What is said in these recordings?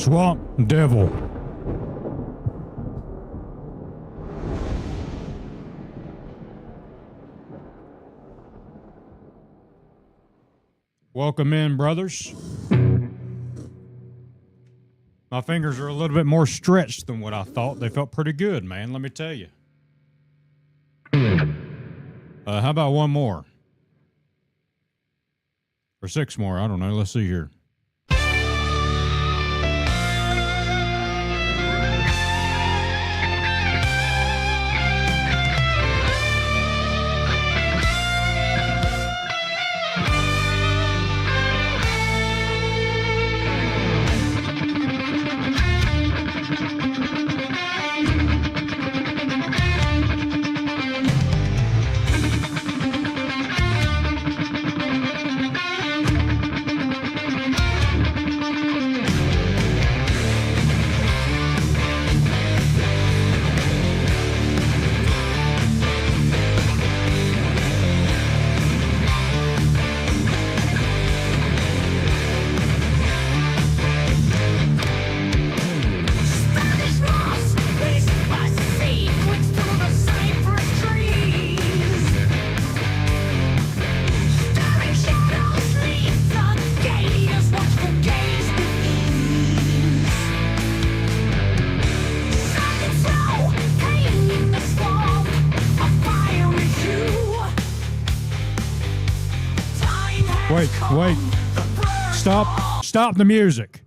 Swamp Devil. Welcome in, brothers. My fingers are a little bit more stretched than what I thought. They felt pretty good, man, let me tell you. How about one more? Or 6 more, I don't know. Let's see here. Wait. Stop the music.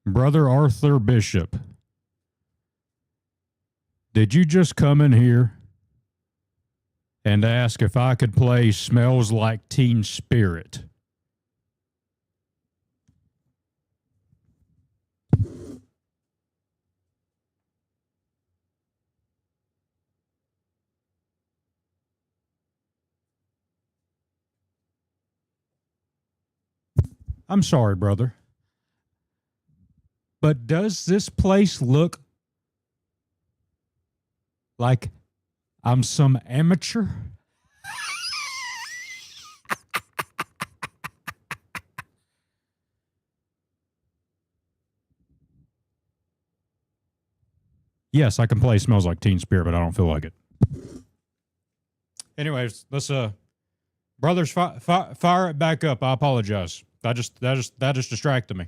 Brother Arthur Bishop, did you just come in here and ask if I could play Smells Like Teen Spirit? I'm sorry, brother. But does this place look like I'm some amateur? Yes, I can play Smells Like Teen Spirit, but I don't feel like it. Anyways, let's brothers fire it back up. I apologize. That just distracted me.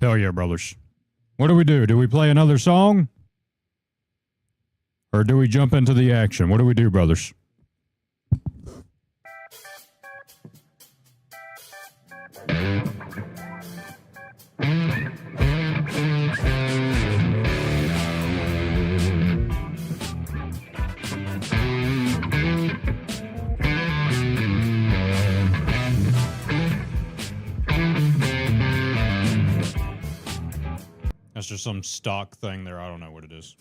Hell yeah, brothers. What do we do? Do we play another song? Or do we jump into the action? What do we do, brothers? That's just some stock thing there. I don't know what it is.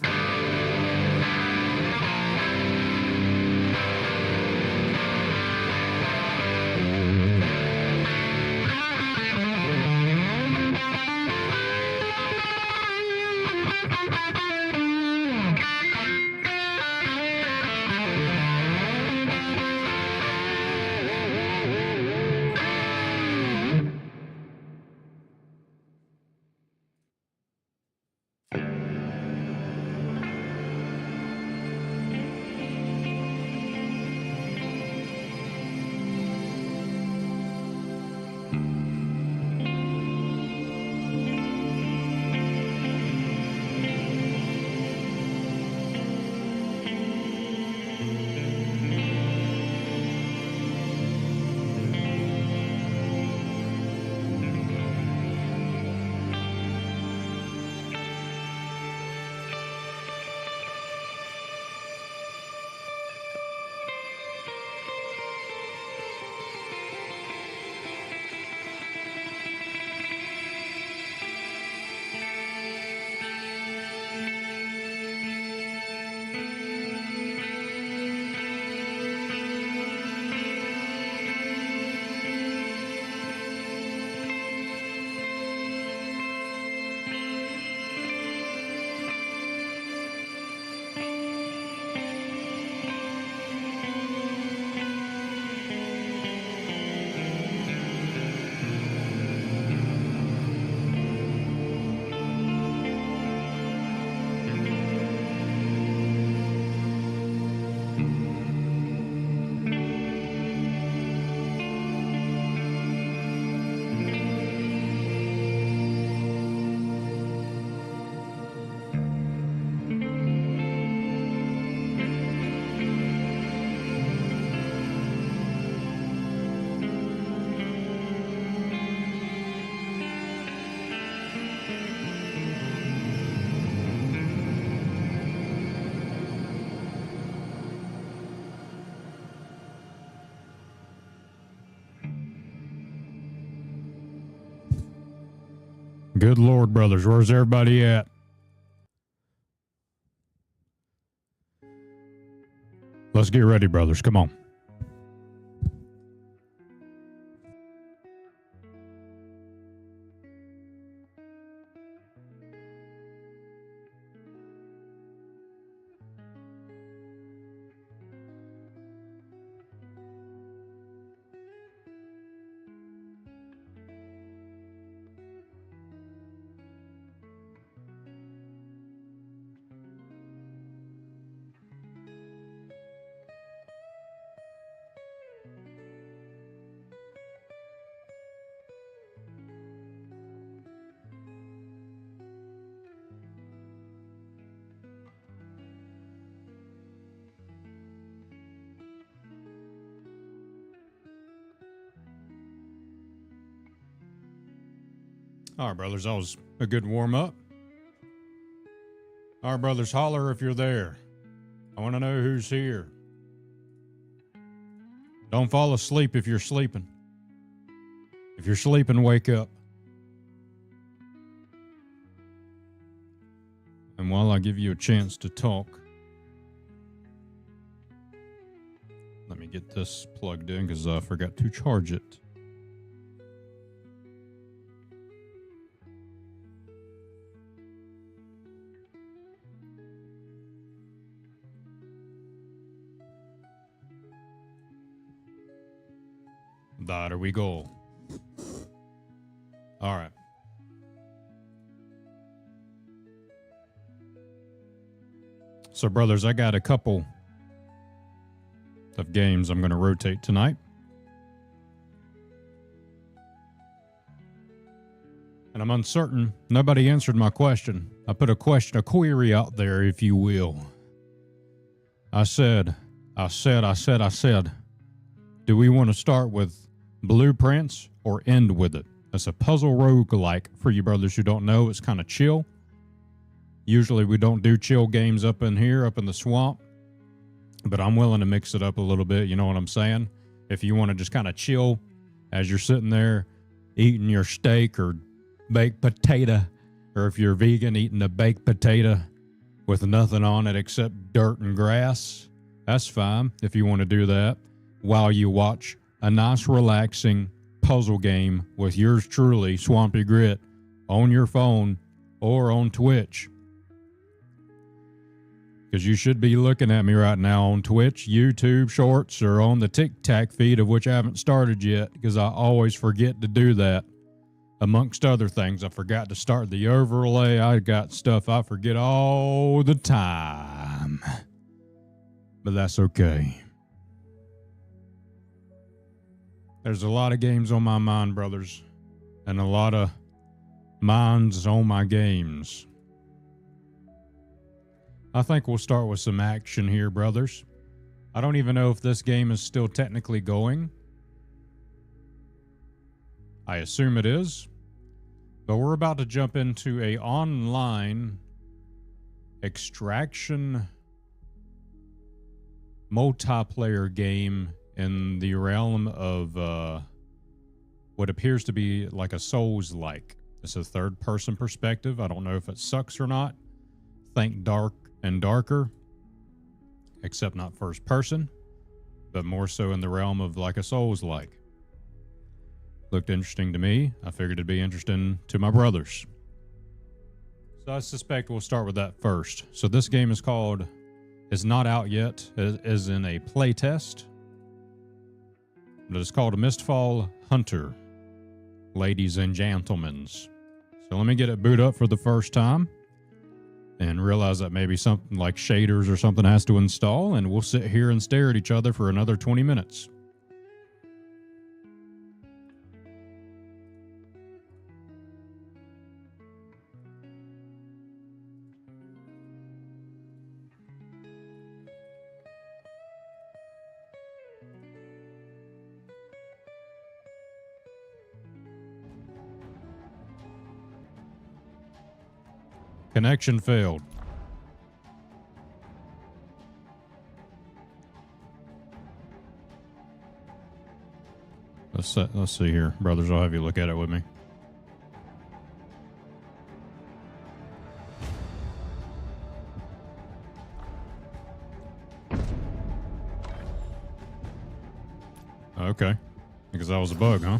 Good Lord, brothers. Where's everybody at? Let's get ready, brothers. Come on. All right, brothers, that was a good warm-up. All right, brothers, holler if you're there. I want to know who's here. Don't fall asleep if you're sleeping. If you're sleeping, wake up. And while I give you a chance to talk, let me get this plugged in because I forgot to charge it. There we go. All right. So, brothers, I got a couple of games I'm going to rotate tonight. And And I'm uncertain. Nobody answered my question. I put a query out there, if you will. I said, do we want to start with blueprints or end with it? It's a puzzle roguelike. For you brothers who don't know, it's kind of chill. Usually we don't do chill games up in here, up in the swamp. But I'm willing to mix it up a little bit, you know what I'm saying? If you want to just kind of chill as you're sitting there eating your steak or baked potato, or if you're vegan, eating a baked potato with nothing on it except dirt and grass, that's fine if you want to do that while you watch a nice relaxing puzzle game with yours truly, Swampy Grit, on your phone or on Twitch. Because you should be looking at me right now on Twitch, YouTube Shorts, or on the TikTok feed, of which I haven't started yet because I always forget to do that. Amongst other things, I forgot to start the overlay. I got stuff I forget all the time. But that's okay. There's a lot of games on my mind, brothers, and a lot of minds on my games. I think we'll start with some action here, brothers. I don't even know if this game is still technically going. I assume it is. But we're about to jump into a online extraction multiplayer game in the realm of what appears to be like a Souls-like. It's a third-person perspective. I don't know if it sucks or not. Think dark and darker, except not first person, but more so in the realm of like a Souls-like. Looked interesting to me. I figured it'd be interesting to my brothers. So I suspect we'll start with that first. So this game is not out yet. It is in a playtest. But it's called Mistfall Hunter, ladies and gentlemen. So let me get it boot up for the first time and realize that maybe something like shaders or something has to install, and we'll sit here and stare at each other for another 20 minutes. Connection failed. Let's see here. Brothers, I'll have you look at it with me. Okay. Because that was a bug, huh?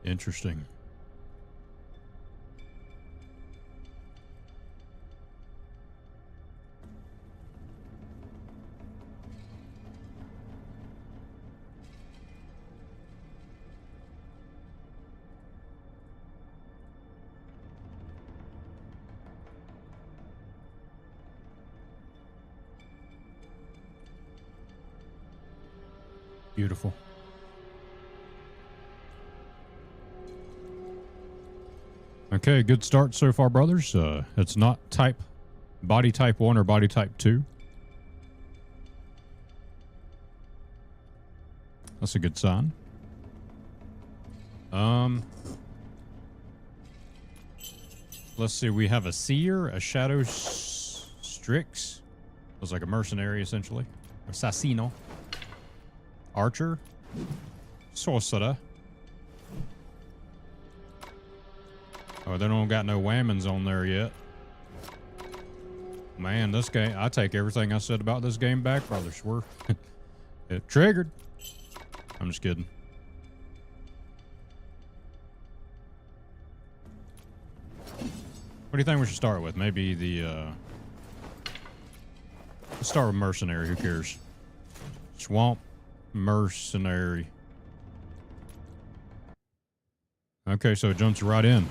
Interesting. Beautiful. Okay, good start so far, brothers. It's not body type 1 or body type 2. That's a good sign. Let's see. We have a seer, a shadow strix. Looks like a mercenary, essentially. Assassino. Archer. Sorcerer. Oh, they don't got no whammons on there yet. Man, this game, I take everything I said about this game back, brothers. It triggered. I'm just kidding. What do you think we should start with? Maybe let's start with mercenary. Who cares? Swamp mercenary. Okay, so it jumps right in.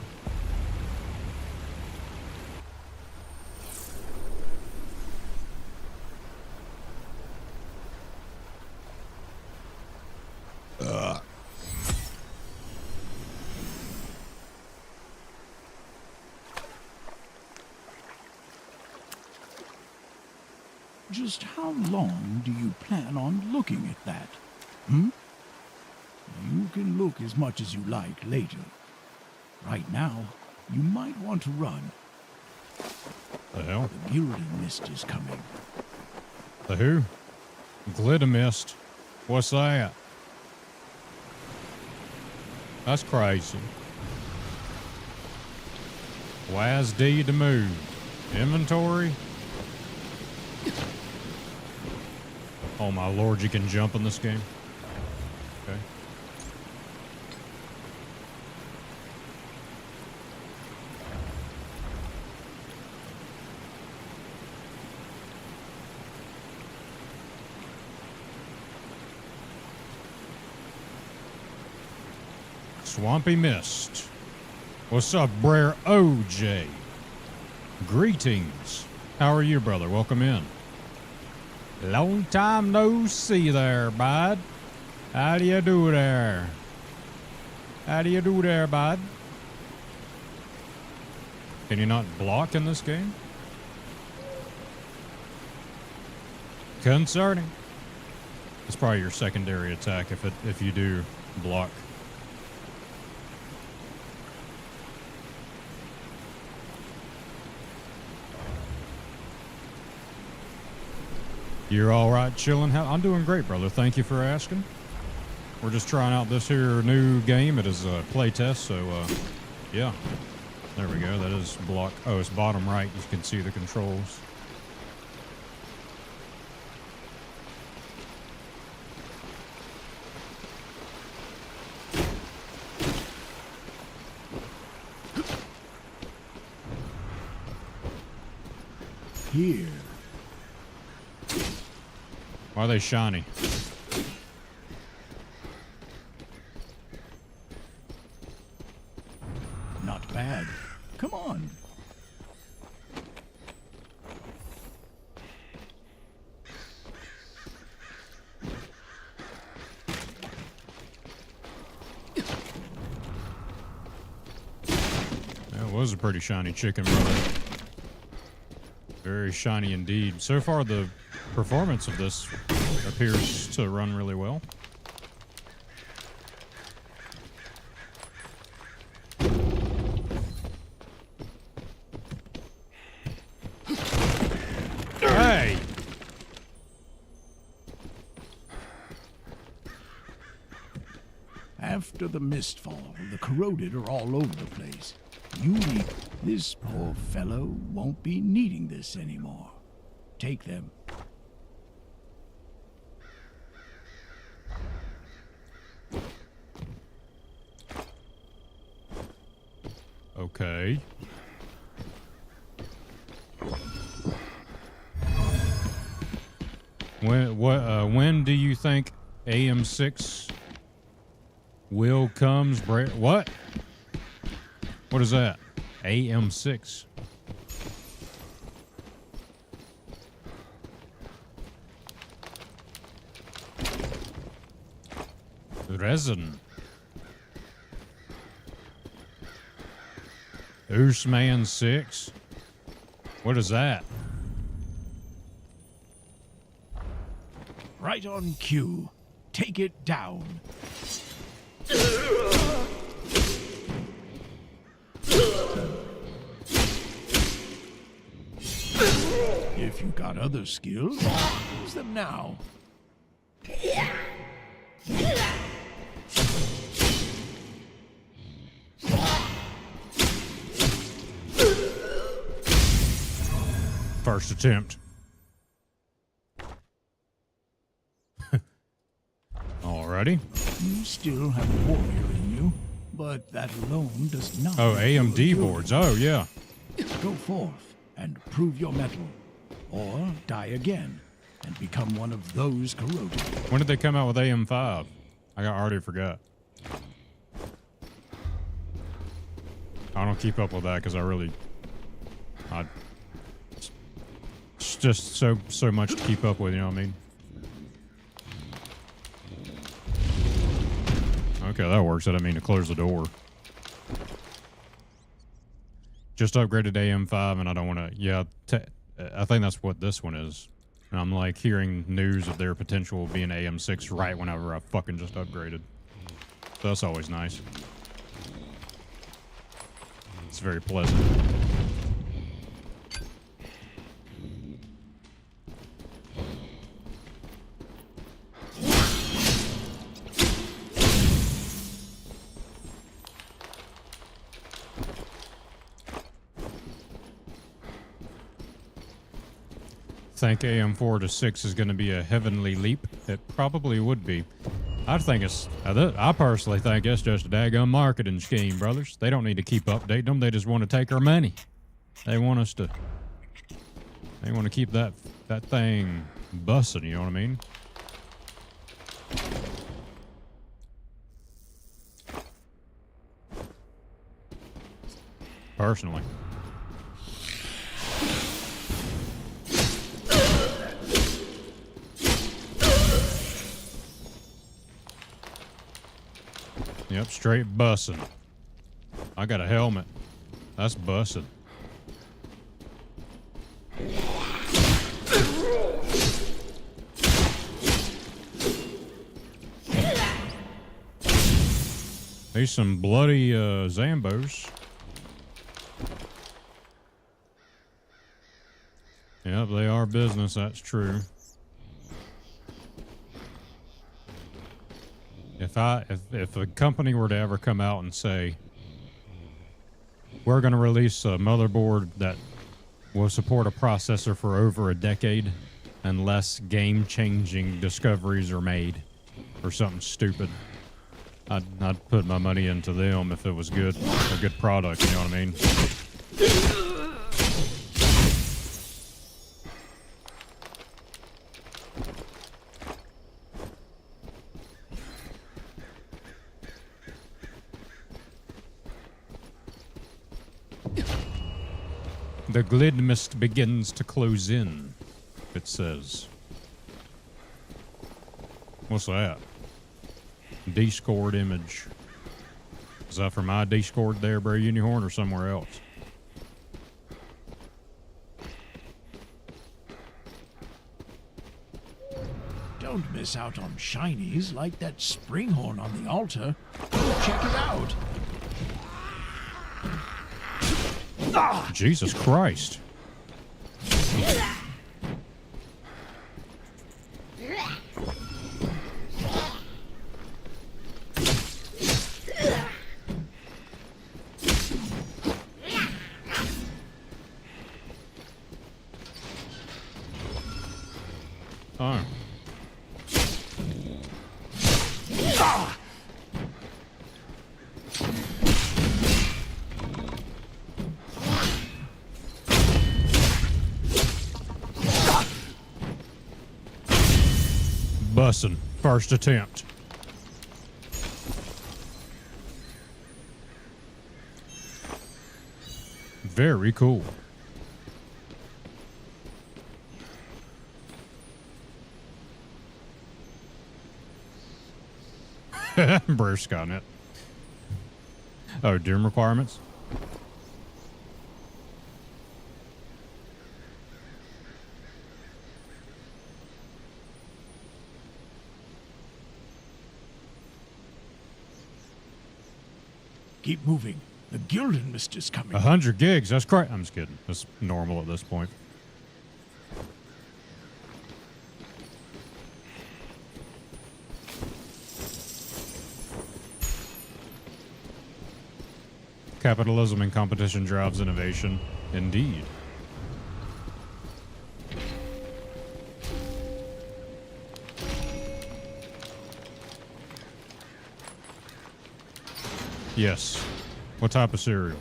Just how long do you plan on looking at that? Hmm? You can look as much as you like later. Right now, you might want to run. The hell? The Gilded Mist is coming. The who? Glitter Mist. What's that? That's crazy. WAS D to move. Inventory. Oh my lord, you can jump in this game. Okay. Swampy Mist. What's up, Brer OJ? Greetings. How are you, brother? Welcome in. Long time no see there, bud. How do you do there? How do you do there, bud? Can you not block in this game? Concerning. It's probably your secondary attack if you do block. You're all right, chilling? I'm doing great, brother. Thank you for asking. We're just trying out this here new game. It is a play test, so yeah. There we go. That is block. Oh, it's bottom right. You can see the controls. Here. Why are they shiny? Not bad. Come on. That was a pretty shiny chicken, brother. Very shiny indeed. So far, the performance of this appears to run really well. Hey! After the Mistfall, the corroded are all over the place. This poor fellow won't be needing this anymore. Take them. Okay. When do you think AM6 will comes? What? What is that? AM6. Resin. Usman 6. What is that? Right on cue. Take it down. If you got other skills, use them now. First attempt. Alrighty. You still have a warrior in you, but that alone does not. Oh, AMD boards. Oh, yeah. Go forth and prove your mettle, or die again and become one of those corroded. When did they come out with AM5? I already forgot. I don't keep up with that because it's just so much to keep up with, you know what I mean? Okay, that works. I didn't mean to close the door. Just upgraded AM5 and I don't want to, yeah, I think that's what this one is. And I'm like hearing news of their potential being AM6 right whenever I fucking just upgraded. So that's always nice. It's very pleasant. Think AM4 to 6 is going to be a heavenly leap? It probably would be. I personally think it's just a daggone marketing scheme, brothers. They don't need to keep updating them. They just want to take our money. They want us to. They want to keep that thing bussing. You know what I mean? Personally. Yep, straight bussin'. I got a helmet. That's bussin'. These some bloody Zambos. Yep, they are business, that's true. If a company were to ever come out and say, we're going to release a motherboard that will support a processor for over a decade unless game-changing discoveries are made or something stupid, I'd put my money into them if it was good, a good product, you know what I mean? The glid mist begins to close in, it says. What's that? Discord image. Is that for my Discord there, Bro Unihorn, or somewhere else? Don't miss out on shinies like that springhorn on the altar. Go check it out. Jesus Christ. Oh. Bussin'. First attempt. Very cool. Bruce got it. Oh, doom requirements? Keep moving. The Gildan Mist is coming. 100 gigs, that's correct. I'm just kidding. That's normal at this point. Capitalism and competition drives innovation. Indeed. Yes. What type of cereal?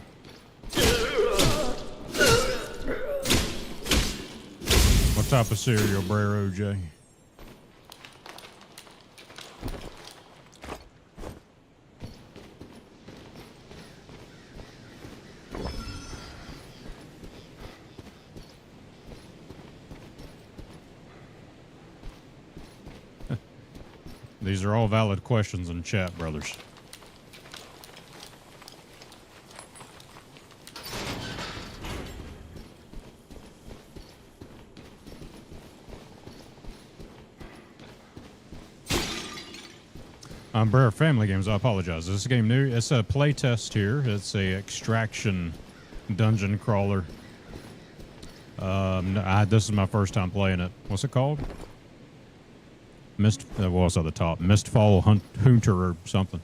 What type of cereal, Brer OJ? These are all valid questions in chat, brothers. Umbrella Family Games, I apologize. This is a game new. It's a play test here. It's a extraction dungeon crawler. This is my first time playing it. What's it called? What's at the top? Mistfall Hunter or something.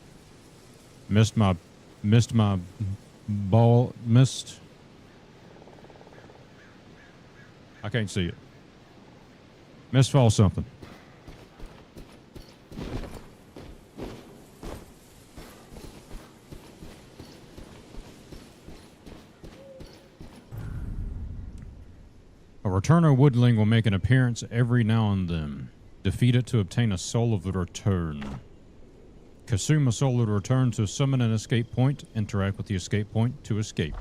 Missed my ball. I can't see it. Mistfall something. A returner woodling will make an appearance every now and then. Defeat it to obtain a soul of the return. Consume a soul of the return to summon an escape point. Interact with the escape point to escape.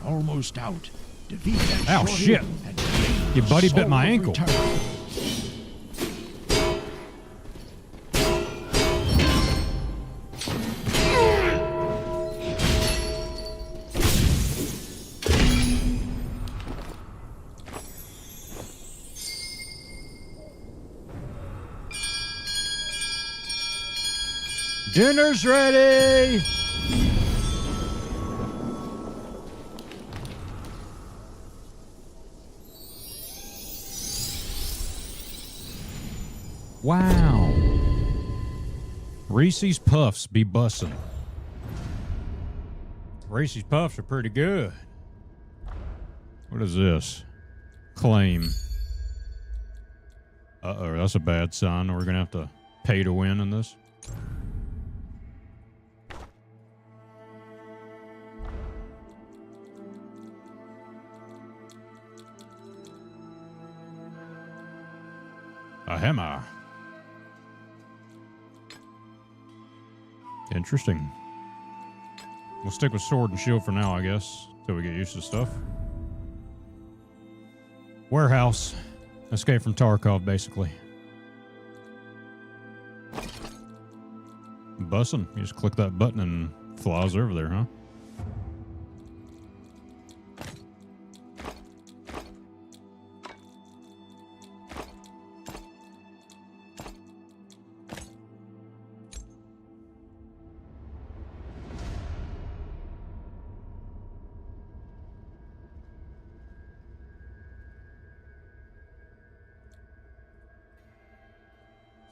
Almost out. Defeat that Ow, shit. Your buddy bit my ankle. Dinner's ready! Wow. Reese's Puffs be bussin'. Reese's Puffs are pretty good. What is this? Claim. Uh-oh, that's a bad sign. We're gonna have to pay to win in this. A hammer. Interesting. We'll stick with sword and shield for now, I guess, till we get used to stuff. Warehouse. Escape from Tarkov, basically. Bussin'. You just click that button and flies over there, huh?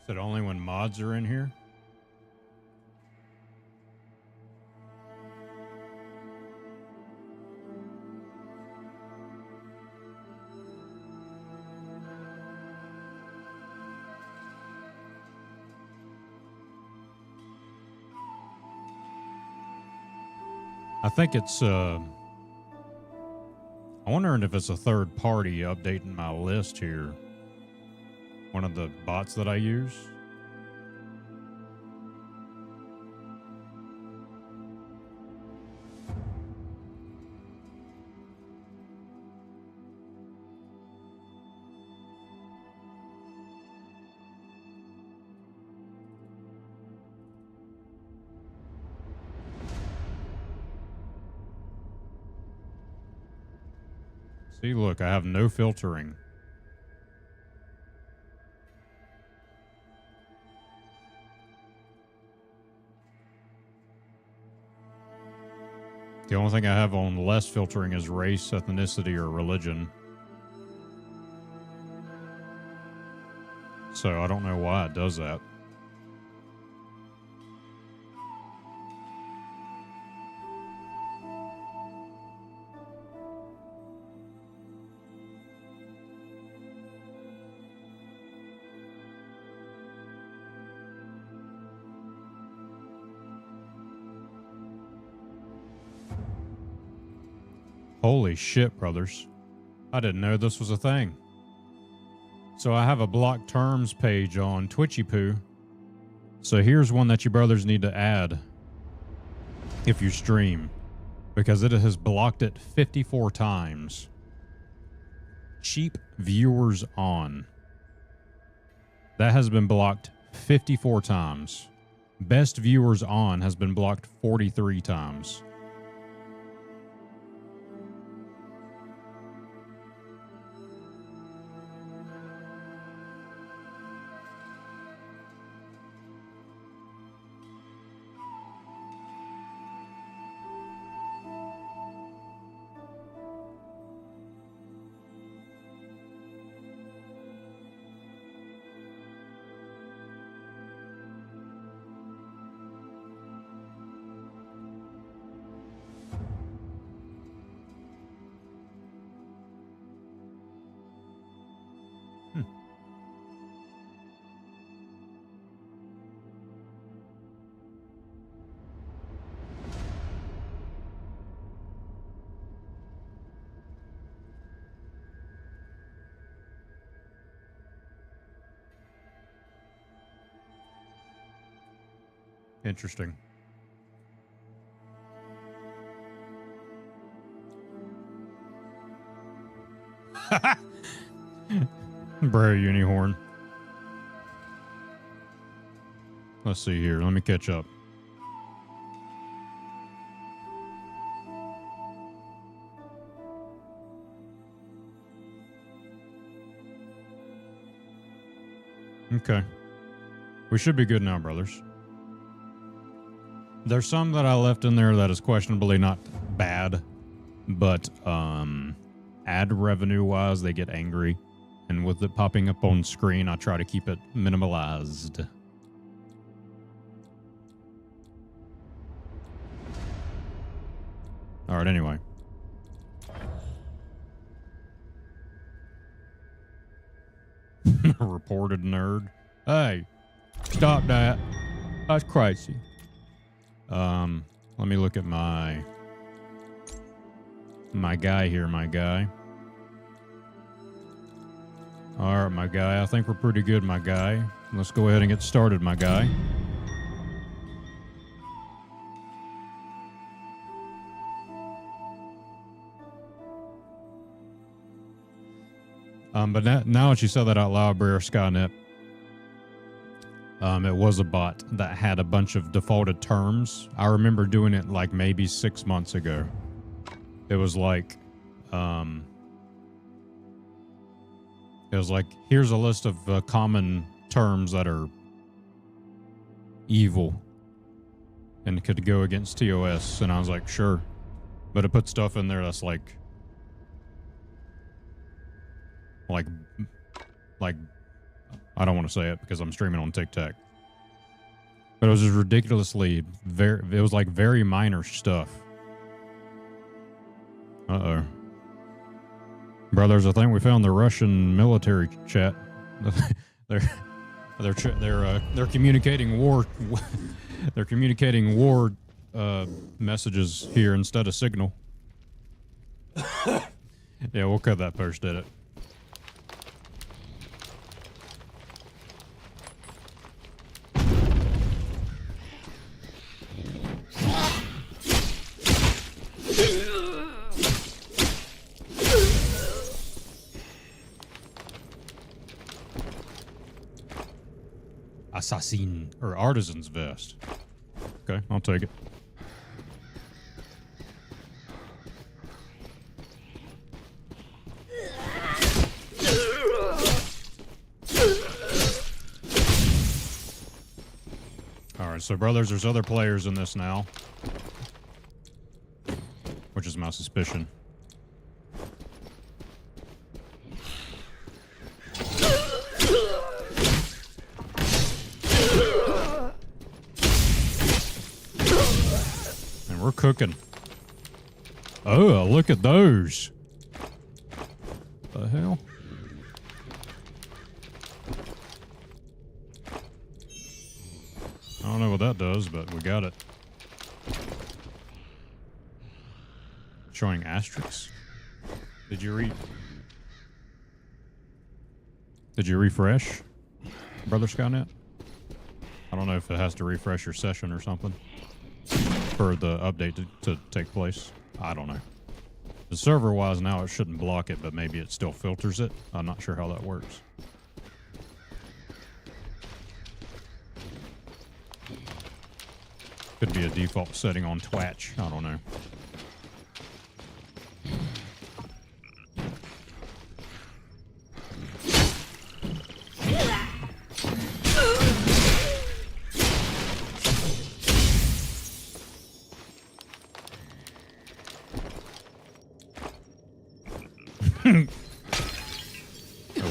Is it only when mods are in here? I think it's, I'm wondering if it's a third party updating my list here. One of the bots that I use. See, look, I have no filtering. The only thing I have on less filtering is race, ethnicity, or religion. So I don't know why it does that. Holy shit, brothers. I didn't know this was a thing. So I have a blocked terms page on TwitchyPoo. So here's one that you brothers need to add if you stream, because it has blocked it 54 times. Cheap viewers on. That has been blocked 54 times. Best viewers on has been blocked 43 times. Interesting. Bro, Unihorn. Let's see here. Let me catch up. Okay. We should be good now, brothers. There's some that I left in there that is questionably not bad, but ad revenue wise, they get angry. And with it popping up on screen, I try to keep it minimalized. All right, anyway. Reported nerd. Hey, stop that. That's crazy. Let me look at my guy here, my guy. All right, my guy. I think we're pretty good, my guy. Let's go ahead and get started, my guy. But now that you said that out loud, Brer Skynet, it was a bot that had a bunch of defaulted terms. I remember doing it like maybe 6 months ago. It was like, here's a list of common terms that are evil and could go against TOS. And I was like, sure. But it put stuff in there that's like I don't want to say it because I'm streaming on TikTok. But it was just ridiculously it was like very minor stuff. Uh-oh. Brothers, I think we found the Russian military chat. They're communicating war they're communicating war messages here instead of signal. Yeah, we'll cut that first, did it? Assassin or artisan's vest. Okay, I'll take it. All right, so brothers, there's other players in this now, which is my suspicion. We're cooking. Oh, look at those. The hell? I don't know what that does, but we got it. Showing asterisks. Did you refresh, Brother Skynet? I don't know if it has to refresh your session or something for the update to take place. I don't know. The server-wise now, it shouldn't block it, but maybe it still filters it. I'm not sure how that works. Could be a default setting on Twitch. I don't know.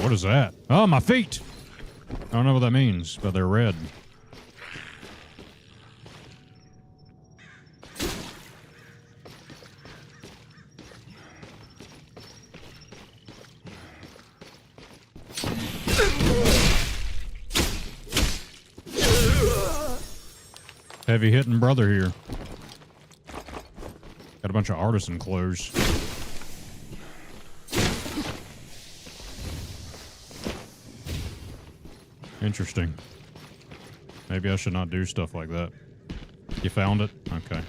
What is that? Oh, my feet! I don't know what that means, but they're red. Heavy hitting brother here. Got a bunch of artisan clothes. Interesting. Maybe I should not do stuff like that. You found it? Okay.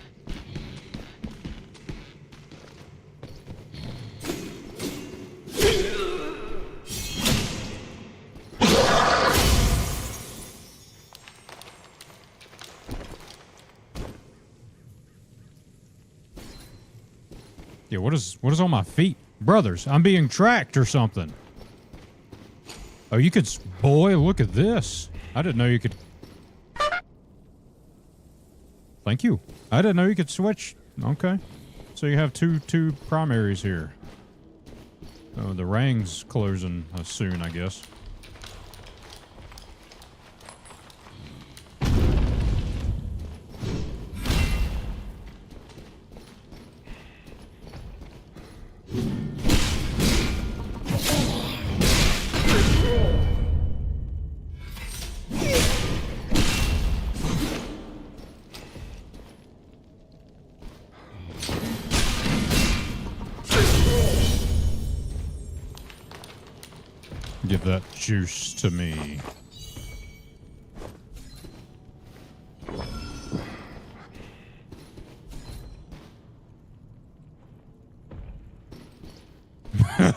Yeah, what is on my feet? Brothers, I'm being tracked or something. Oh, you could... Boy, look at this. I didn't know you could... Thank you. I didn't know you could switch. Okay. So you have two primaries here. Oh, the ring's closing soon, I guess. Give that juice to me.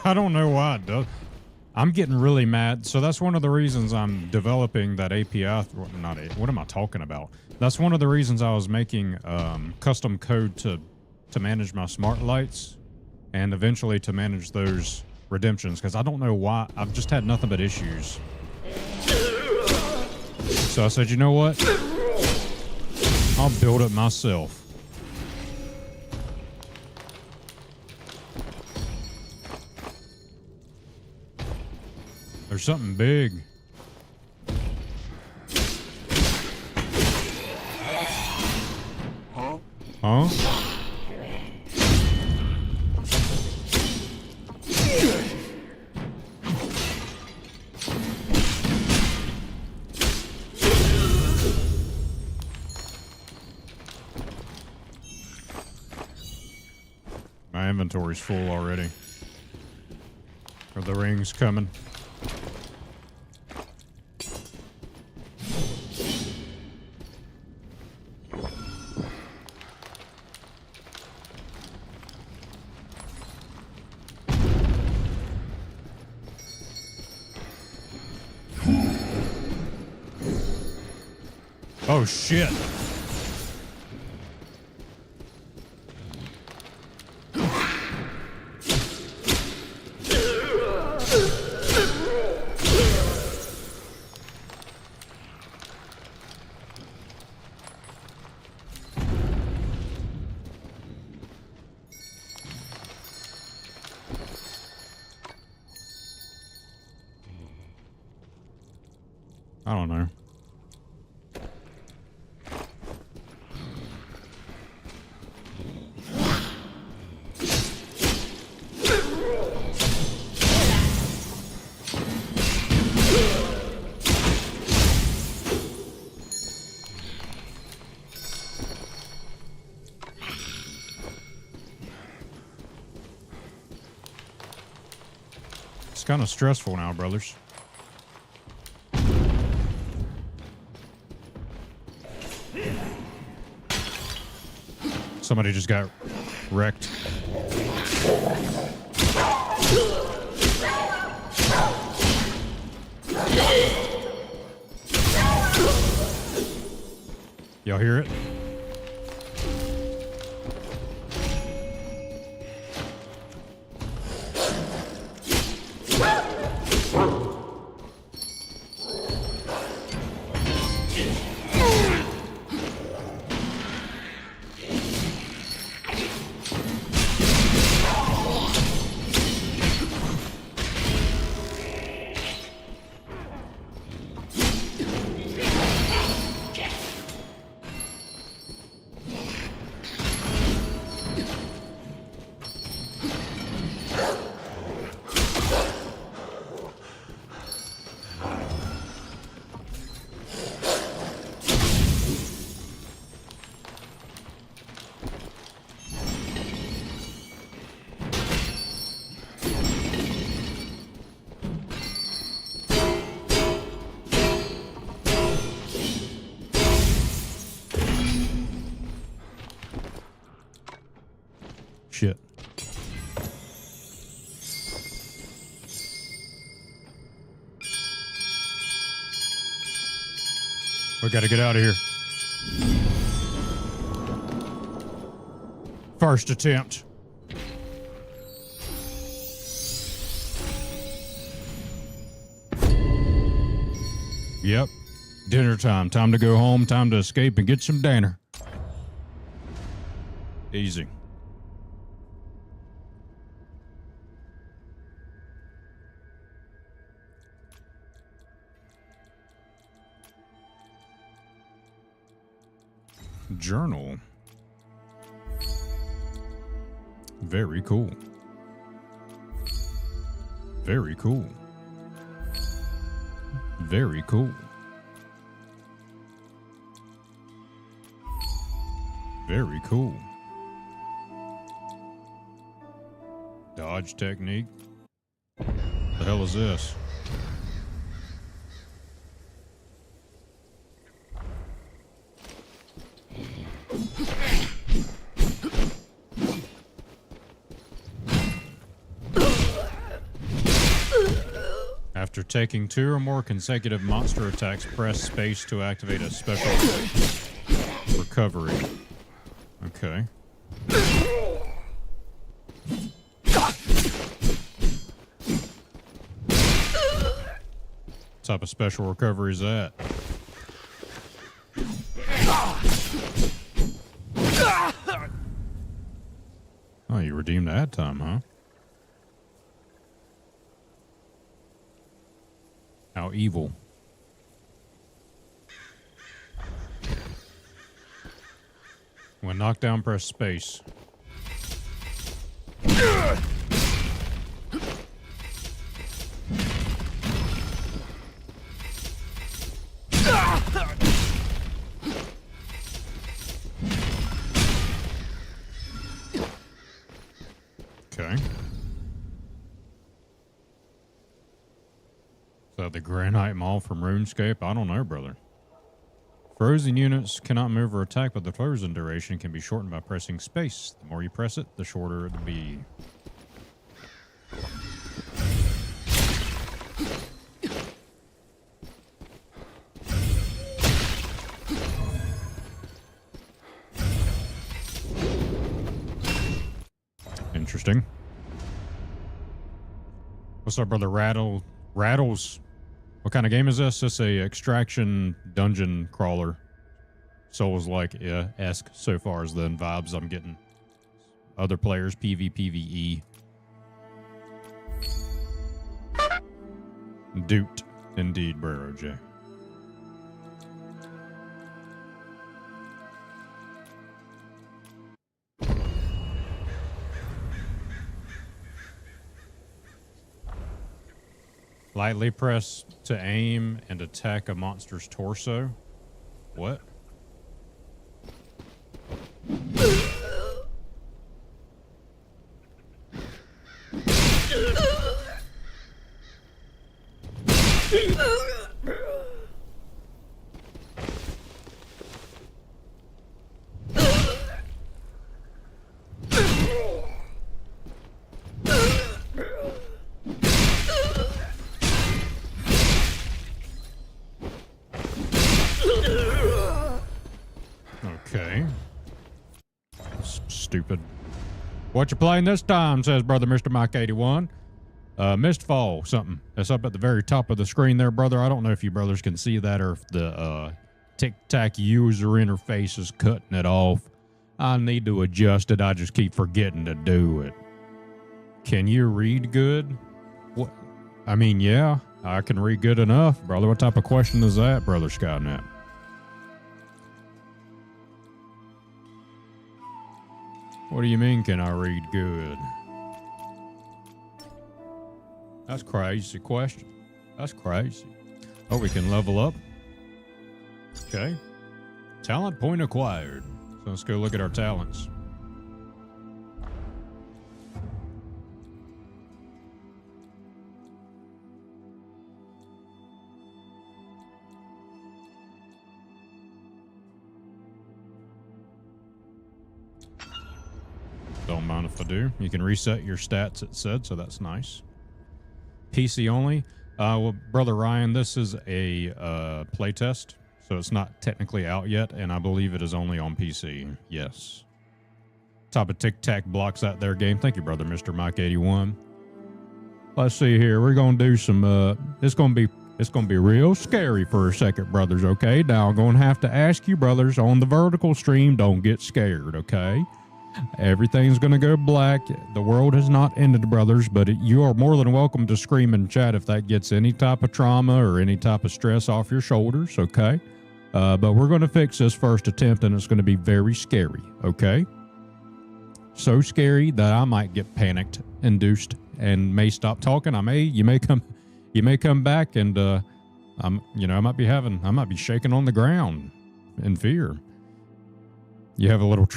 I don't know why it does. I'm getting really mad. So that's one of the reasons I'm developing that API. What am I talking about? That's one of the reasons I was making custom code to manage my smart lights and eventually to manage those redemptions, because I don't know why. I've just had nothing but issues. So I said, you know what? I'll build it myself. There's something big. Huh? My inventory's full already. Are the rings coming? Oh shit. I don't know. It's kind of stressful now, brothers. Somebody just got wrecked. Y'all hear it? Shit. We gotta get out of here. First attempt. Yep. Dinner time. Time to go home. Time to escape and get some dinner. Easy. Journal. Very cool. Very cool. Very cool. Very cool. Dodge technique. The hell is this? After taking 2 or more consecutive monster attacks, press space to activate a special recovery. Okay. What type of special recovery is that? Oh, you redeemed that time, huh? How evil. When knocked down, press space. Okay. Is that the Granite Mall from RuneScape? I don't know, brother. Frozen units cannot move or attack, but the frozen duration can be shortened by pressing space. The more you press it, the shorter it'll be. Interesting. What's up, brother? Rattles. What kind of game is this? This a extraction dungeon crawler. Souls-like esque so far as the vibes I'm getting. Other players, PvPvE. Doot. Indeed, Burrow J. Lightly press to aim and attack a monster's torso. What? Okay. Stupid. What you playing this time, says brother Mr. Mike 81. Mistfall something. That's up at the very top of the screen there, brother. I don't know if you brothers can see that or if the Tic-Tac user interface is cutting it off. I need to adjust it. I just keep forgetting to do it. Can you read good? What? I mean, yeah, I can read good enough, brother. What type of question is that, brother Skynet? What do you mean, can I read good? That's crazy question. That's crazy. Oh, we can level up. Okay. Talent point acquired. So let's go look at our talents. Don't mind if I do. You can reset your stats, it said, so that's nice. PC only. Well, Brother Ryan, this is a playtest, so it's not technically out yet, and I believe it is only on PC. Yes. Top of Tic Tac blocks out their game. Thank you, brother, Mr. Mike 81. Let's see here. We're gonna do some. It's gonna be real scary for a second, brothers. Okay. Now I'm gonna have to ask you, brothers, on the vertical stream, don't get scared. Okay. Everything's gonna go black. The world has not ended, brothers, but you are more than welcome to scream in chat if that gets any type of trauma or any type of stress off your shoulders. Okay. But we're gonna fix this first attempt, and it's gonna be very scary. Okay. So scary that I might get panicked, induced, and may stop talking. You may come back, and I might be shaking on the ground in fear. You have a little.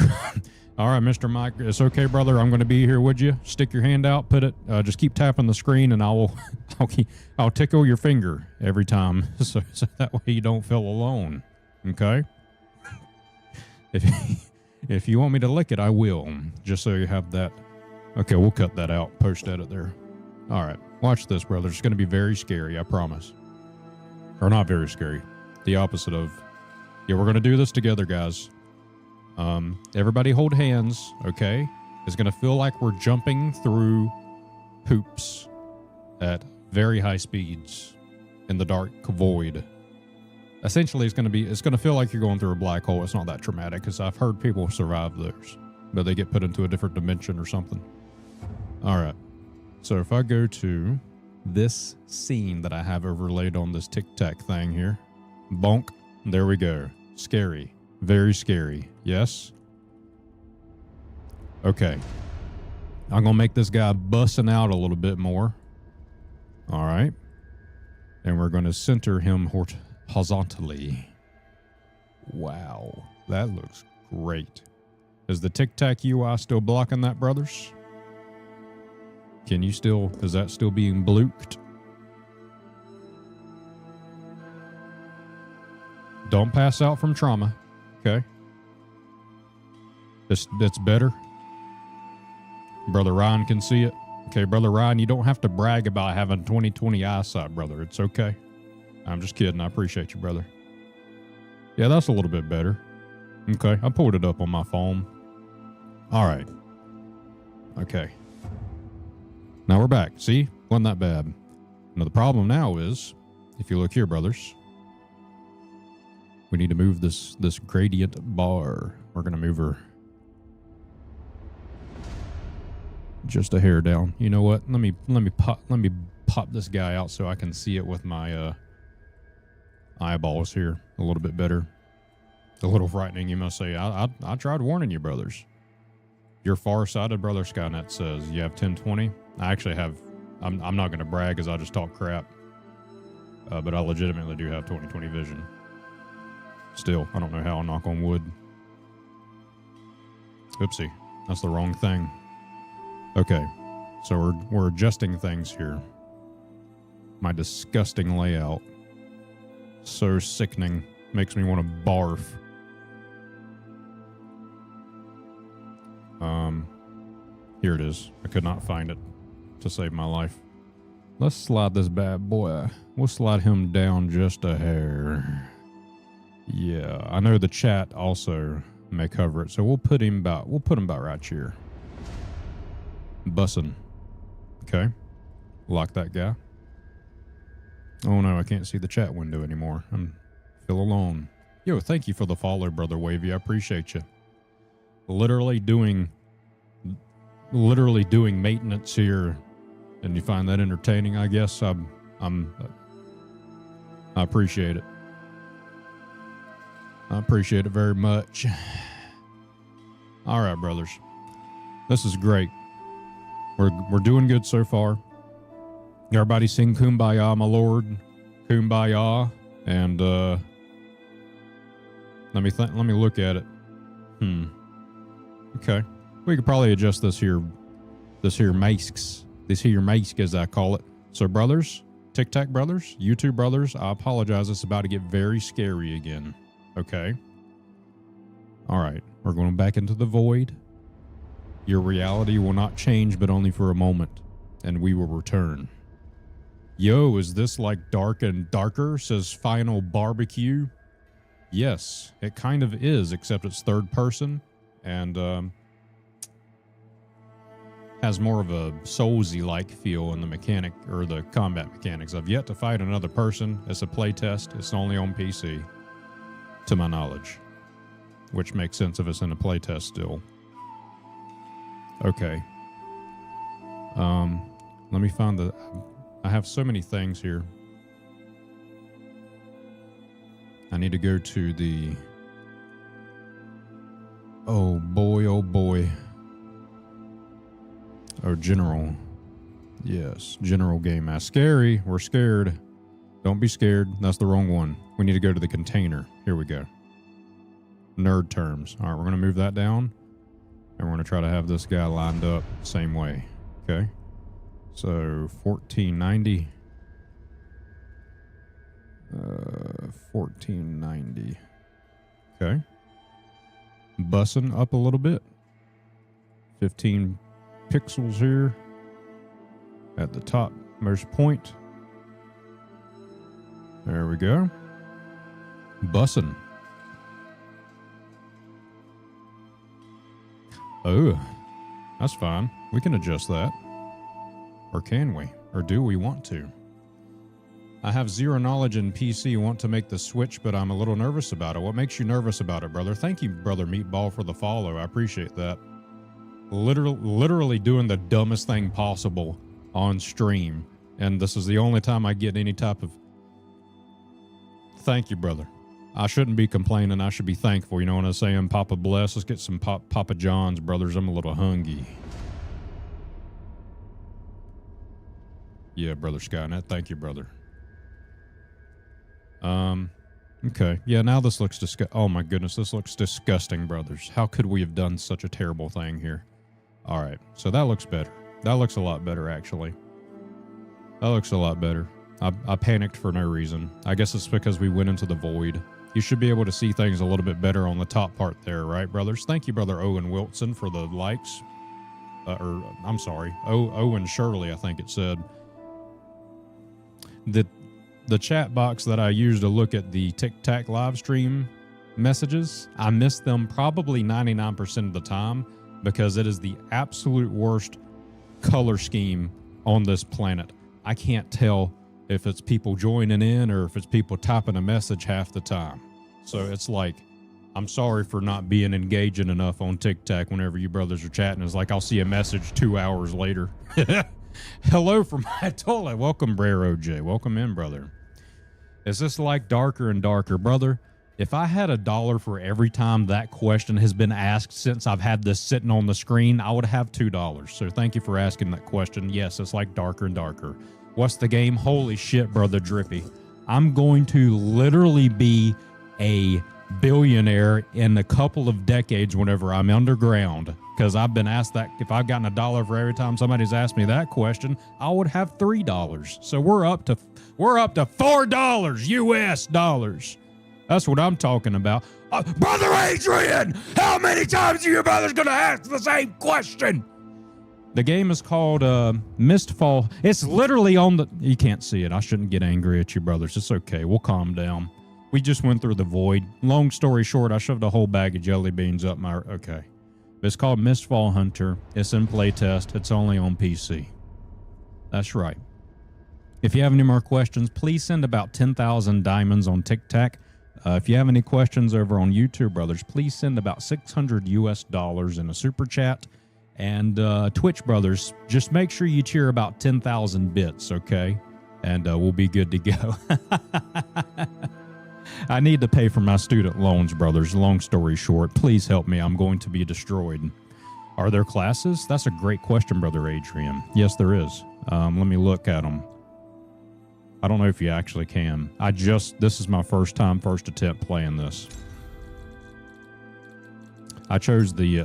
All right, Mr. Mike, it's okay, brother. I'm going to be here. Would you stick your hand out? Put it. Just keep tapping the screen, and I'll tickle your finger every time, so that way you don't feel alone. Okay. If you want me to lick it, I will, just so you have that. Okay, we'll cut that out, post-edit there. All right, watch this, brother. It's going to be very scary, I promise. Or not very scary. The opposite of... Yeah, we're going to do this together, guys. Everybody hold hands, okay? It's going to feel like we're jumping through hoops at very high speeds in the dark void. Essentially, it's going to feel like you're going through a black hole. It's not that traumatic, because I've heard people survive those, but they get put into a different dimension or something. All right. So if I go to this scene that I have overlaid on this Tic Tac thing here, bonk, there we go. Scary. Very scary. Yes? Okay. I'm going to make this guy busting out a little bit more. All right. And we're going to center him horizontally. Wow, that looks great. Is the Tic Tac UI still blocking that, brothers? Is that still being blooked? Don't pass out from trauma. Okay. That's better. Brother Ryan can see it. Okay, Brother Ryan, you don't have to brag about having 20/20 eyesight, brother. It's okay. I'm just kidding. I appreciate you, brother. Yeah, that's a little bit better. Okay, I pulled it up on my phone. All right. Okay. Now we're back. See? Wasn't that bad. Now the problem now is, if you look here, brothers, we need to move this gradient bar. We're going to move her just a hair down. You know what? Let me pop this guy out so I can see it with my eyeballs here a little bit better. A little frightening, you must say. I tried warning you, brothers. Your far-sighted brother Skynet says you have 1020. I actually have. I'm not going to brag because I just talk crap. But I legitimately do have 20/20 vision. Still, I don't know how. I'll knock on wood. Oopsie, that's the wrong thing. Okay, so we're adjusting things here. My disgusting layout. So sickening. Makes me want to barf. Here it is. I could not find it to save my life. Let's slide this bad boy. We'll slide him down just a hair. Yeah, I know the chat also may cover it, so we'll put him about right here. Bussin'. Okay. Lock that guy. Oh no, I can't see the chat window anymore. I feel alone. Yo, thank you for the follow, Brother Wavy. I appreciate you. Literally doing maintenance here, and you find that entertaining, I guess. I appreciate it. I appreciate it very much. All right, brothers. This is great. We're doing good so far. Everybody sing Kumbaya, my lord. Kumbaya. And let me look at it. Okay. We could probably adjust this here masks. This here mask, as I call it. So brothers, Tic Tac brothers, YouTube brothers, I apologize. It's about to get very scary again. Okay. All right. We're going back into the void. Your reality will not change, but only for a moment, and we will return. Yo, is this like Dark and Darker, says Final Barbecue? Yes, it kind of is, except it's third person, and has more of a Soulsy-like feel in the mechanic, or the combat mechanics. I've yet to fight another person. It's a playtest. It's only on PC, to my knowledge, which makes sense if it's in a playtest still. Okay. Let me find the... I have so many things here. I need to go to the... Oh boy, oh boy. Oh, general. Yes, general game master. Scary. We're scared. Don't be scared. That's the wrong one. We need to go to the container. Here we go. Nerd terms. All right, we're going to move that down. And we're going to try to have this guy lined up the same way. Okay. So, 1490. 1490. Okay. Bussing up a little bit. 15 pixels here at the top most point. There we go. Bussing. Oh, that's fine. We can adjust that. Or can we? Or do we want to? I have zero knowledge in PC, want to make the switch, but I'm a little nervous about it. What makes you nervous about it, brother? Thank you, Brother Meatball, for the follow. I appreciate that. Literally doing the dumbest thing possible on stream. And this is the only time I get any type of... Thank you, brother. I shouldn't be complaining. I should be thankful. You know what I'm saying? Papa bless. Let's get some Papa John's, brothers. I'm a little hungry. Yeah, Brother Skynet. Thank you, brother. Okay. Yeah, now this looks oh my goodness, this looks disgusting, brothers. How could we have done such a terrible thing here? All right. So that looks better. That looks a lot better, actually. That looks a lot better. I panicked for no reason. I guess it's because we went into the void. You should be able to see things a little bit better on the top part there, right, brothers? Thank you, Brother Owen Wilson, for the likes. I'm sorry, Owen Shirley, I think it said. The chat box that I use to look at the Tic Tac live stream messages, I miss them probably 99% of the time because it is the absolute worst color scheme on this planet. I can't tell if it's people joining in or if it's people typing a message half the time. So it's like, I'm sorry for not being engaging enough on Tic Tac whenever you brothers are chatting. It's like I'll see a message 2 hours later. Hello from Itola. Welcome, Brer OJ. Welcome in, brother. Is this like Darker and Darker? Brother, if I had $1 for every time that question has been asked since I've had this sitting on the screen, I would have $2. So thank you for asking that question. Yes, it's like Darker and Darker. What's the game? Holy shit, Brother Drippy. I'm going to literally be a billionaire in a couple of decades whenever I'm underground, because I've been asked that. If I've gotten $1 for every time somebody's asked me that question, I would have $3. So we're up to $4 US dollars. That's what I'm talking about. Brother Adrian, how many times are your brothers gonna ask the same question? The game is called Mistfall. It's literally on the... You can't see it. I shouldn't get angry at you, brothers. It's okay. We'll calm down. We just went through the void. Long story short, I shoved a whole bag of jelly beans up my... Okay. It's called Mistfall Hunter. It's in playtest. It's only on PC. That's right. If you have any more questions, please send about 10,000 diamonds on Tic Tac. If you have any questions over on YouTube, brothers, please send about $600 US in a super chat. And Twitch, brothers, just make sure you cheer about 10,000 bits, okay? And we'll be good to go. I need to pay for my student loans, brothers. Long story short, please help me. I'm going to be destroyed. Are there classes? That's a great question, Brother Adrian. Yes, there is. Let me look at them. I don't know if you actually can. This is my first attempt playing this. I chose the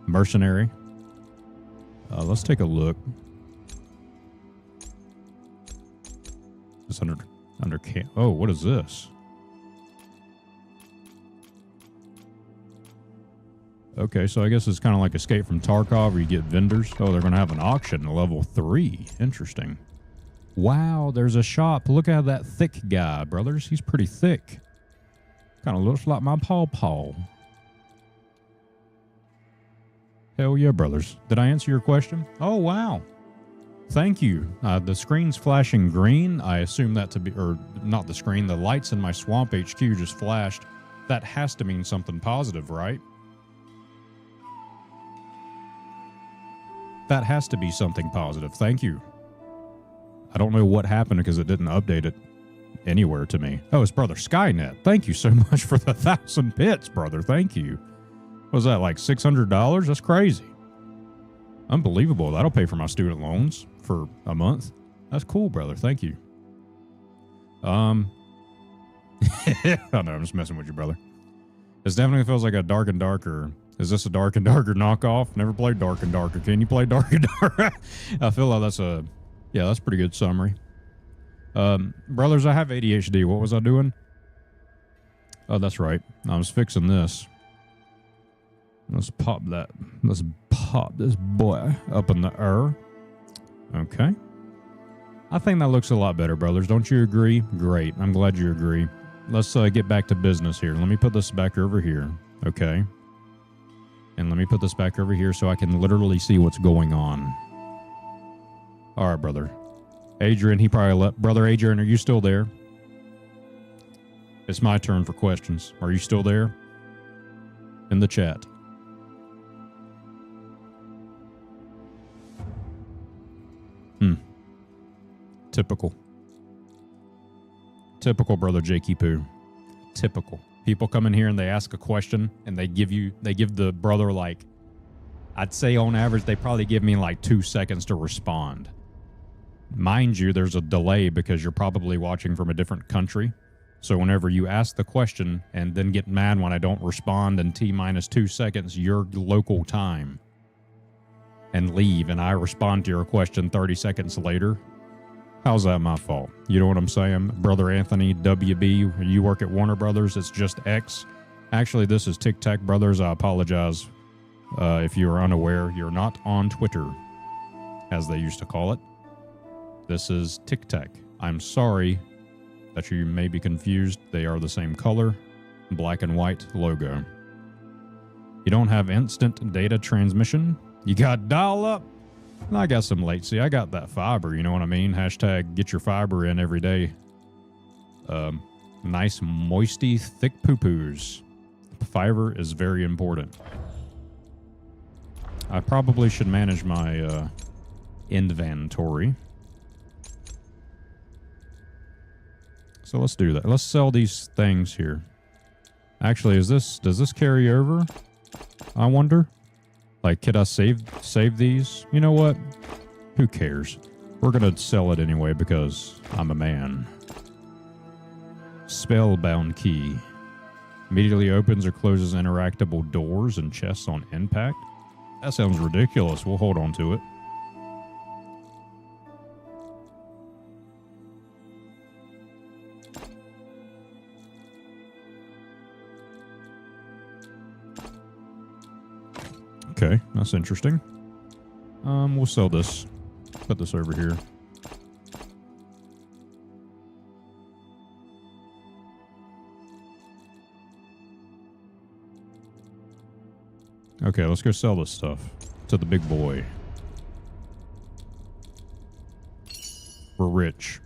mercenary. Let's take a look. It's under camp. Oh, what is this? Okay, so I guess it's kind of like Escape from Tarkov where you get vendors. Oh, they're going to have an auction at level 3. Interesting. Wow, there's a shop. Look at that thick guy, brothers. He's pretty thick. Kind of looks like my pawpaw. Hell yeah, brothers. Did I answer your question? Oh, wow. Thank you. The screen's flashing green. I assume that to be, or not the screen, the lights in my Swamp HQ just flashed. That has to mean something positive, right? That has to be something positive. Thank you. I don't know what happened because it didn't update it anywhere to me. Oh, it's Brother Skynet. Thank you so much for the 1,000 bits, brother. Thank you. What was that, like $600? That's crazy. Unbelievable. That'll pay for my student loans for a month. That's cool, brother. Thank you. I know, I'm just messing with you, brother. This definitely feels like a Dark and Darker. Is this a Dark and Darker knockoff? Never played Dark and Darker. Can you play Dark and Darker? I feel like that's a... Yeah, that's a pretty good summary. Brothers, I have ADHD. What was I doing? Oh, that's right. I was fixing this. Let's pop that. Let's pop this boy up in the air. Okay. I think that looks a lot better, brothers. Don't you agree? Great. I'm glad you agree. Let's get back to business here. Let me put this back over here. Okay. And let me put this back over here so I can literally see what's going on. All right, brother. Adrian, he probably left. Brother Adrian, are you still there? It's my turn for questions. Are you still there? In the chat. Typical. Typical, brother Jakey Poo. Typical. People come in here and they ask a question and they give the brother like, I'd say on average, they probably give me like 2 seconds to respond. Mind you, there's a delay because you're probably watching from a different country. So whenever you ask the question and then get mad when I don't respond in T-2 seconds, your local time, and leave, and I respond to your question 30 seconds later, how's that my fault? You know what I'm saying? Brother Anthony, WB, you work at Warner Brothers, it's just X. Actually, this is Tic Tac Brothers. I apologize if you are unaware. You're not on Twitter, as they used to call it. This is Tic Tac. I'm sorry that you may be confused. They are the same color, black and white logo. You don't have instant data transmission. You got dial up. And I got some latency. I got that fiber, you know what I mean? Hashtag get your fiber in every day. Nice moisty, thick poo-poos. Fiber is very important. I probably should manage my inventory. So let's do that. Let's sell these things here. Actually, does this carry over? I wonder. Like, could I save these? You know what? Who cares? We're gonna sell it anyway because I'm a man. Spellbound key. Immediately opens or closes interactable doors and chests on impact. That sounds ridiculous. We'll hold on to it. Okay, that's interesting. We'll sell this. Put this over here. Okay, let's go sell this stuff to the big boy. We're rich.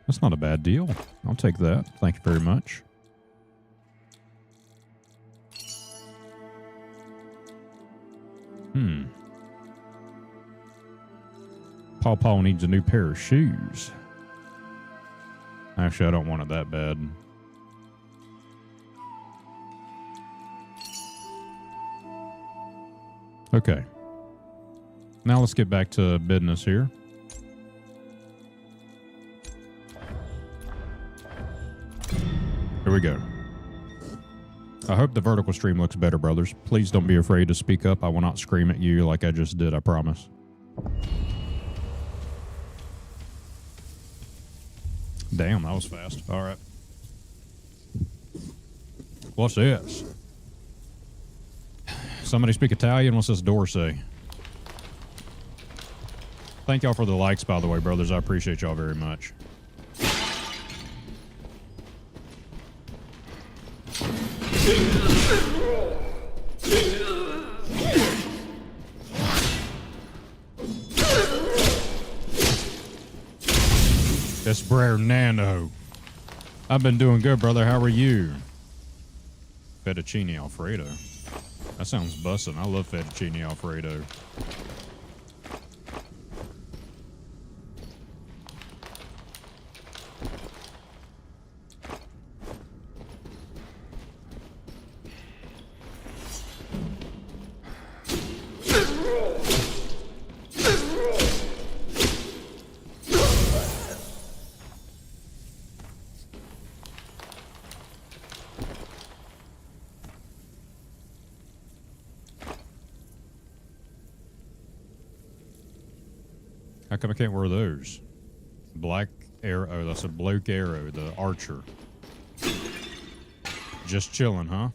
That's not a bad deal. I'll take that. Thank you very much. Paw needs a new pair of shoes. Actually, I don't want it that bad. Okay. Now let's get back to business here. Here we go. I hope the vertical stream looks better, brothers. Please don't be afraid to speak up. I will not scream at you like I just did, I promise. Damn, that was fast. All right. What's this? Somebody speak Italian? What's this door say? Thank y'all for the likes, by the way, brothers. I appreciate y'all very much. It's Brer Nano. I've been doing good, brother. How are you? Fettuccine Alfredo. That sounds bussin'. I love fettuccine Alfredo. How come I can't wear those? Black arrow. Oh, that's a bloke arrow, the archer. Just chilling, huh?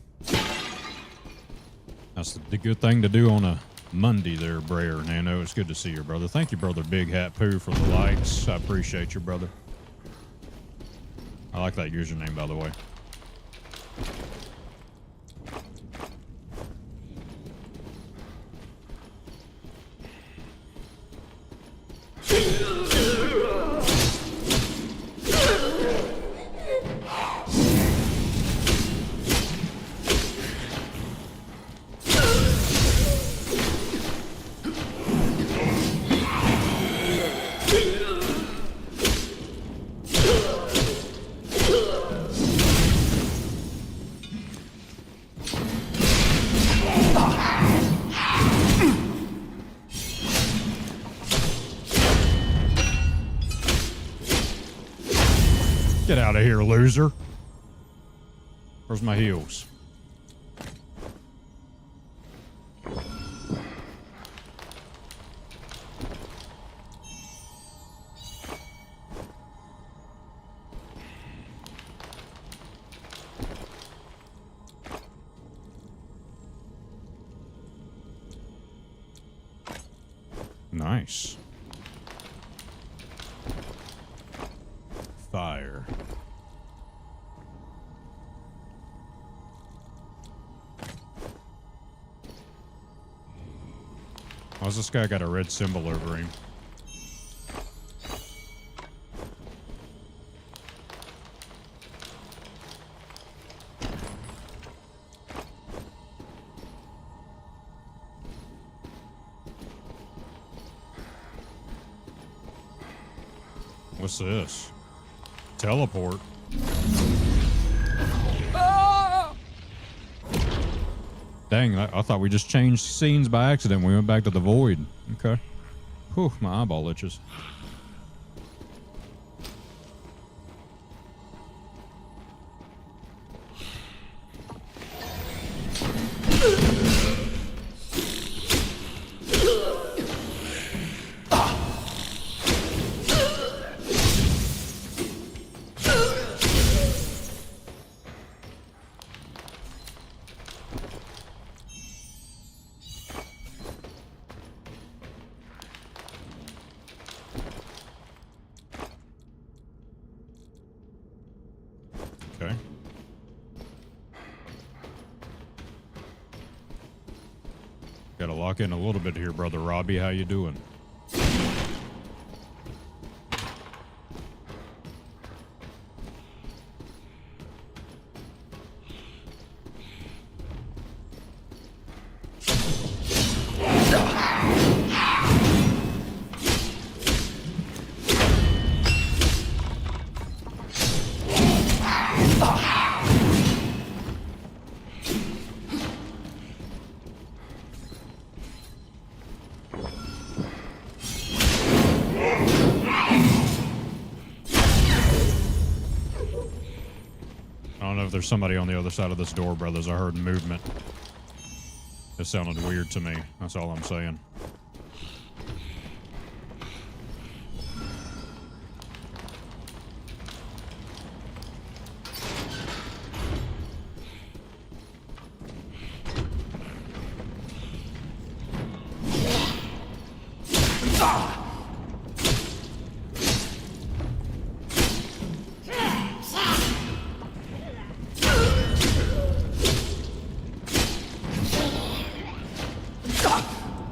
That's the good thing to do on a Monday there, Brer Nano. It's good to see you, brother. Thank you, brother Big Hat Pooh, for the likes. I appreciate you, brother. I like that username, by the way. Get out of here, loser. Where's my heels? Nice. Fire. Why's this guy got a red symbol over him? What's this? Teleport. Ah! Dang, I thought we just changed scenes by accident. We went back to the void. Okay. Whew, my eyeball itches. Okay. Gotta lock in a little bit here, brother Robbie. How you doing? I don't know if there's somebody on the other side of this door, brothers. I heard movement. It sounded weird to me. That's all I'm saying.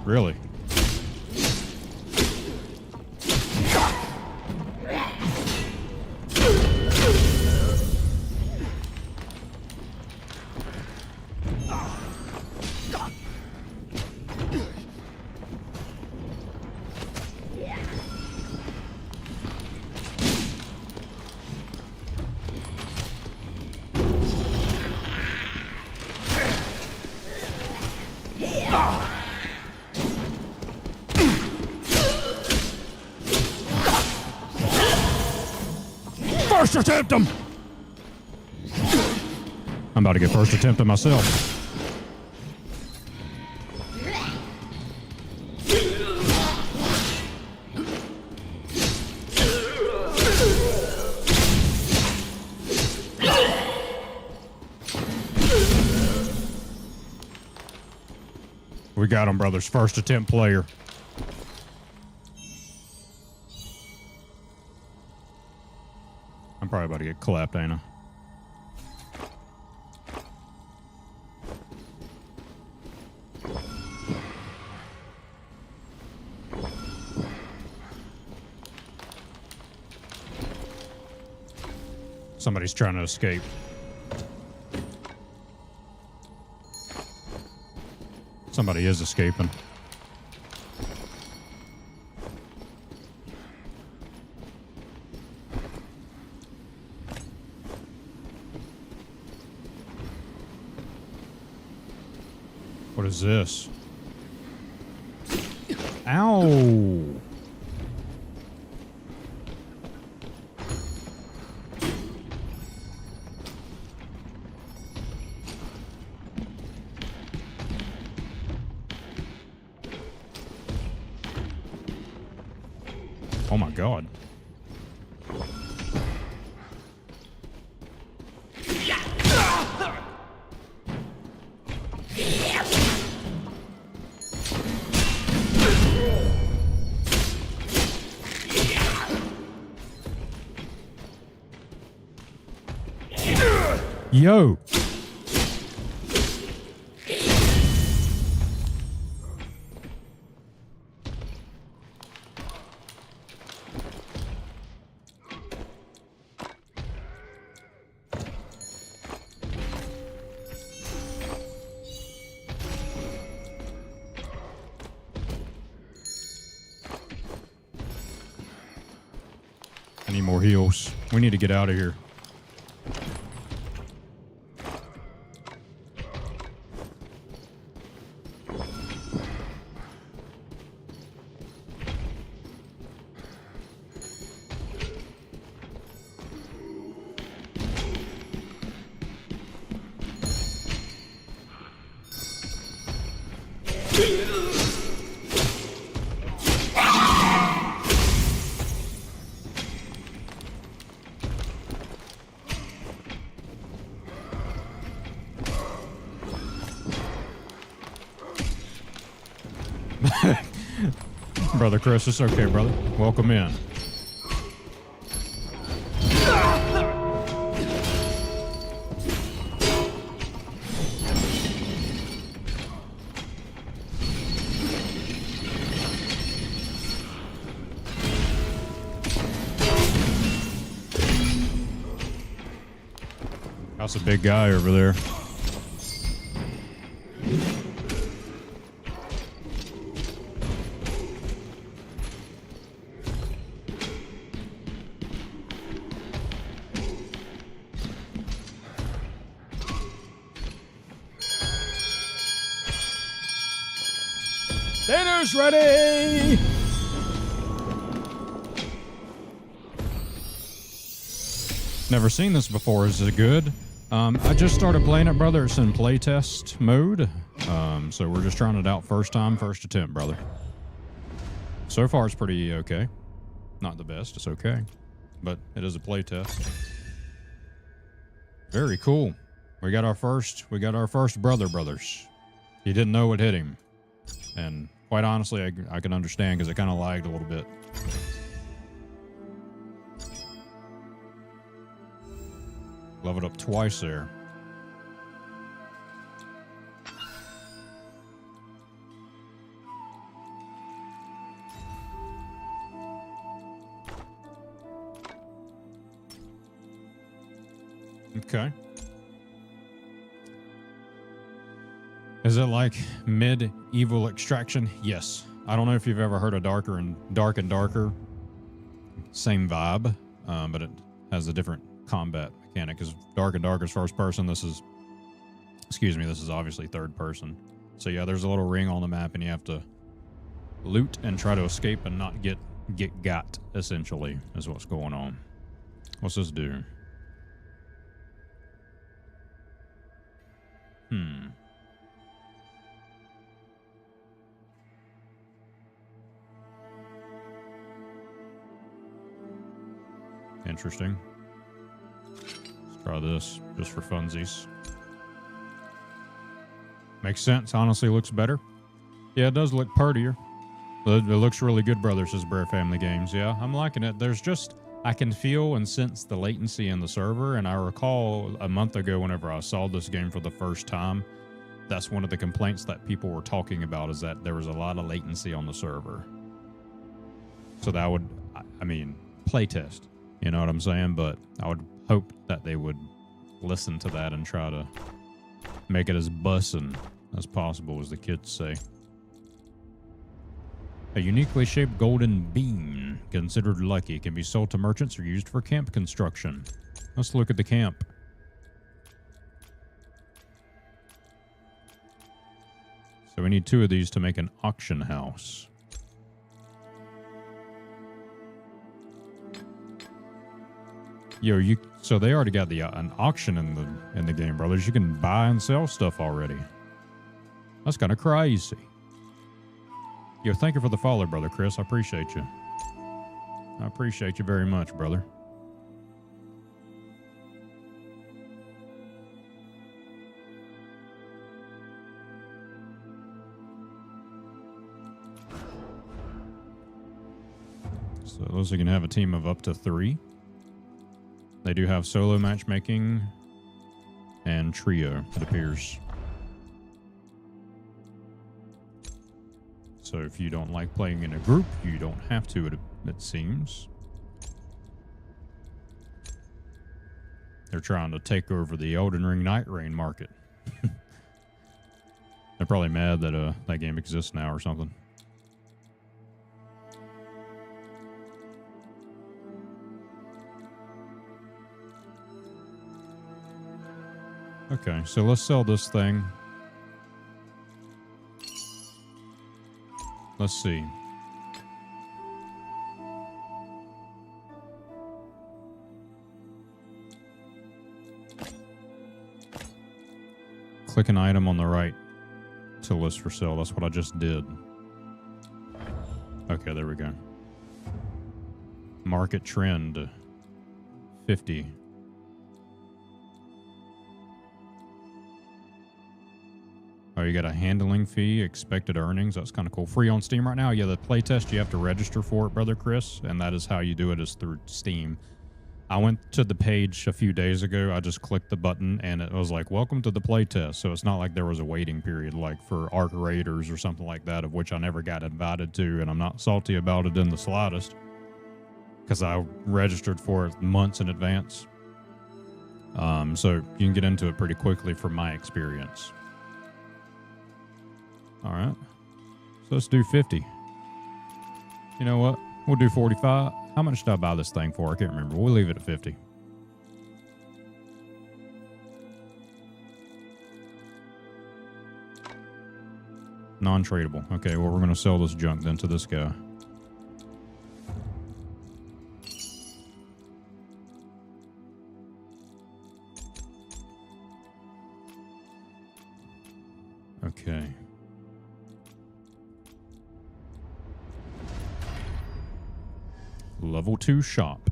Really? First attempt him! I'm about to get first attempt at myself. We got him, brothers. First attempt player. I'm probably about to get clapped, ain't I? Somebody's trying to escape. Somebody is escaping. What is this? Ow! Oh my God. Yo. I need more heals. We need to get out of here. Brother Chris, it's okay, brother. Welcome in. That's a big guy over there. Dinner's ready! Never seen this before. Is it good? I just started playing it, brother. It's in playtest mode. So we're just trying it out first time, first attempt, brother. So far, it's pretty okay. Not the best. It's okay. But it is a playtest. Very cool. We got our first brothers. He didn't know what hit him. And quite honestly, I can understand because it kind of lagged a little bit. Leveled up twice there. Okay. Is it like medieval extraction? Yes. I don't know if you've ever heard of Dark and Darker. Same vibe, but it has a different combat mechanic. Because Dark and Darker is first person. This is obviously third person. So yeah, there's a little ring on the map, and you have to loot and try to escape and not get got. Essentially, is what's going on. What's this do? Interesting. Let's try this just for funsies. Makes sense. Honestly, looks better. Yeah, it does look prettier. It looks really good, brother, says Bear Family Games. Yeah, I'm liking it. There's just, I can feel and sense the latency in the server. And I recall a month ago, whenever I saw this game for the first time, that's one of the complaints that people were talking about, is that there was a lot of latency on the server. So that would, I mean, playtest. You know what I'm saying? But I would hope that they would listen to that and try to make it as bussin' as possible, as the kids say. A uniquely shaped golden bean, considered lucky, can be sold to merchants or used for camp construction. Let's look at the camp. So we need 2 of these to make an auction house. Yo, so they already got an auction in the game, brothers. You can buy and sell stuff already. That's kind of crazy. Yo, thank you for the follow, brother Chris. I appreciate you. I appreciate you very much, brother. So those can have a team of up to 3. They do have solo matchmaking and trio, it appears. So if you don't like playing in a group, you don't have to, it seems. They're trying to take over the Elden Ring Night Rain market. They're probably mad that that game exists now or something. Okay, so let's sell this thing. Let's see. Click an item on the right to list for sale. That's what I just did. Okay, there we go. Market trend 50. Oh, you got a handling fee, expected earnings. That's kind of cool. Free on Steam right now. Yeah, the playtest, you have to register for it, brother Chris, and that is how you do it, is through Steam. I went to the page a few days ago. I just clicked the button, and it was like, welcome to the playtest. So it's not like there was a waiting period like for Arc Raiders or something like that, of which I never got invited to, and I'm not salty about it in the slightest, because I registered for it months in advance. So you can get into it pretty quickly from my experience. All right, so let's do 50. You know what? We'll do 45. How much did I buy this thing for? I can't remember. We'll leave it at 50. Non-tradable. Okay, well, we're going to sell this junk then to this guy. Okay. Level 2 shop.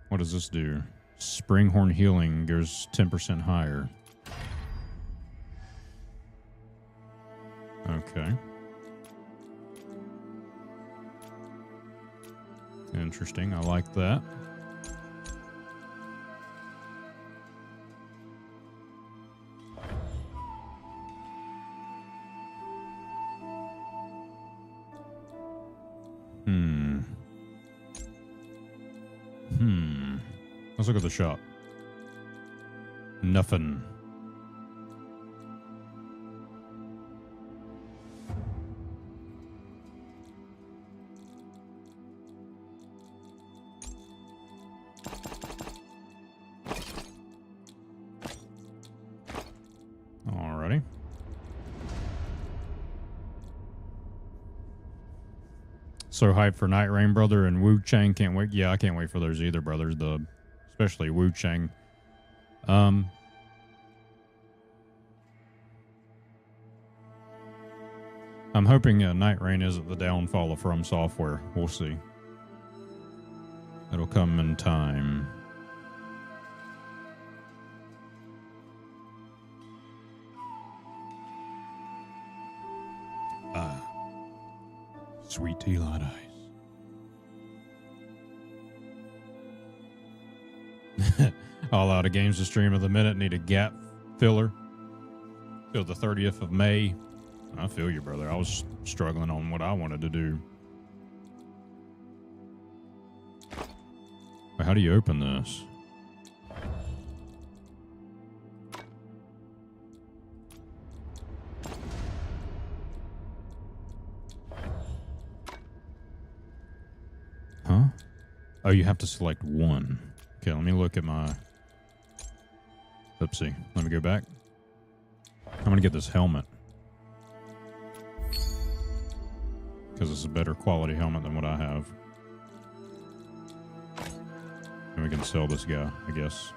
What does this do? Springhorn healing goes 10% higher. Okay. Interesting. I like that. look at the shop. Nothing. Alrighty. So hyped for Night Rain, brother, and Wu Chang. Can't wait. Yeah, I can't wait for those either, brothers. Especially Wu Chang. I'm hoping Night Rain isn't the downfall of From Software. We'll see. It'll come in time. Sweet tea light ice. All out of games to stream of the minute. Need a gap filler. Till the 30th of May. I feel you, brother. I was struggling on what I wanted to do. Wait, how do you open this? Huh? Oh, you have to select one. Okay, let me look at my... Oopsie. Let me go back. I'm going to get this helmet. Because it's a better quality helmet than what I have. And we can sell this guy, I guess.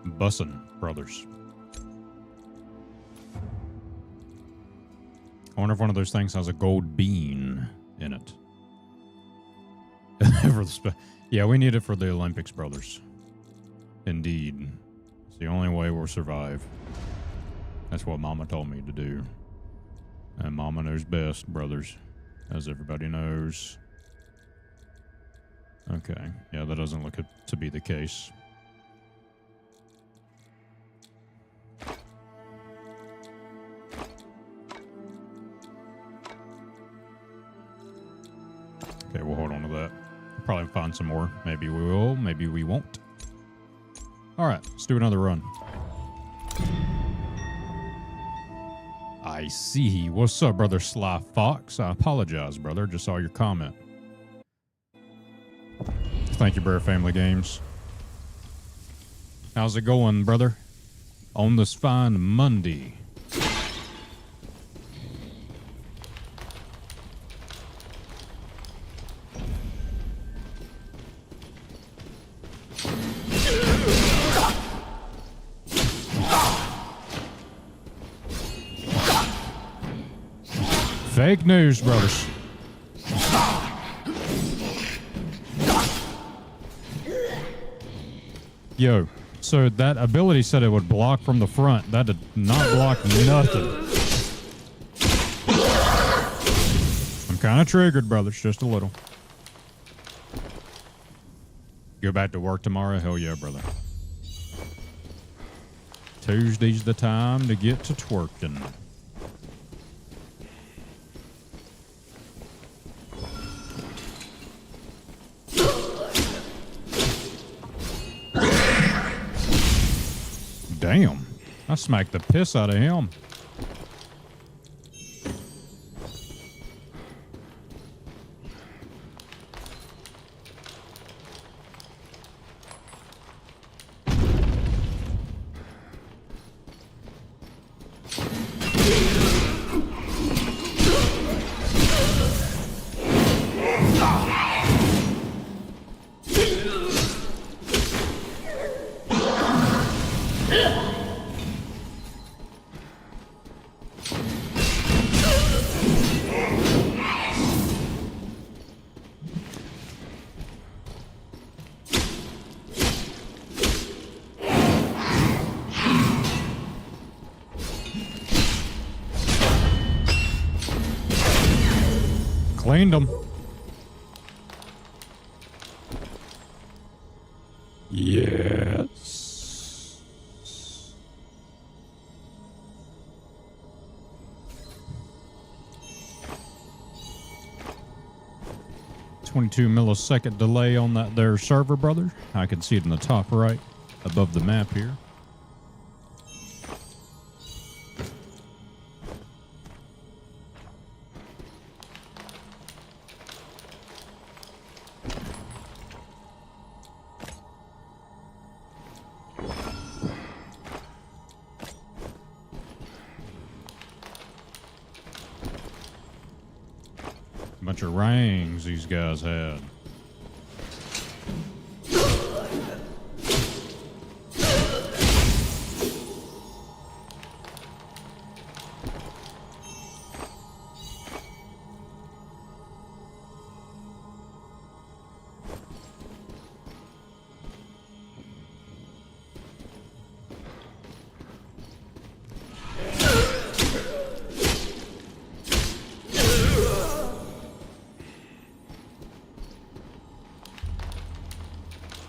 Bussin' Brothers. I wonder if one of those things has a gold bean in it. Yeah, we need it for the Olympics, brothers. Indeed. It's the only way we'll survive. That's what Mama told me to do. And Mama knows best, brothers. As everybody knows. Okay. Yeah, that doesn't look to be the case. Okay, we'll hold on to that. We'll probably find some more. Maybe we will, maybe we won't. Alright, let's do another run. I see. What's up, brother Sly Fox? I apologize, brother. Just saw your comment. Thank you, Bear Family Games. How's it going, brother? On this fine Monday. Fake news, brothers. Yo, so that ability said it would block from the front. That did not block nothing. I'm kind of triggered, brothers, just a little. Go back to work tomorrow? Hell yeah, brother. Tuesday's the time to get to twerking. Damn, I smacked the piss out of him. Cleaned them. Yes. 22 millisecond delay on that there server, brother. I can see it in the top right above the map here. Bunch of rangs these guys had.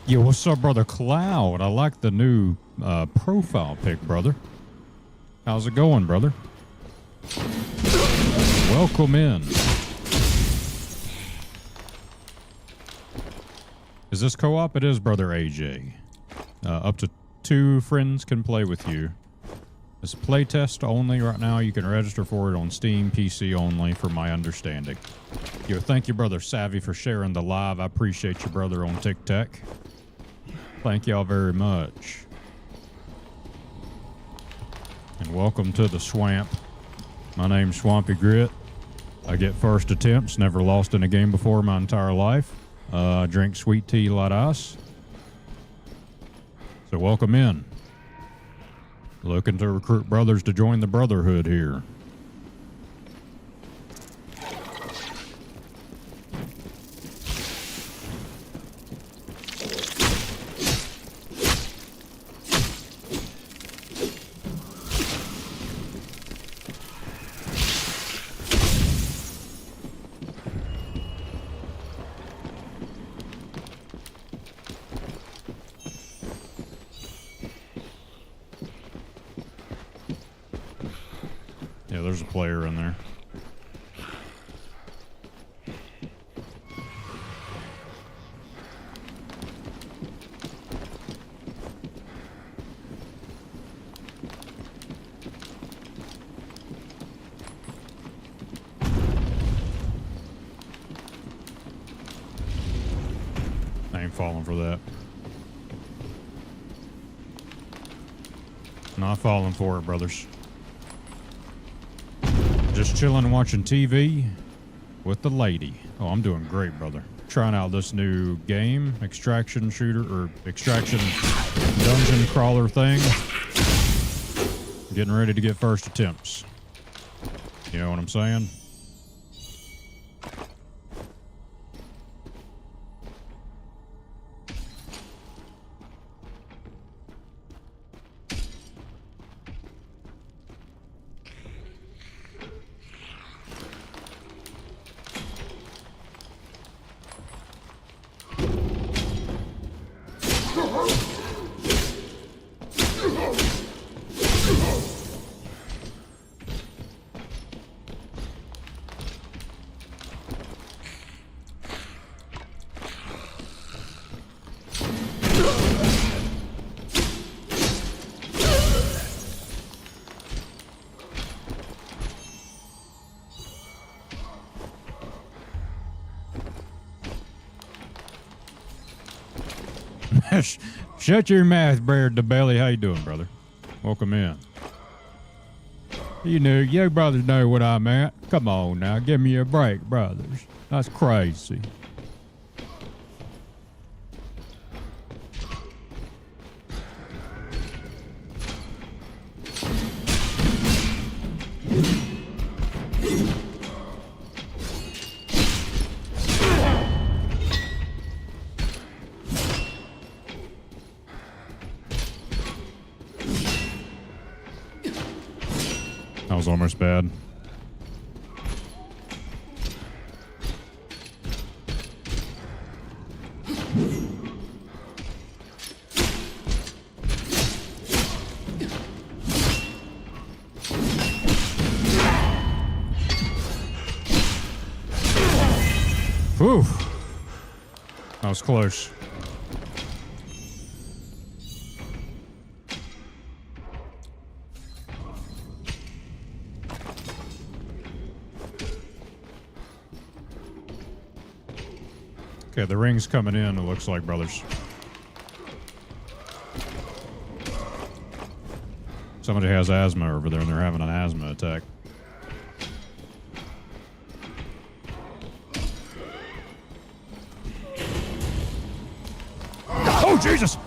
Yo, what's up, brother Cloud? I like the new profile pic, brother. How's it going, brother? Welcome in. Is this co-op? It is, brother AJ. Up to 2 friends can play with you. It's playtest only right now. You can register for it on Steam, PC only, for my understanding. Yo, thank you, brother Savvy, for sharing the live. I appreciate you, brother, on TikTok. Thank y'all very much. And welcome to the swamp. My name's Swampy Grit. I get first attempts, never lost in a game before my entire life. I drink sweet tea, light ice. So welcome in. Looking to recruit brothers to join the Brotherhood here. Yeah, there's a player in there. I ain't falling for that. Not falling for it, brothers. Just chilling and watching TV with the lady. Oh, I'm doing great, brother. Trying out this new game, extraction shooter, or extraction dungeon crawler thing. Getting ready to get first attempts. You know what I'm saying? Shut your mouth, Baird the Belly. How you doing, brother? Welcome in. You brothers know what I'm at. Come on now, give me a break, brothers. That's crazy. That was almost bad. Whew. That was close. Okay, the ring's coming in, it looks like, brothers. Somebody has asthma over there and they're having an asthma attack. Oh, Jesus!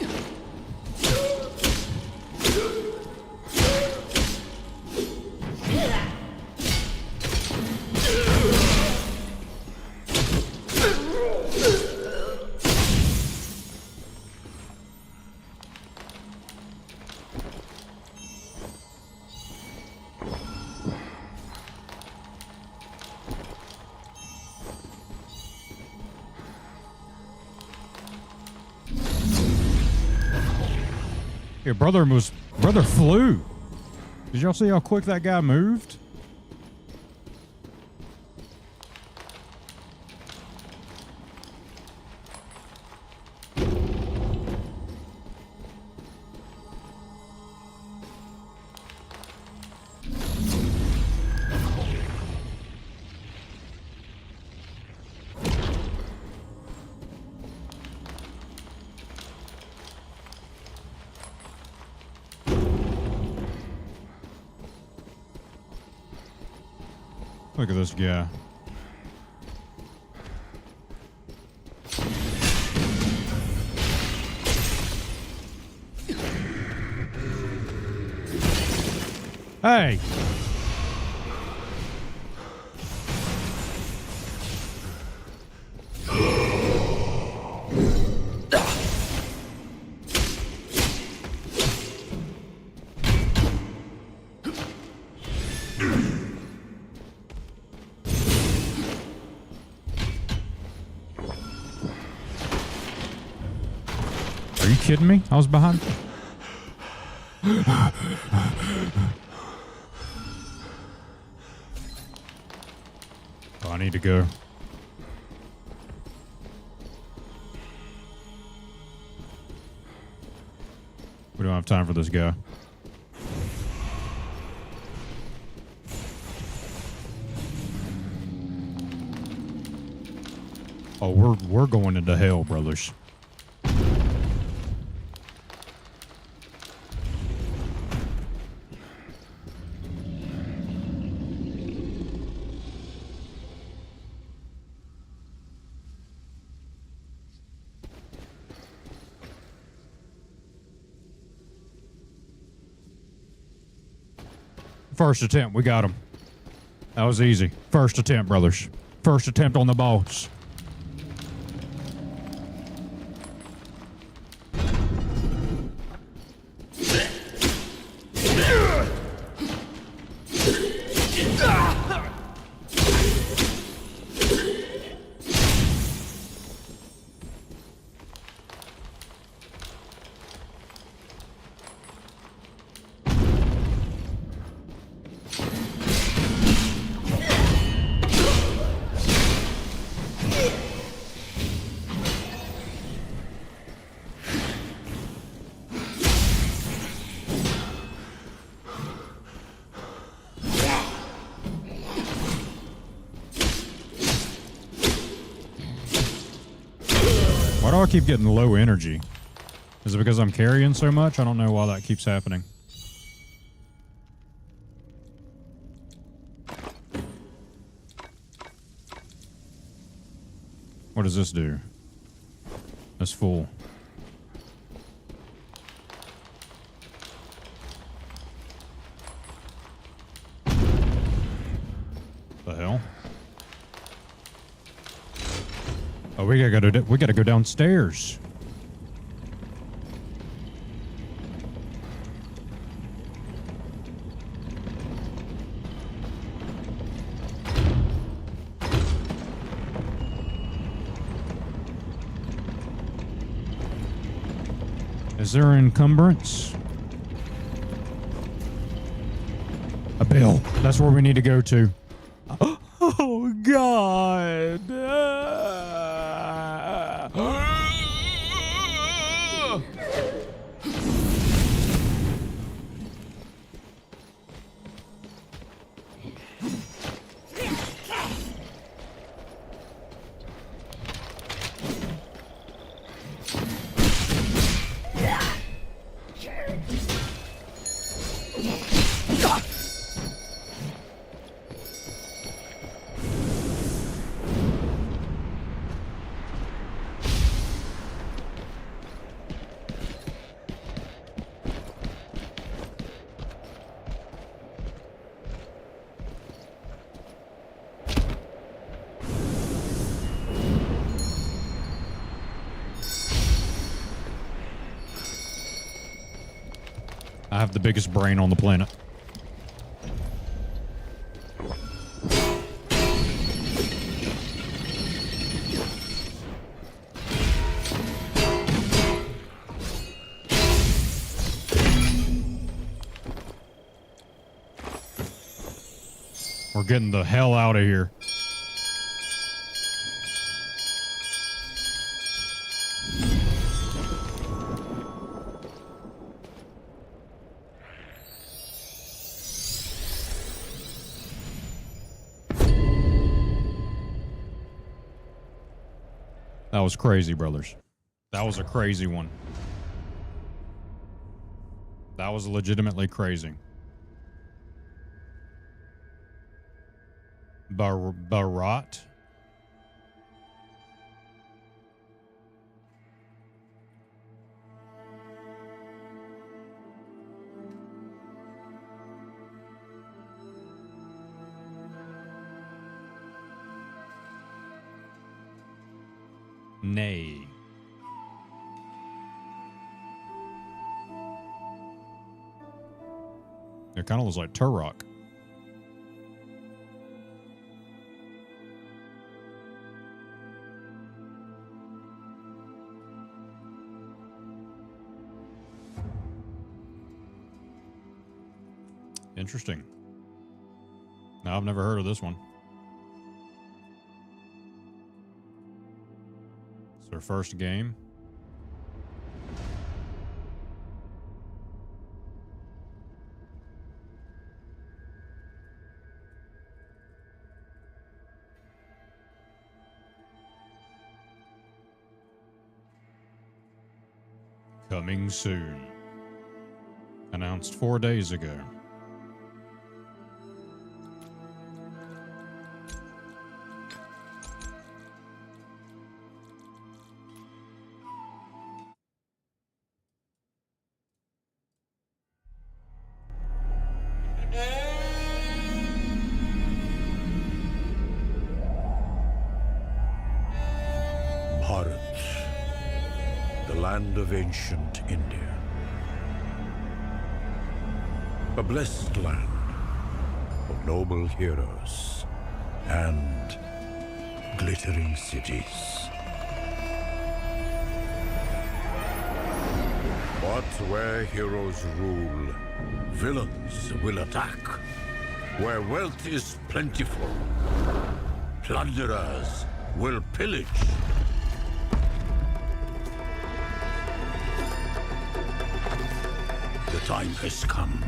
Your brother flew. Did y'all see how quick that guy moved? Look at this guy. Hey! Are you kidding me? I was behind. Oh, I need to go. We don't have time for this guy. Oh, we're going into hell, brothers. First attempt, we got him. That was easy. First attempt, brothers. First attempt on the boss. Why do I keep getting low energy? Is it because I'm carrying so much? I don't know why that keeps happening. What does this do? That's full. The hell? Oh, we gotta go downstairs. Is there an encumbrance? A bell. That's where we need to go to. Oh, God. I have the biggest brain on the planet. We're getting the hell out of here. That was crazy, brothers. That was a crazy one. That was legitimately crazy. Barat? Nay. It kind of looks like Turok. Interesting. No, I've never heard of this one. It's their first game. Coming soon. Announced 4 days ago. Land of ancient India. A blessed land of noble heroes and glittering cities. But where heroes rule, villains will attack. Where wealth is plentiful, plunderers will pillage. The time has come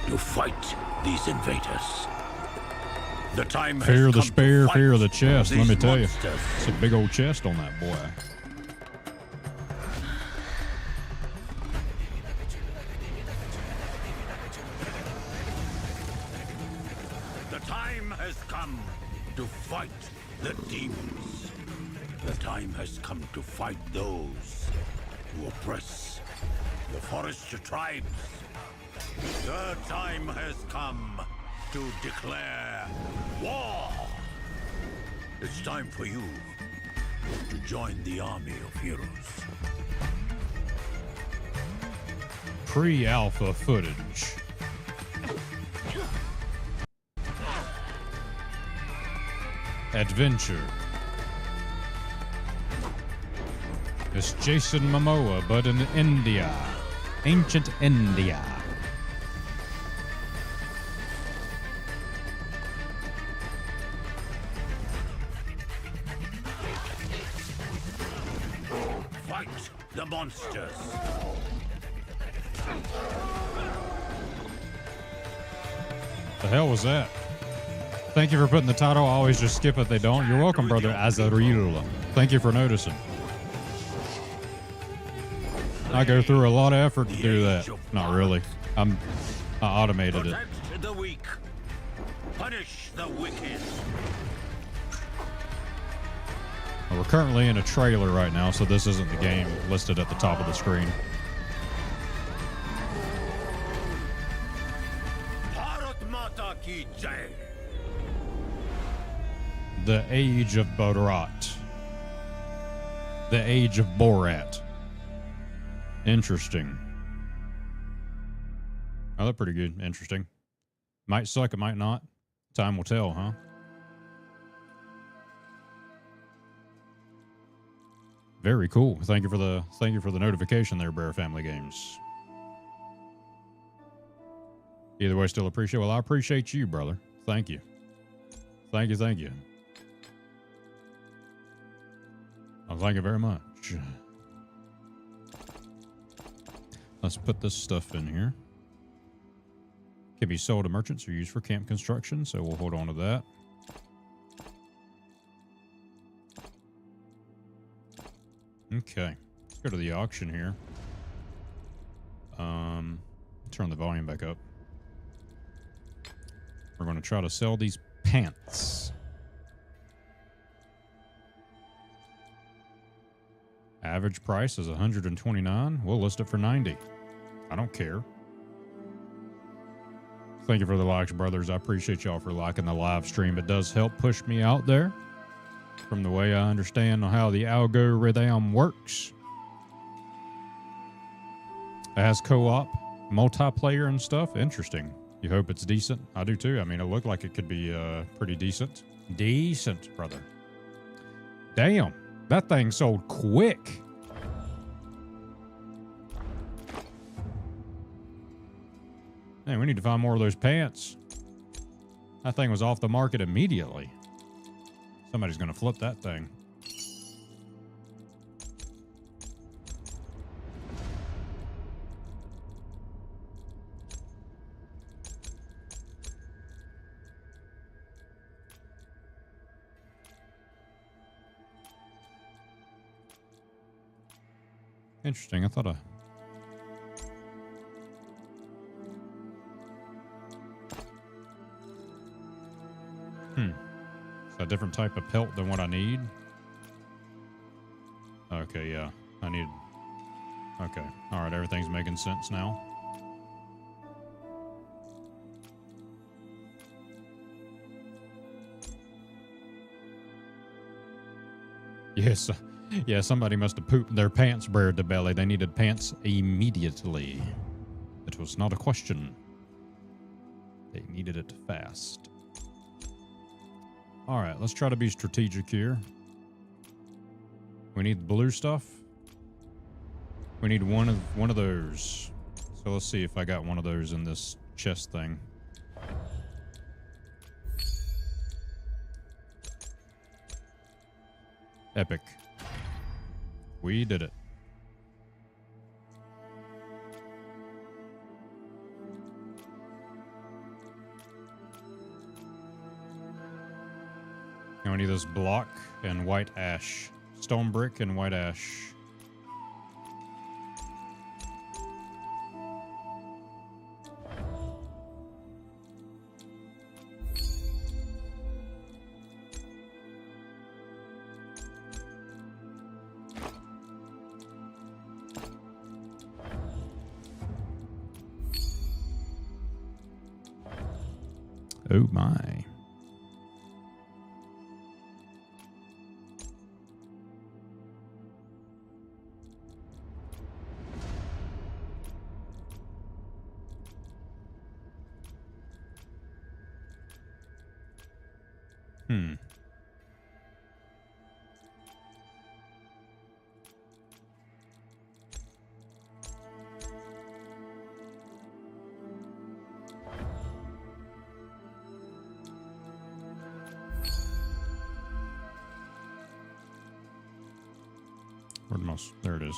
to fight these invaders. The time has Fear come the spear, to fight fear the chest. Let me these tell you, monsters. it's a big old chest on that boy. The time has come to fight the demons. The time has come to fight those who oppress the forest tribes. The time has come to declare war. It's time for you to join the army of heroes. Pre-alpha footage. Adventure. It's Jason Momoa, but in India. Ancient India. the monsters. The hell was that? Thank you for putting the title. I always just skip it. They don't. You're welcome, brother Azaril. Thank you for noticing. I go through a lot of effort to do that. Not really. I automated it. Protect the weak. Punish the wicked. We're currently in a trailer right now, so this isn't the game listed at the top of the screen. Bharat Mata ki jai. The Age of Borat. The Age of Borat. Interesting. Oh, that's pretty good. Interesting. Might suck, it might not. Time will tell, huh? Very cool. Thank you for the notification there, Bear Family Games. Either way, still appreciate. Well, I appreciate you, brother. Thank you. Thank you. Thank you. Well, thank you very much. Let's put this stuff in here. Can be sold to merchants or used for camp construction, so we'll hold on to that. Okay, let's go to the auction here. Turn the volume back up. We're going to try to sell these pants. Average price is $129. We'll list it for $90. I don't care. Thank you for the likes, brothers. I appreciate y'all for liking the live stream. It does help push me out there. From the way I understand how the algorithm works. It has co-op, multiplayer and stuff. Interesting. You hope it's decent? I do too. I mean, it looked like it could be pretty decent. Decent, brother. Damn. That thing sold quick. Hey, we need to find more of those pants. That thing was off the market immediately. Somebody's going to flip that thing. Interesting. I thought It's a different type of pelt than what I need. Okay, yeah. I need... Okay. Alright, everything's making sense now. Yes. Yeah, somebody must have pooped their pants buried the belly. They needed pants immediately. It was not a question. They needed it fast. All right, let's try to be strategic here. We need blue stuff. We need one of those. So let's see if I got one of those in this chest thing. Epic. We did it. And we need this block and white ash. Stone brick and white ash. Oh my. Where'd most? There it is.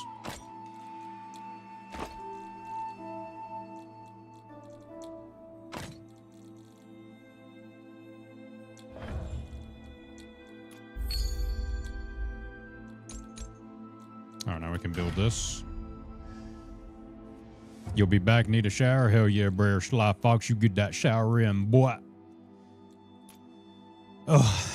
we can build this. You'll be back. Need a shower? Hell yeah, Brer Sly Fox. You get that shower in, boy. Ugh.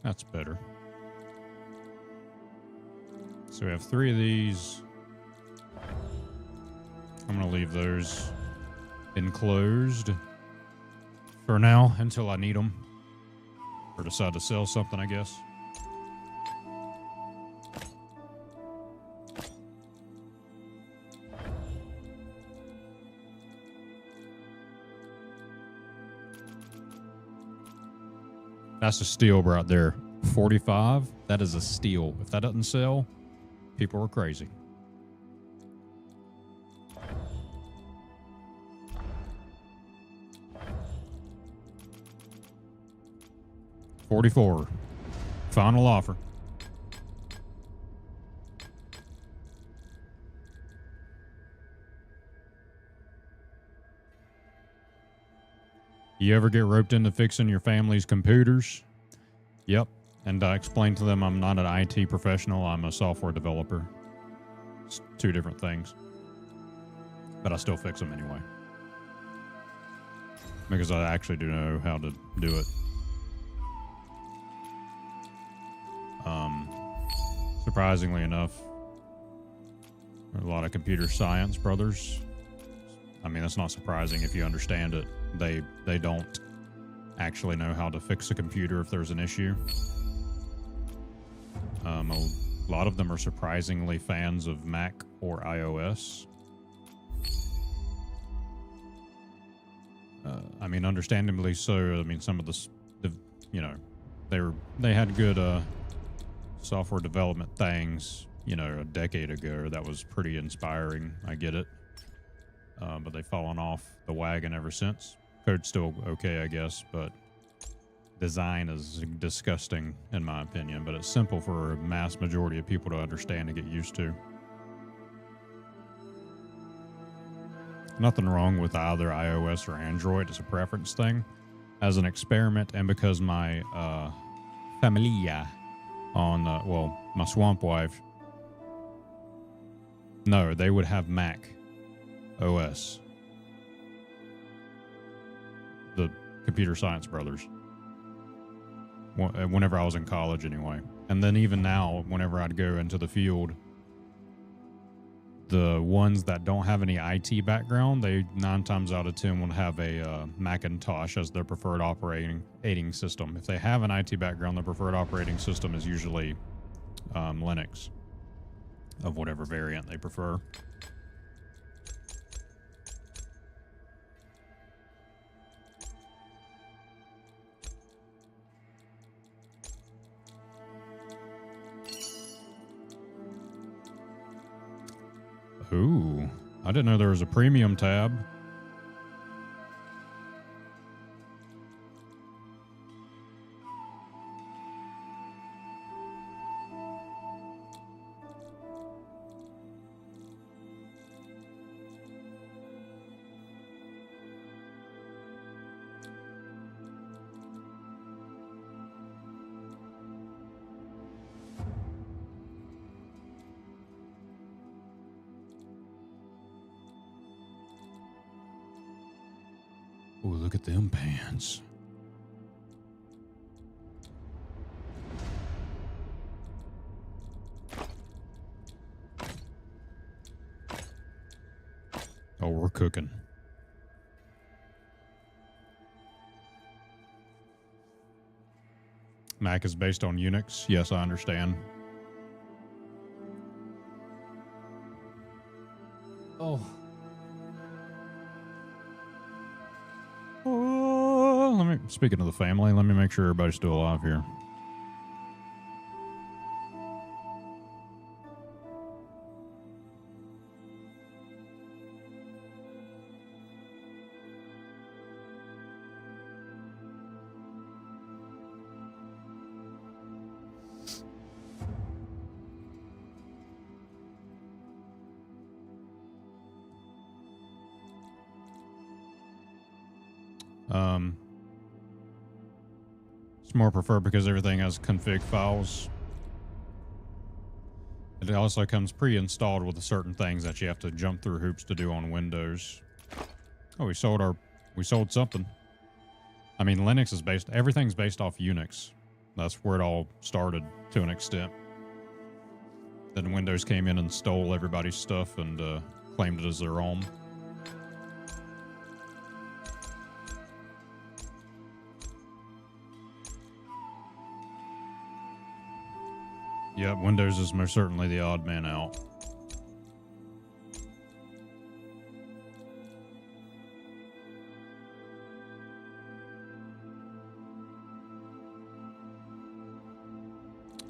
That's better. So we have 3 of these. I'm going to leave those enclosed for now until I need them or decide to sell something, I guess. That's a steal right there. 45. That is a steal. If that doesn't sell, people are crazy. $44. Final offer. You ever get roped into fixing your family's computers? Yep. And I explained to them I'm not an IT professional. I'm a software developer. It's 2 different things. But I still fix them anyway. Because I actually do know how to do it. Surprisingly enough, a lot of computer science brothers. I mean, that's not surprising if you understand it. They don't actually know how to fix a computer if there's an issue. A lot of them are surprisingly fans of Mac or iOS. I mean, understandably so. I mean, some of the you know, they had good software development things, you know, a decade ago. That was pretty inspiring. I get it. But they've fallen off the wagon ever since. Code's still okay, I guess, but design is disgusting in my opinion, but it's simple for a mass majority of people to understand and get used to. Nothing wrong with either iOS or Android. It's a preference thing. As an experiment, and because my familia on, well, my swamp wife, no, they would have Mac OS. The computer science brothers. Whenever I was in college anyway. And then even now, whenever I'd go into the field, the ones that don't have any IT background, they 9 times out of 10 will have a Macintosh as their preferred operating system. If they have an IT background, their preferred operating system is usually Linux of whatever variant they prefer. Ooh, I didn't know there was a premium tab. Oh, look at them pants. Oh, we're cooking. Mac is based on Unix. Yes, I understand. Oh. Speaking of the family, let me make sure everybody's still alive here. It's more preferred because everything has config files. It also comes pre-installed with certain things that you have to jump through hoops to do on Windows. Oh, we sold something. I mean, Linux is everything's based off Unix. That's where it all started to an extent. Then Windows came in and stole everybody's stuff and claimed it as their own. Yeah, Windows is most certainly the odd man out.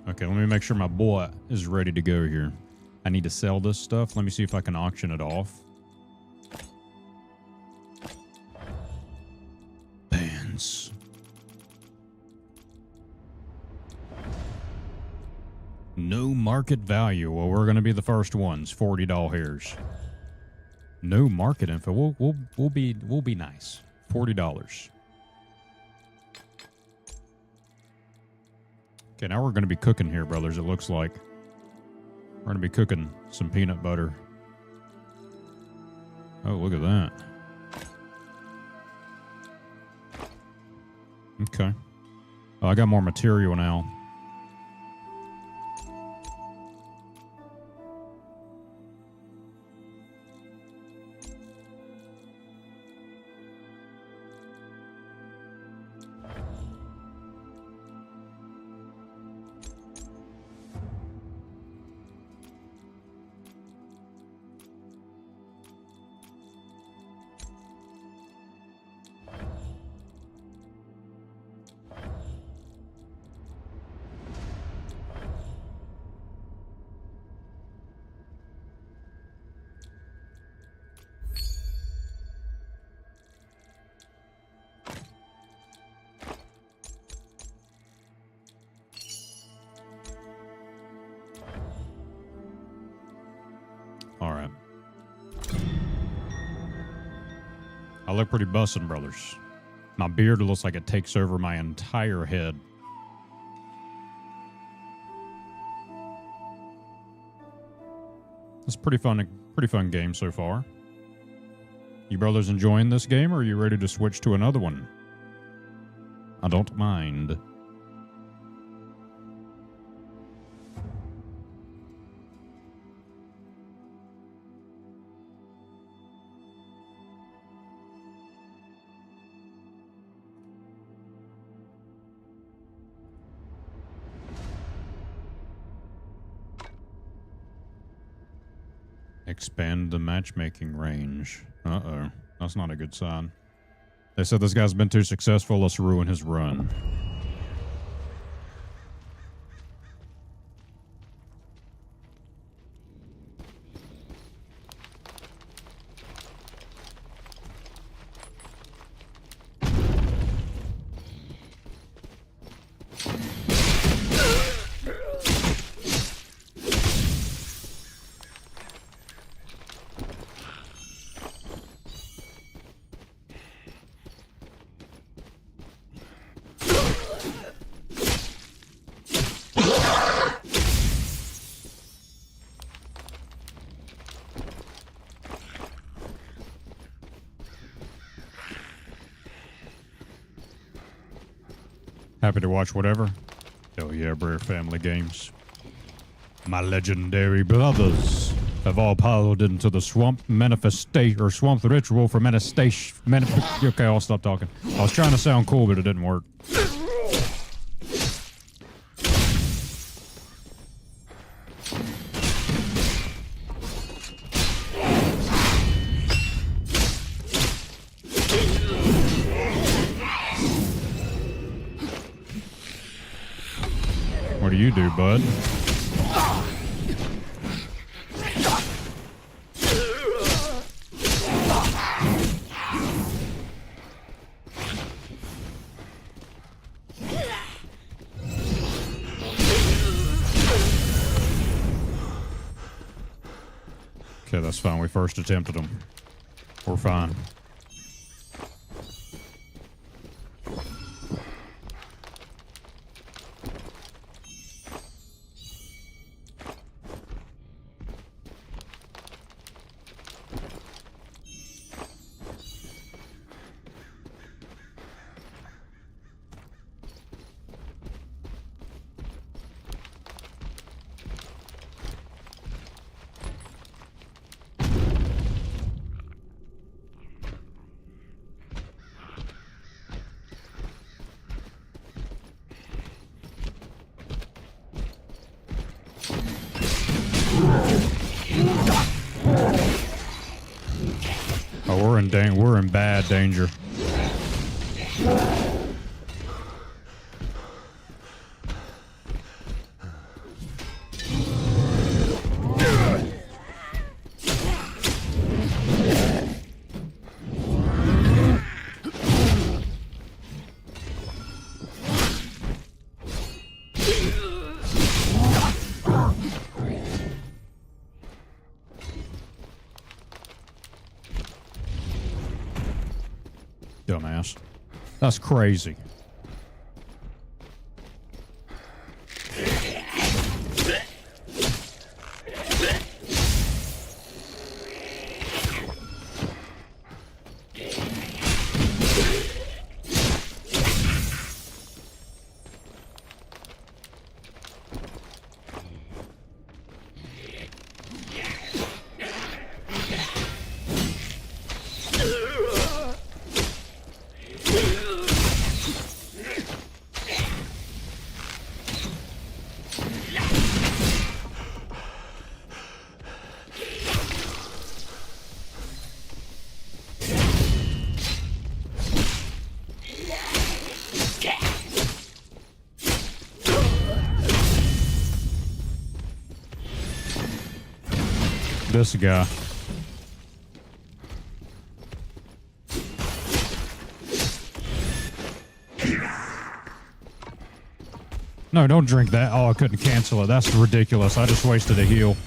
Okay, let me make sure my boy is ready to go here. I need to sell this stuff. Let me see if I can auction it off. Bands. No market value. Well, we're going to be the first ones. $40 hairs. No market info. We'll be nice. $40. Okay, now we're going to be cooking here, brothers. It looks like we're going to be cooking some peanut butter. Oh, look at that. Okay. Oh, I got more material now. Alright. I look pretty bussin', brothers. My beard looks like it takes over my entire head. It's pretty fun game so far. You brothers enjoying this game, or are you ready to switch to another one? I don't mind. Expand the matchmaking range. Uh-oh. That's not a good sign. They said this guy's been too successful. Let's ruin his run. Happy to watch whatever. Hell yeah, Brer Family Games. My legendary brothers have all piled into the swamp manifestation, or swamp ritual for manifestation. Okay, I'll stop talking. I was trying to sound cool, but it didn't work. What do you do, bud? Okay, that's fine. We first attempted them. We're fine. Oh, we're in bad danger. Dumbass. That's crazy. This guy. No, don't drink that. Oh, I couldn't cancel it. That's ridiculous. I just wasted a heal.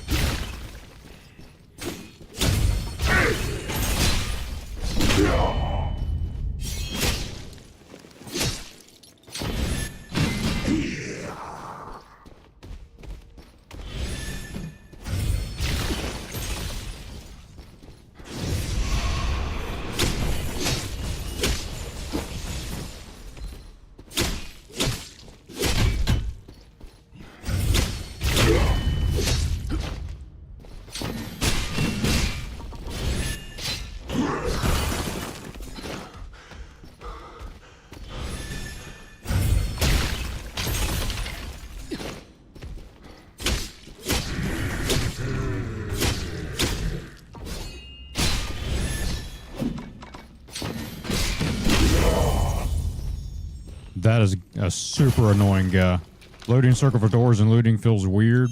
That is a super annoying guy. Loading circle for doors and looting feels weird.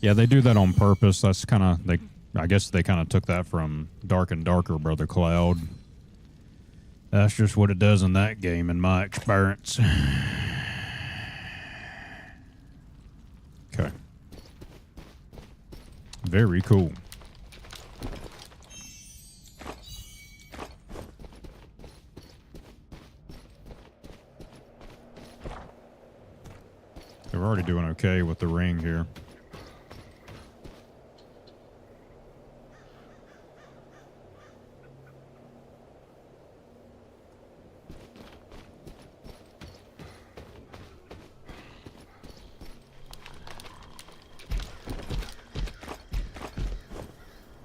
Yeah, they do that on purpose. That's kind of, I guess they kind of took that from Dark and Darker, Brother Cloud. That's just what it does in that game, in my experience. Okay. Very cool. We're already doing okay with the ring here.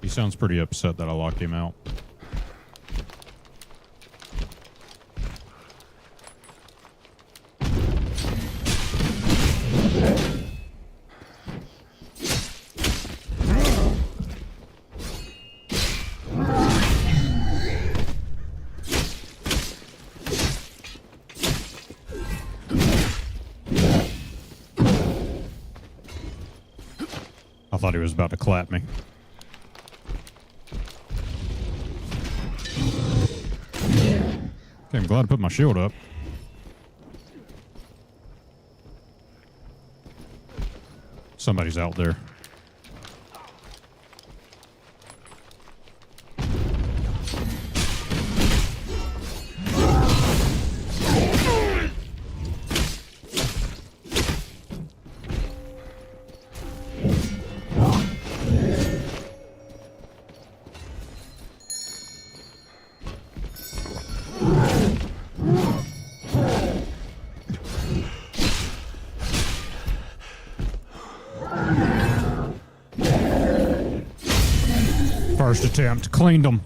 He sounds pretty upset that I locked him out. I thought he was about to clap me. Okay, I'm glad I put my shield up. Somebody's out there. First attempt. Cleaned them.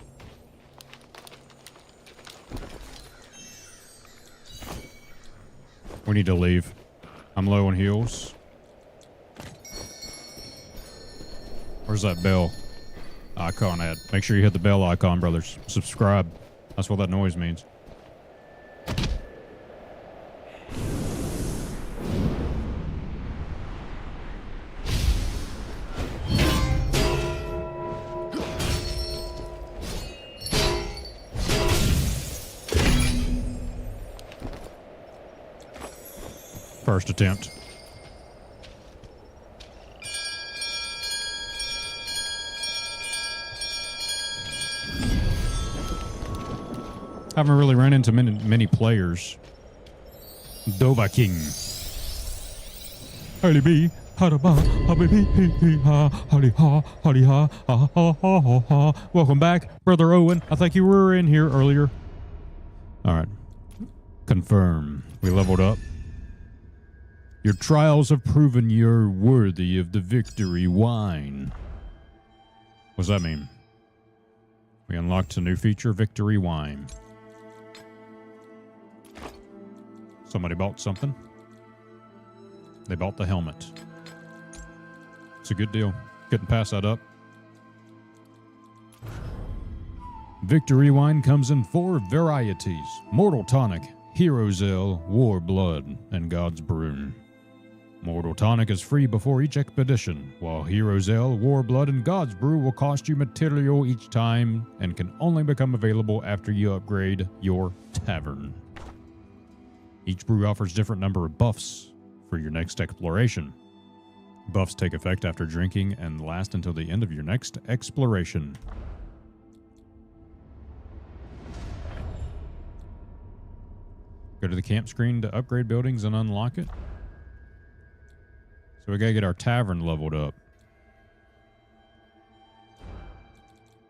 We need to leave. I'm low on heals. Where's that bell? icon at. Make sure you hit the bell icon, brothers. Subscribe. That's what that noise means. First attempt. Haven't really run into many players. Dova King. Holy bee, ha-da-ba, ha-ba-bee, ha, ha-li-ha, ha-li-ha, ha-ha-ha-ha-ha. Welcome back, Brother Owen. I think you were in here earlier. All right. Confirm. We leveled up. Your trials have proven you're worthy of the victory wine. What does that mean? We unlocked a new feature, Victory Wine. Somebody bought something. They bought the helmet. It's a good deal. Couldn't pass that up. Victory Wine comes in 4 varieties. Mortal Tonic, Hero's Ale, War Blood, and God's Brew. Mortal Tonic is free before each expedition, while Hero's Ale, War Blood, and God's Brew will cost you material each time and can only become available after you upgrade your tavern. Each brew offers different number of buffs for your next exploration. Buffs take effect after drinking and last until the end of your next exploration. Go to the camp screen to upgrade buildings and unlock it. So we gotta get our tavern leveled up.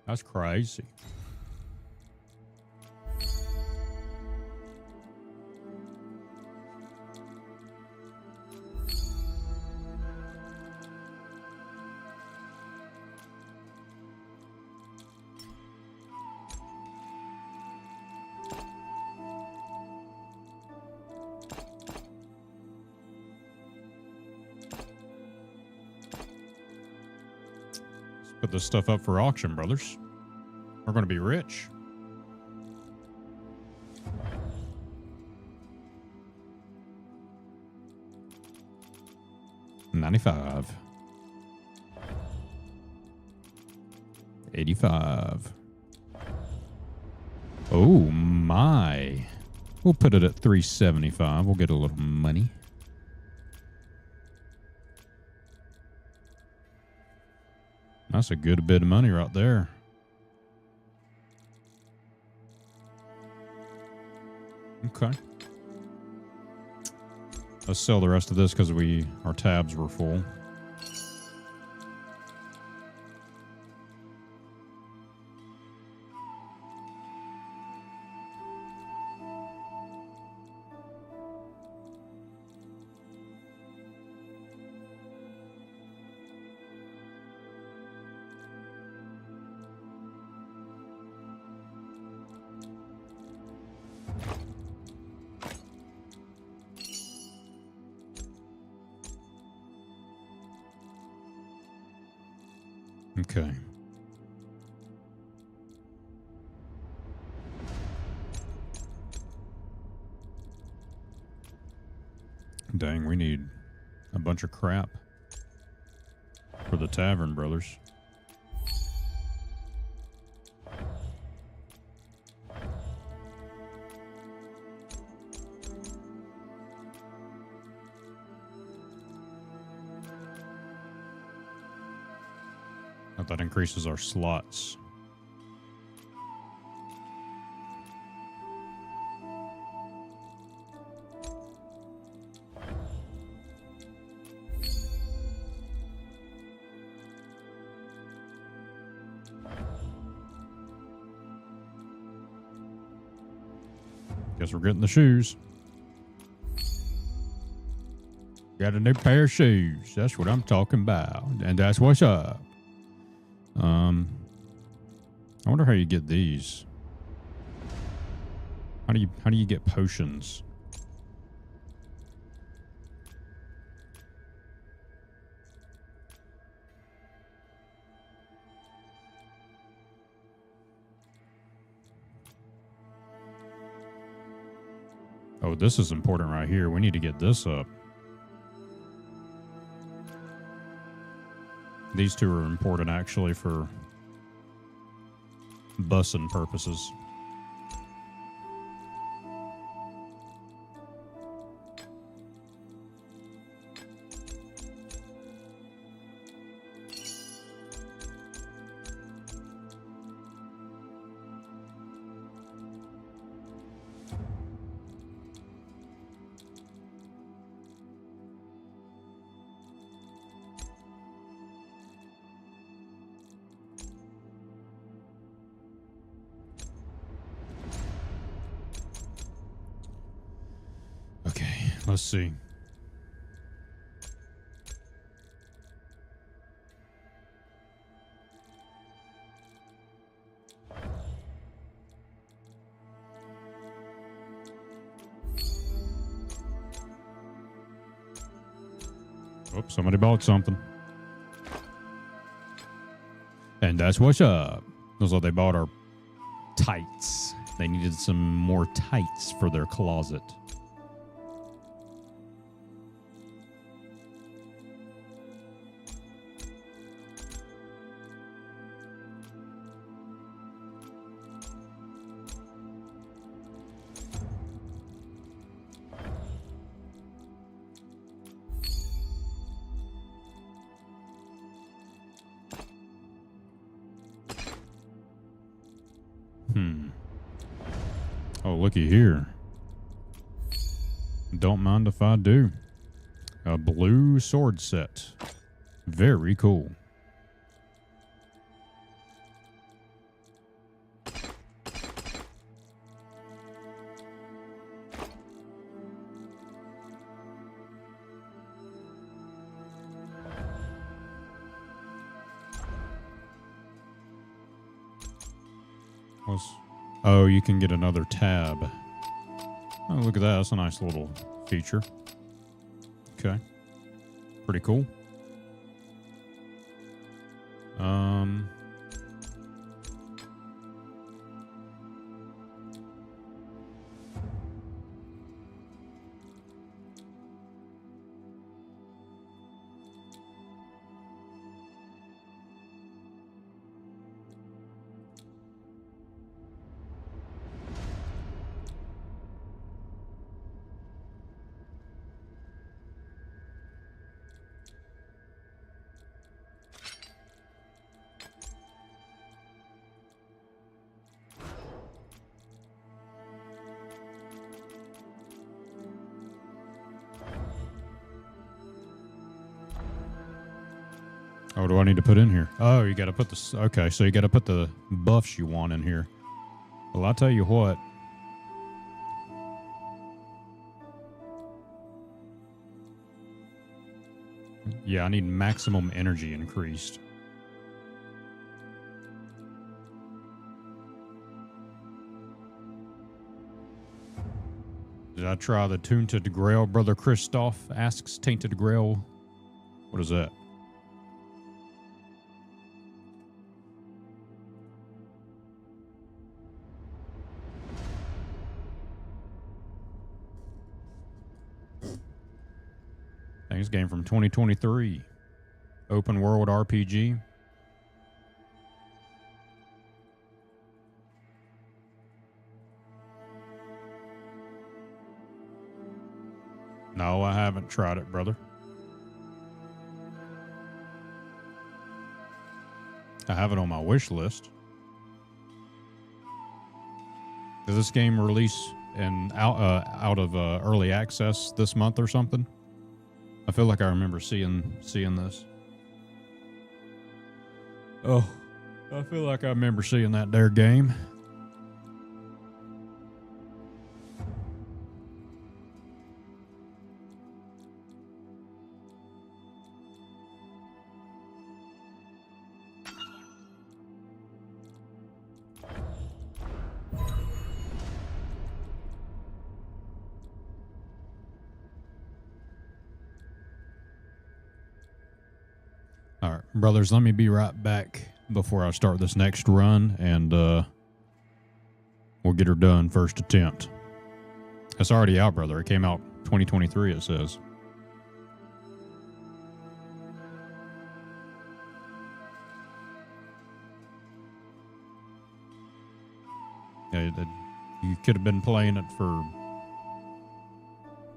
That's crazy. Put this stuff up for auction, brothers. We're going to be rich. $95. $85. Oh my. We'll put it at $375. We'll get a little money. That's a good bit of money right there. Okay. Let's sell the rest of this because our tabs were full. Okay. Dang, we need a bunch of crap for the tavern, brothers. That increases our slots. Guess we're getting the shoes. Got a new pair of shoes. That's what I'm talking about. And that's what's up. I wonder how you get these. How do you get potions? Oh, this is important right here. We need to get this up. These two are important actually for busing purposes. Okay, let's see. Oops, somebody bought something. And that's what's up. Looks like they bought our tights. They needed some more tights for their closet. Oh, looky here. Don't mind if I do. A blue sword set. Very cool. Oh, you can get another tab. Oh, look at that. That's a nice little feature. Okay. Pretty cool. Oh, what do I need to put in here? Oh, you got to put this. Okay, so you got to put the buffs you want in here. Well, I'll tell you what. Yeah, I need maximum energy increased. Did I try the Tainted Grail? Brother Christoph asks Tainted Grail. What is that? This game from 2023. Open world RPG. No, I haven't tried it, brother. I have it on my wish list. Does this game release out of early access this month or something? I feel like I remember seeing this. Oh, I feel like I remember seeing that there game. All right, brothers, let me be right back before I start this next run, and we'll get her done first attempt. It's already out, brother. It came out 2023, it says. Yeah, you could have been playing it for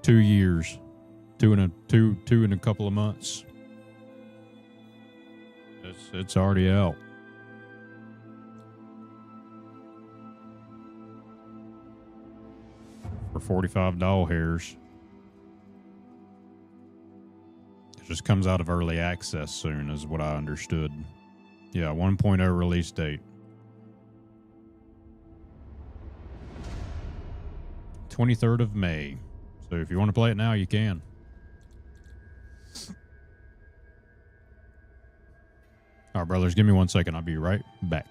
2 years, two and a couple of months. It's already out. For 45 doll hairs. It just comes out of early access soon, is what I understood. Yeah, 1.0 release date. 23rd of May. So if you want to play it now, you can. All right, brothers, give me 1 second. I'll be right back.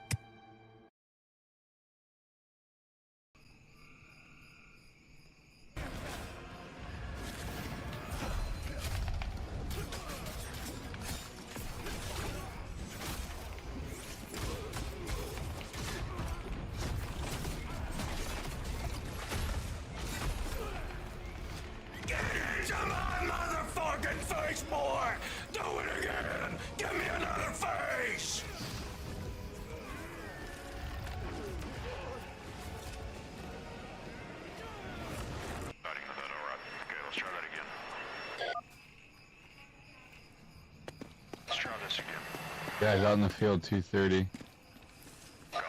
Guys out in the field, 230. Copy.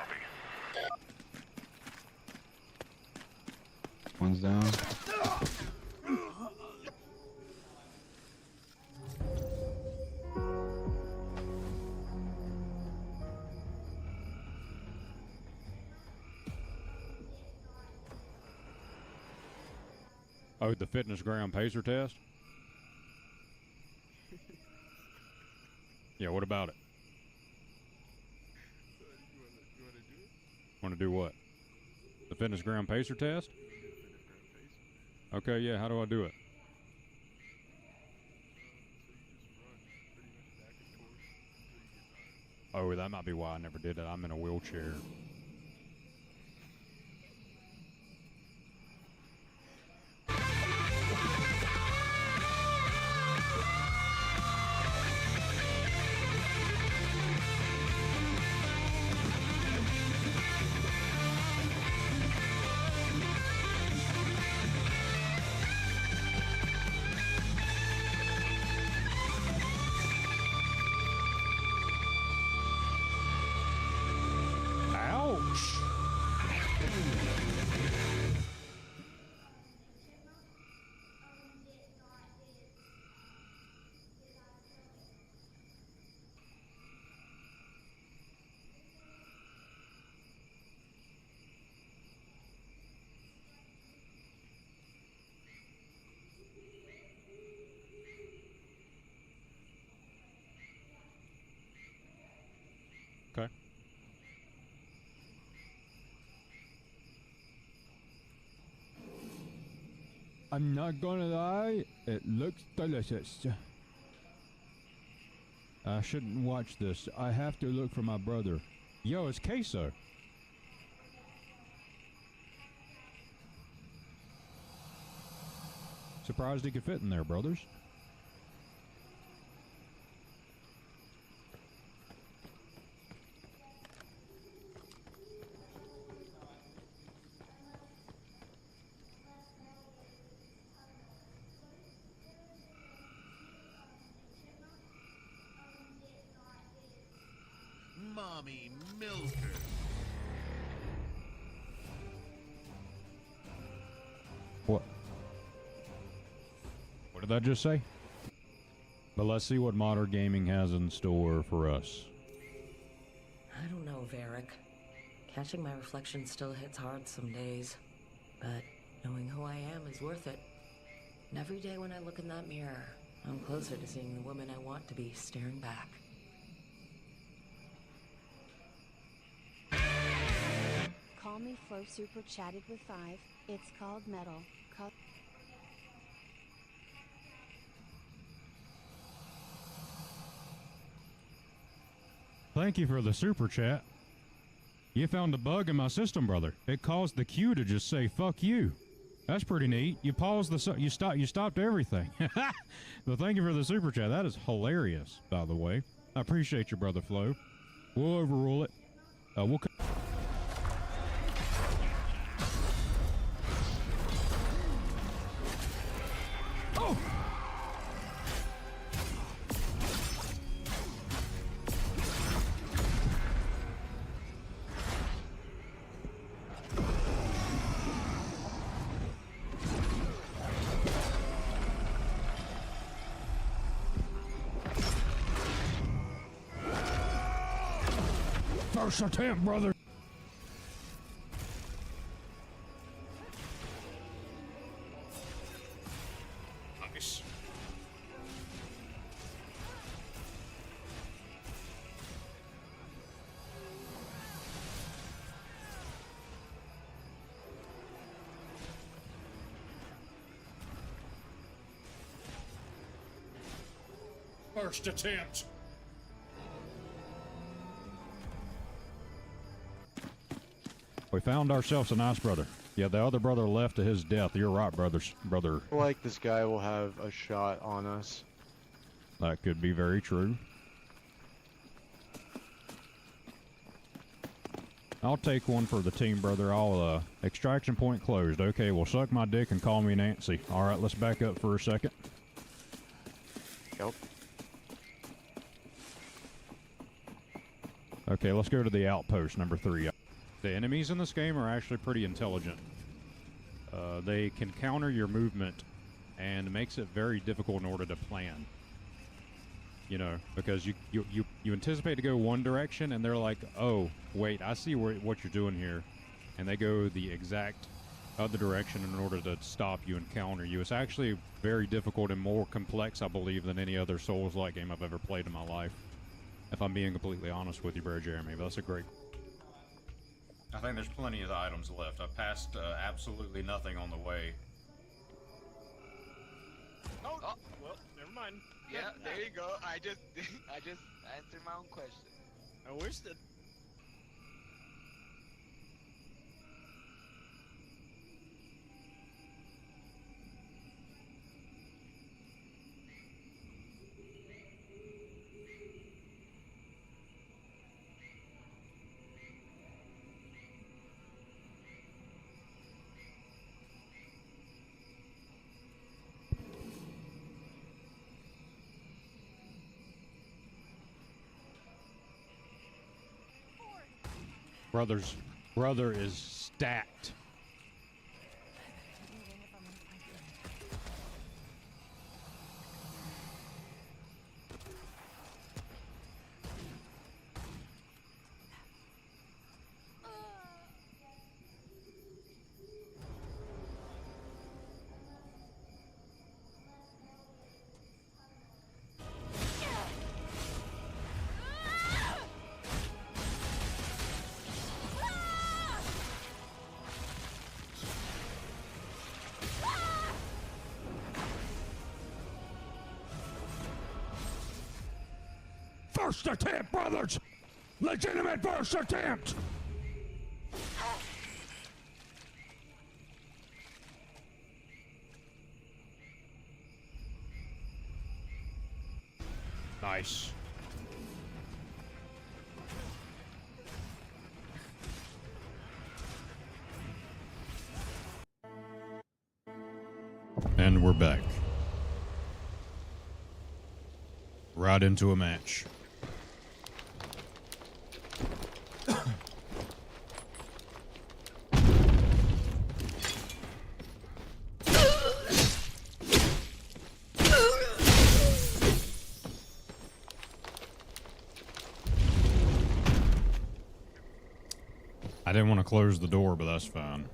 One's down. Oh, the fitness ground pacer test? Yeah, what about it? Want to do what? The fitness ground pacer test? Okay, yeah, how do I do it? Oh, that might be why I never did it. I'm in a wheelchair. Okay. I'm not gonna lie, it looks delicious. I shouldn't watch this. I have to look for my brother. Yo, it's queso. Surprised he could fit in there, brothers. Mommy milker. What? What did I just say? But let's see what modern gaming has in store for us. I don't know, Varric. Catching my reflection still hits hard some days. But knowing who I am is worth it. And every day when I look in that mirror, I'm closer to seeing the woman I want to be staring back. Call me Flo super chatted with 5. It's called metal. Thank you for the super chat. You found a bug in my system, brother. It caused the queue to just say, fuck you. That's pretty neat. You paused you stopped everything. But thank you for the super chat. That is hilarious, by the way. I appreciate you, Brother Flo. We'll overrule it. We'll. Oh! First attempt, brother. Nice. First attempt. We found ourselves a nice brother. Yeah, the other brother left to his death. You're right, brother. Like this guy will have a shot on us. That could be very true. I'll take one for the team, brother. I'll, extraction point closed. Okay, well, suck my dick and call me Nancy. All right, let's back up for a second. Yep. Okay, let's go to the outpost, number 3. The enemies in this game are actually pretty intelligent. They can counter your movement, and it makes it very difficult in order to plan. You know, because you anticipate to go one direction, and they're like, oh, wait, I see what you're doing here. And they go the exact other direction in order to stop you and counter you. It's actually very difficult and more complex, I believe, than any other Souls-like game I've ever played in my life. If I'm being completely honest with you, Bro Jeremy, but that's a great... I think there's plenty of items left. I passed absolutely nothing on the way. Oh, well, never mind. Yeah, there you go. I just answered my own question. I wish that. Brother is stacked. First attempt, brothers! Legitimate first attempt! Nice. And we're back. Right into a match. I didn't want to close the door, but that's fine.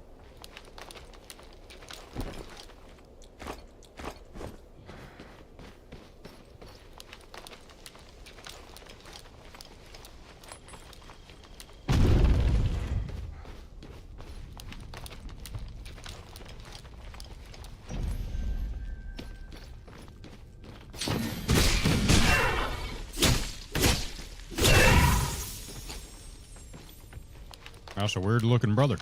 That's a weird looking brother.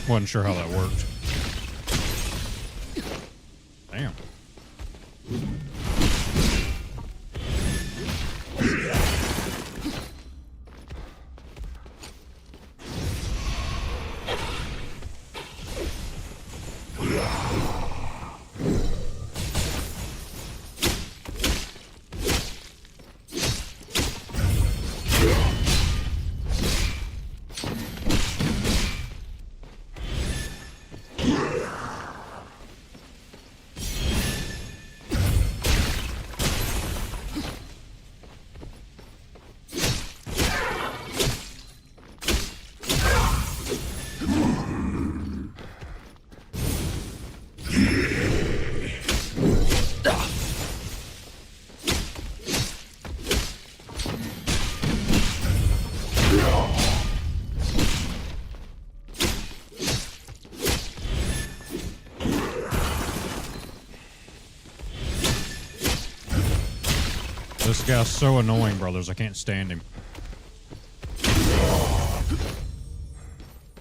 Wasn't sure how that worked. Damn. This guy's so annoying, brothers. I can't stand him.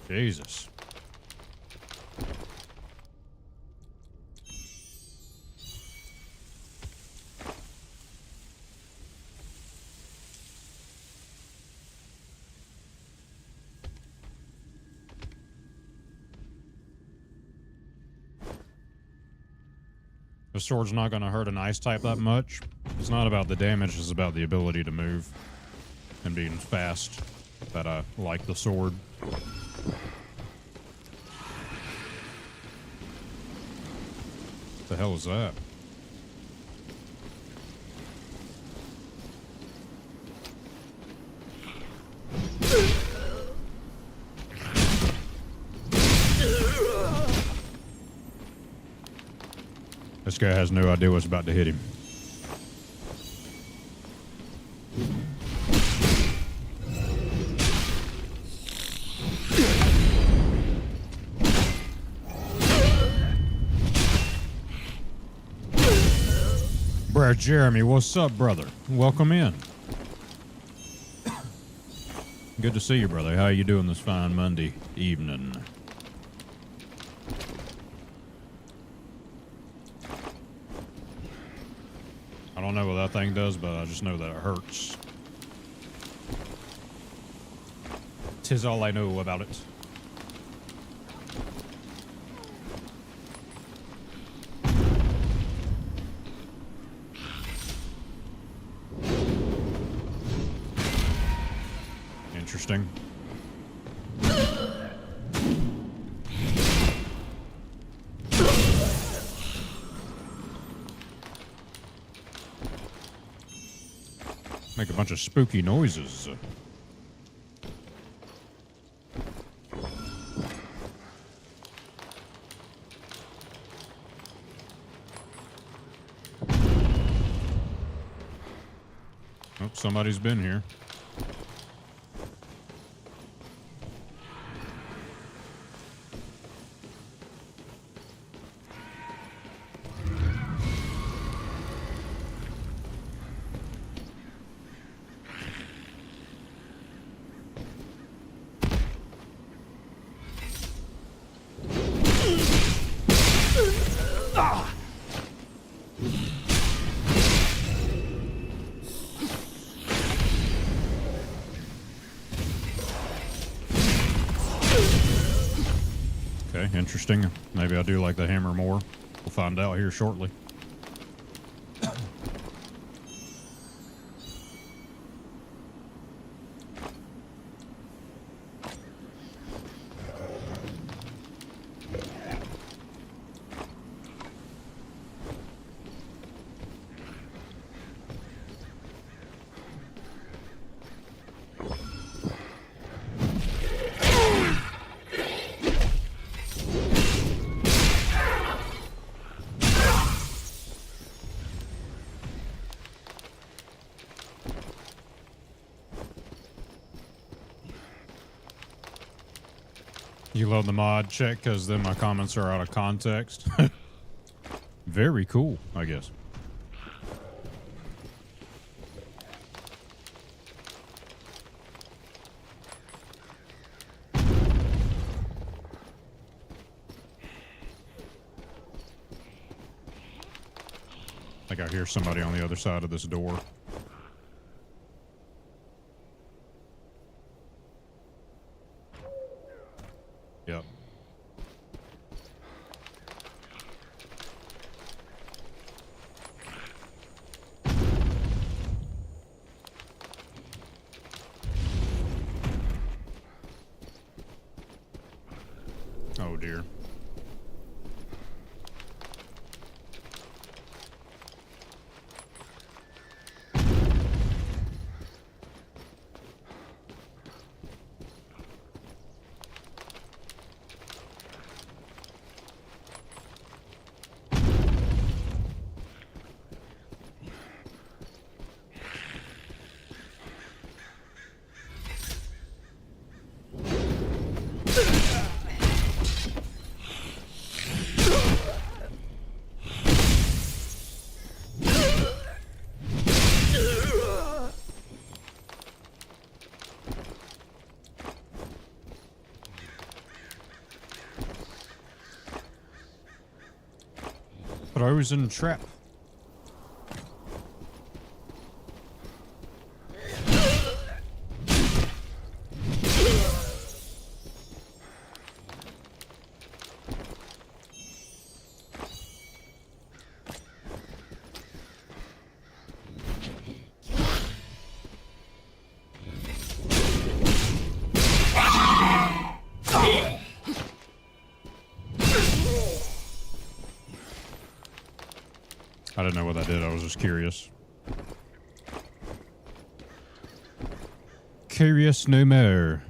Jesus. The sword's not going to hurt an ice type that much. It's not about the damage, it's about the ability to move and being fast that I like the sword. What the hell is that? This guy has no idea what's about to hit him. Brad Jeremy, what's up, brother? Welcome in. Good to see you, brother. How you doing this fine Monday evening? I don't know what that thing does, but I just know that it hurts. 'Tis all I know about it. Interesting. Make a bunch of spooky noises. Oh, somebody's been here. Okay, interesting. Maybe I do like the hammer more. We'll find out here shortly. You love the mod check because then my comments are out of context. Very cool, I guess. I think I hear somebody on the other side of this door. Yep. Oh dear. Frozen trap. I didn't know what that did. I was just curious. Curious no more.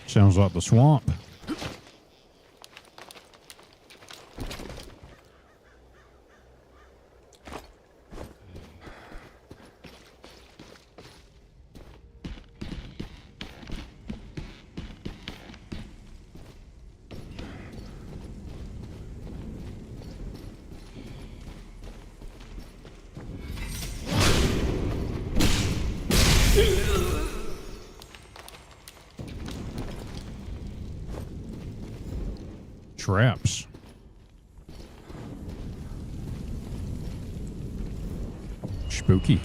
Sounds like the swamp. Traps. Spooky.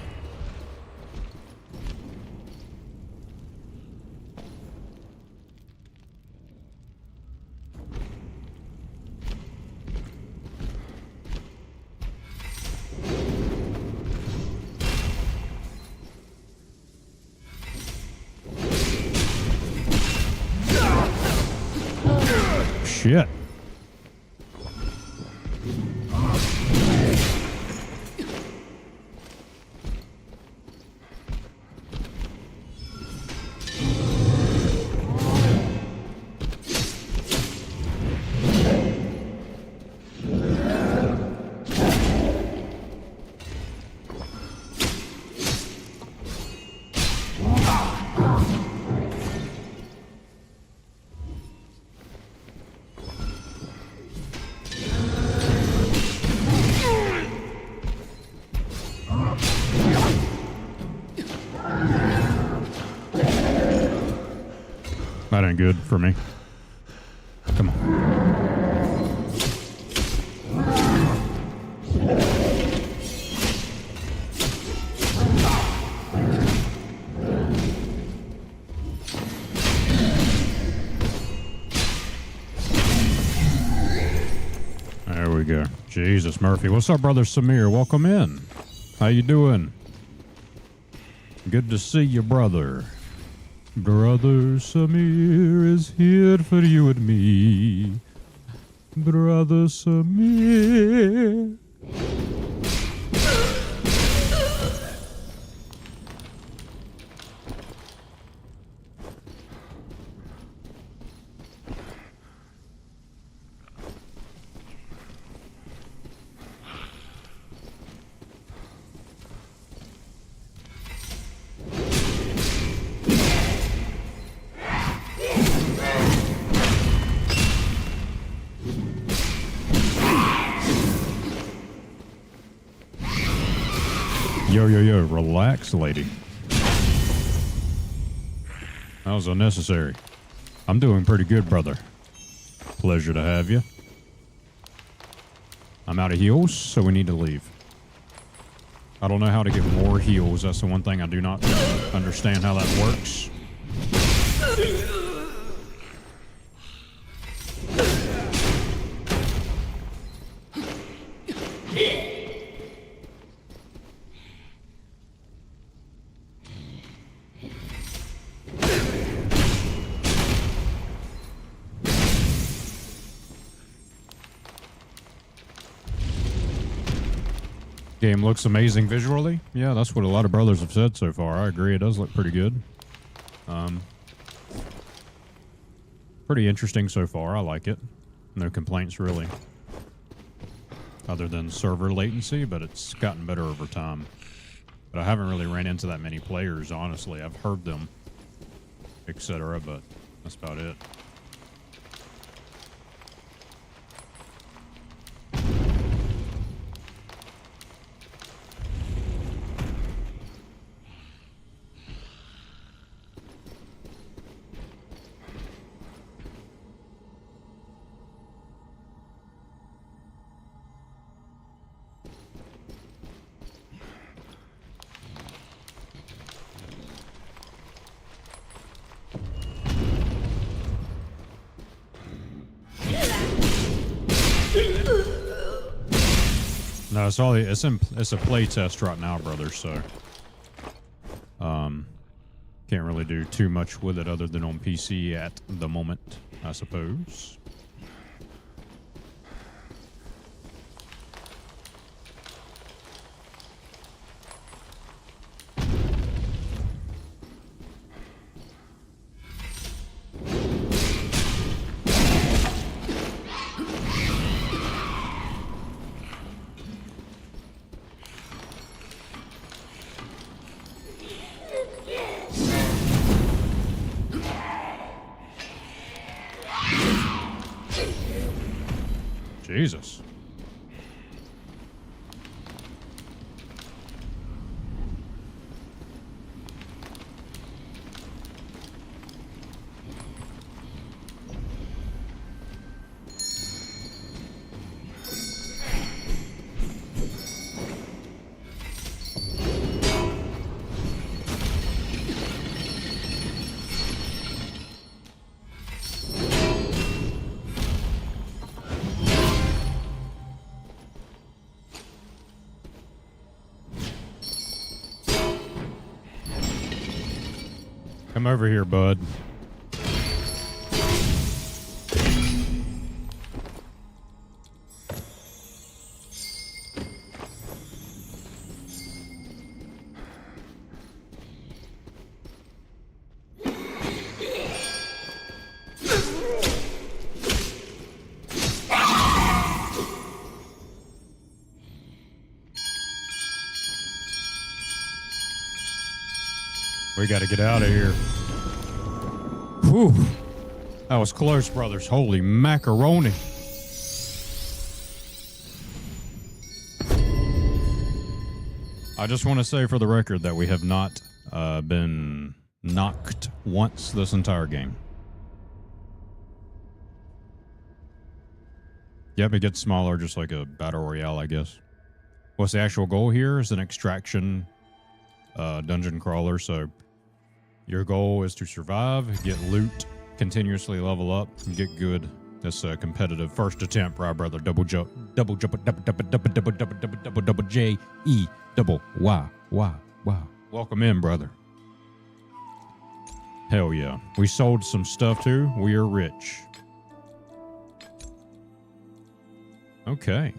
Shit. That ain't good for me. Come on. There we go. Jesus, Murphy. What's up, brother Samir? Welcome in. How you doing? Good to see you, brother. Brother Samir is here for you and me. Brother Samir. Yo, yo, yo, relax, lady. That was unnecessary. I'm doing pretty good, brother. Pleasure to have you. I'm out of heals, so we need to leave. I don't know how to get more heals. That's the one thing I do not understand how that works. Game looks amazing visually. Yeah, that's what a lot of brothers have said so far. I agree. It does look pretty good. Pretty interesting so far. I like it. No complaints really. Other than server latency, but it's gotten better over time. But I haven't really ran into that many players, honestly. I've heard them, etc., but that's about it. No, it's all it's a play test right now, brother. So, can't really do too much with it other than on PC at the moment, I suppose. Jesus. Come over here, bud. We got to get out of here. Whew. That was close, brothers. Holy macaroni. I just want to say for the record that we have not been knocked once this entire game. Yep, it gets smaller, just like a battle royale, I guess. What's the actual goal here? Is an extraction dungeon crawler, so your goal is to survive, get loot, continuously level up, and get good. This competitive first attempt, right, brother? Double J, double J, E, double Y, Y, Y. Welcome in, brother. Hell yeah. We sold some stuff too. We are rich. Okay.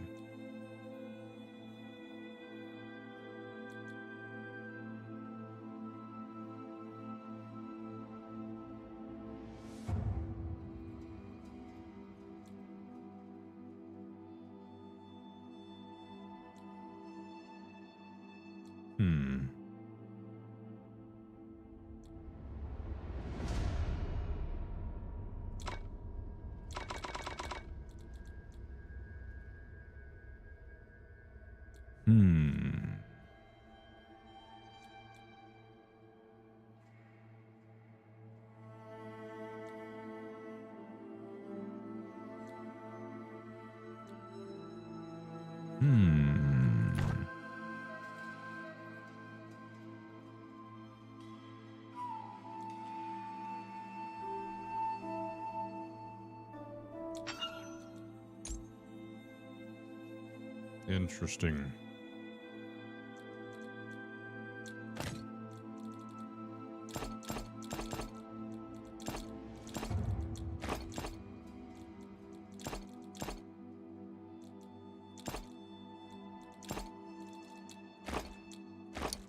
Interesting.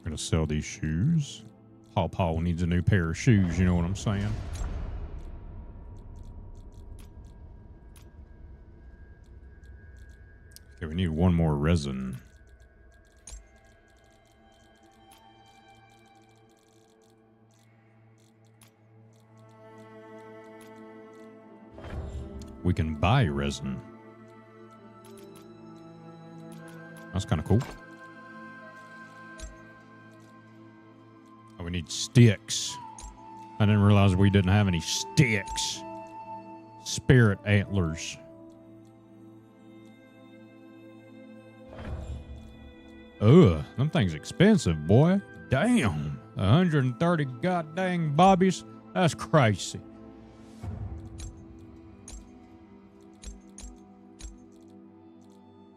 Gonna sell these shoes. Paw Paw needs a new pair of shoes, you know what I'm saying? Okay, we need one more resin. We can buy resin. That's kind of cool. Oh, we need sticks. I didn't realize we didn't have any sticks. Spirit antlers. Ugh, them things expensive, boy. Damn. 130 goddamn bobbies. That's crazy.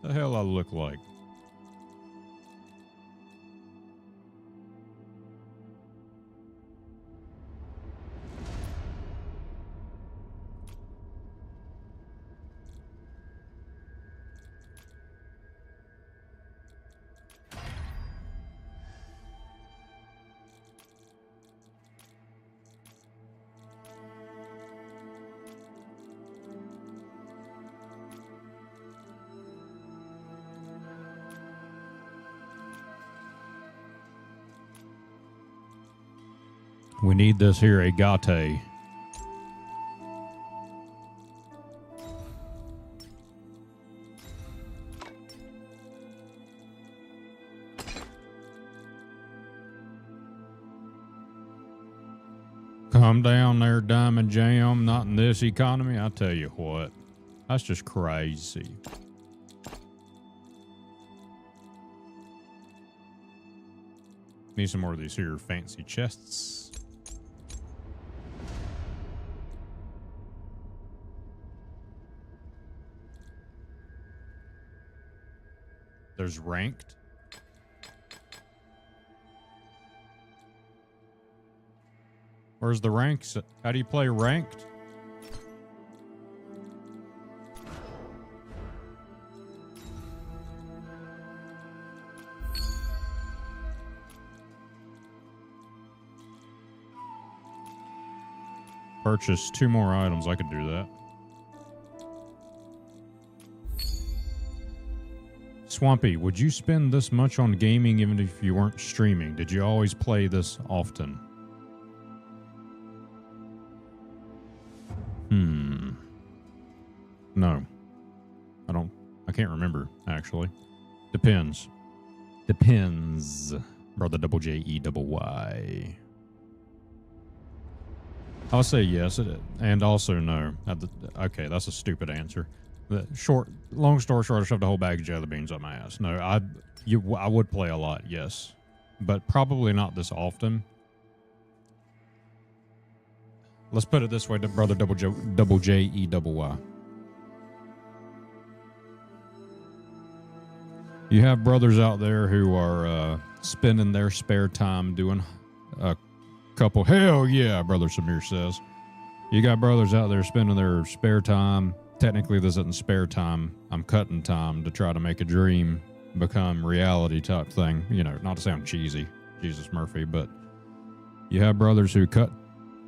The hell I look like? We need this here agate. Come down there, Diamond Jam. Not in this economy. I tell you what. That's just crazy. Need some more of these here fancy chests. There's ranked. Where's the ranks? How do you play ranked? Purchase 2 more items. I could do that. Swampy, would you spend this much on gaming even if you weren't streaming? Did you always play this often? No. I can't remember, actually. Depends. Depends. Brother double Jey. I'll say yes, and also no. Okay, that's a stupid answer. Long story short, I shoved a whole bag of jelly beans up my ass. No, I would play a lot, yes, but probably not this often. Let's put it this way, brother double Jey. You have brothers out there who are spending their spare time doing a couple. Hell yeah, brother Samir says. You got brothers out there spending their spare time. Technically, this isn't spare time. I'm cutting time to try to make a dream become reality type thing. You know, not to sound cheesy, Jesus Murphy, but you have brothers who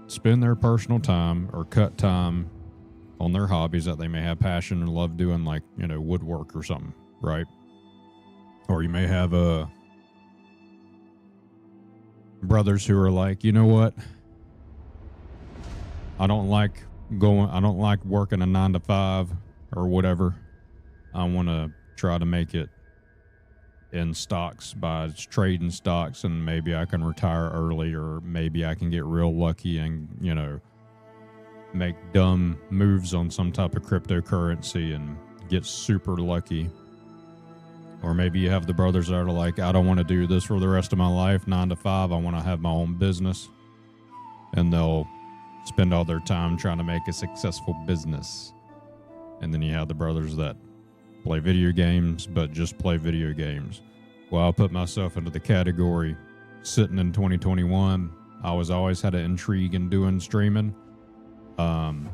spend their personal time or cut time on their hobbies that they may have passion and love doing, like, you know, woodwork or something, right? Or you may have brothers who are like, you know what? I don't like working a 9 to 5 or whatever. I want to try to make it in stocks by trading stocks, and maybe I can retire early, or maybe I can get real lucky and, you know, make dumb moves on some type of cryptocurrency and get super lucky. Or maybe you have the brothers that are like, I don't want to do this for the rest of my life, 9 to 5. I want to have my own business. And they'll spend all their time trying to make a successful business. And then you have the brothers that play video games, but just play video games. Well, I'll put myself into the category sitting in 2021. I was always had an intrigue in doing streaming. I'm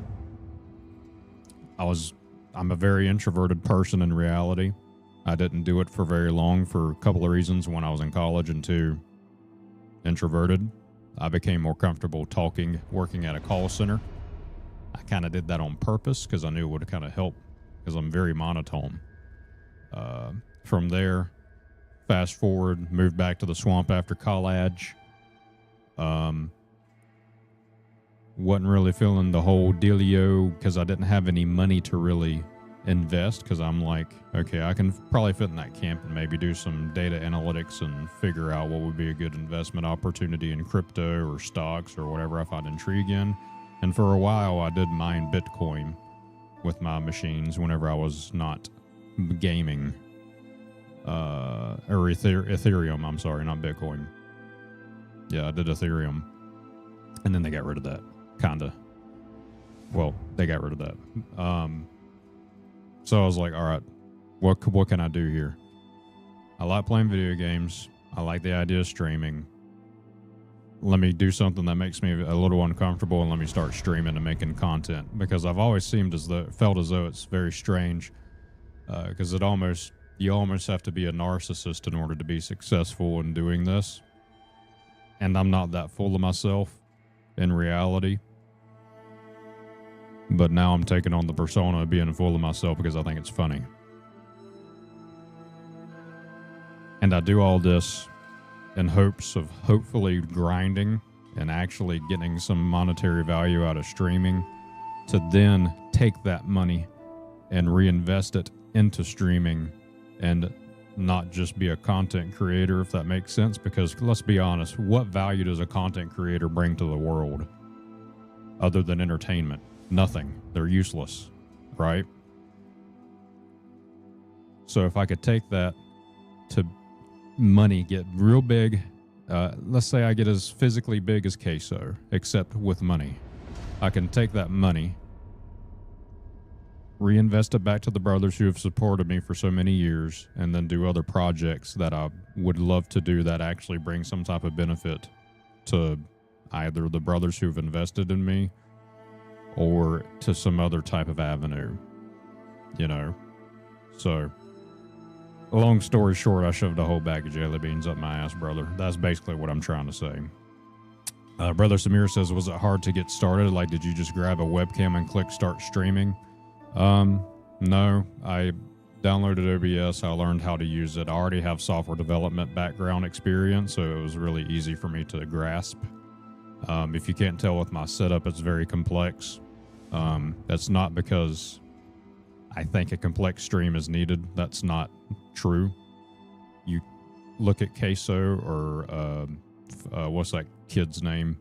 a very introverted person in reality. I didn't do it for very long for a couple of reasons. One, I was in college, and two, introverted. I became more comfortable talking, working at a call center. I kind of did that on purpose because I knew it would kind of help because I'm very monotone. From there, fast forward, moved back to the swamp after college. Wasn't really feeling the whole dealio because I didn't have any money to really invest, because I'm like, okay, I can probably fit in that camp and maybe do some data analytics and figure out what would be a good investment opportunity in crypto or stocks or whatever I find intrigue in. And for a while, I did mine Bitcoin with my machines whenever I was not gaming. Or Ethereum, I'm sorry, not Bitcoin. Yeah, I did Ethereum. And then they got rid of that, kinda. Well, they got rid of that. So I was like, all right, what can I do here? I like playing video games. I like the idea of streaming. Let me do something that makes me a little uncomfortable, and let me start streaming and making content, because I've always felt as though it's very strange, because you almost have to be a narcissist in order to be successful in doing this. And I'm not that full of myself in reality. But now I'm taking on the persona of being full of myself because I think it's funny. And I do all this in hopes of hopefully grinding and actually getting some monetary value out of streaming, to then take that money and reinvest it into streaming and not just be a content creator, if that makes sense. Because let's be honest, what value does a content creator bring to the world other than entertainment? Nothing. They're useless, right? So if I could take that to money, get real big, let's say I get as physically big as Queso, except with money. I can take that money, reinvest it back to the brothers who have supported me for so many years, and then do other projects that I would love to do that actually bring some type of benefit to either the brothers who've invested in me or to some other type of avenue, you know? So, long story short, I shoved a whole bag of jelly beans up my ass, brother. That's basically what I'm trying to say. Brother Samir says, was it hard to get started? Like, did you just grab a webcam and click start streaming? No, I downloaded OBS. I learned how to use it. I already have software development background experience, so it was really easy for me to grasp. If you can't tell with my setup, it's very complex. That's not because I think a complex stream is needed. That's not true. You look at Queso or what's that kid's name?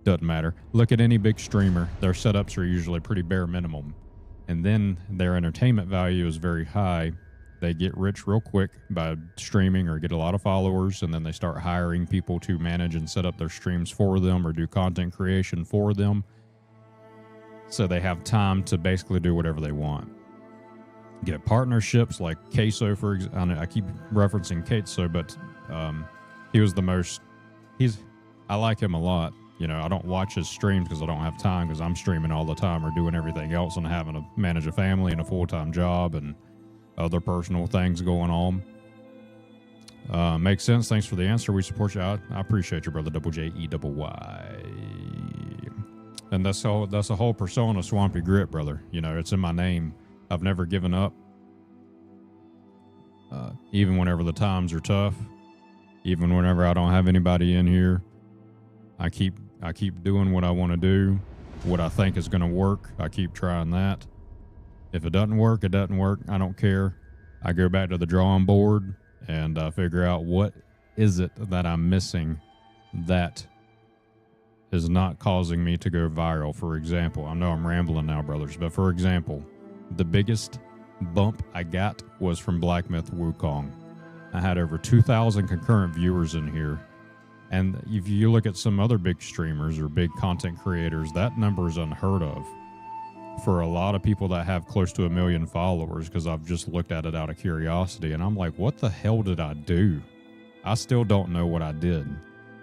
Doesn't matter. Look at any big streamer. Their setups are usually pretty bare minimum. And then their entertainment value is very high. They get rich real quick by streaming or get a lot of followers, and then they start hiring people to manage and set up their streams for them or do content creation for them. So they have time to basically do whatever they want. Get partnerships like Queso, for example. I keep referencing Queso, but he was the most... I like him a lot. You know, I don't watch his streams because I don't have time, because I'm streaming all the time or doing everything else and having to manage a family and a full-time job and other personal things going on. Makes sense. Thanks for the answer. We support you. I appreciate you, brother. Double J E double Y. And that's a whole persona, Swampy Grit, brother. You know, it's in my name. I've never given up. Even whenever the times are tough, even whenever I don't have anybody in here, I keep doing what I want to do, what I think is going to work. I keep trying that. If it doesn't work, it doesn't work. I don't care. I go back to the drawing board and figure out what is it that I'm missing that is not causing me to go viral. For example, I know I'm rambling now, brothers, but for example, the biggest bump I got was from Black Myth Wukong. I had over 2,000 concurrent viewers in here. And if you look at some other big streamers or big content creators, that number is unheard of for a lot of people that have close to 1 million followers, because I've just looked at it out of curiosity and I'm like, what the hell did I do? I still don't know what I did.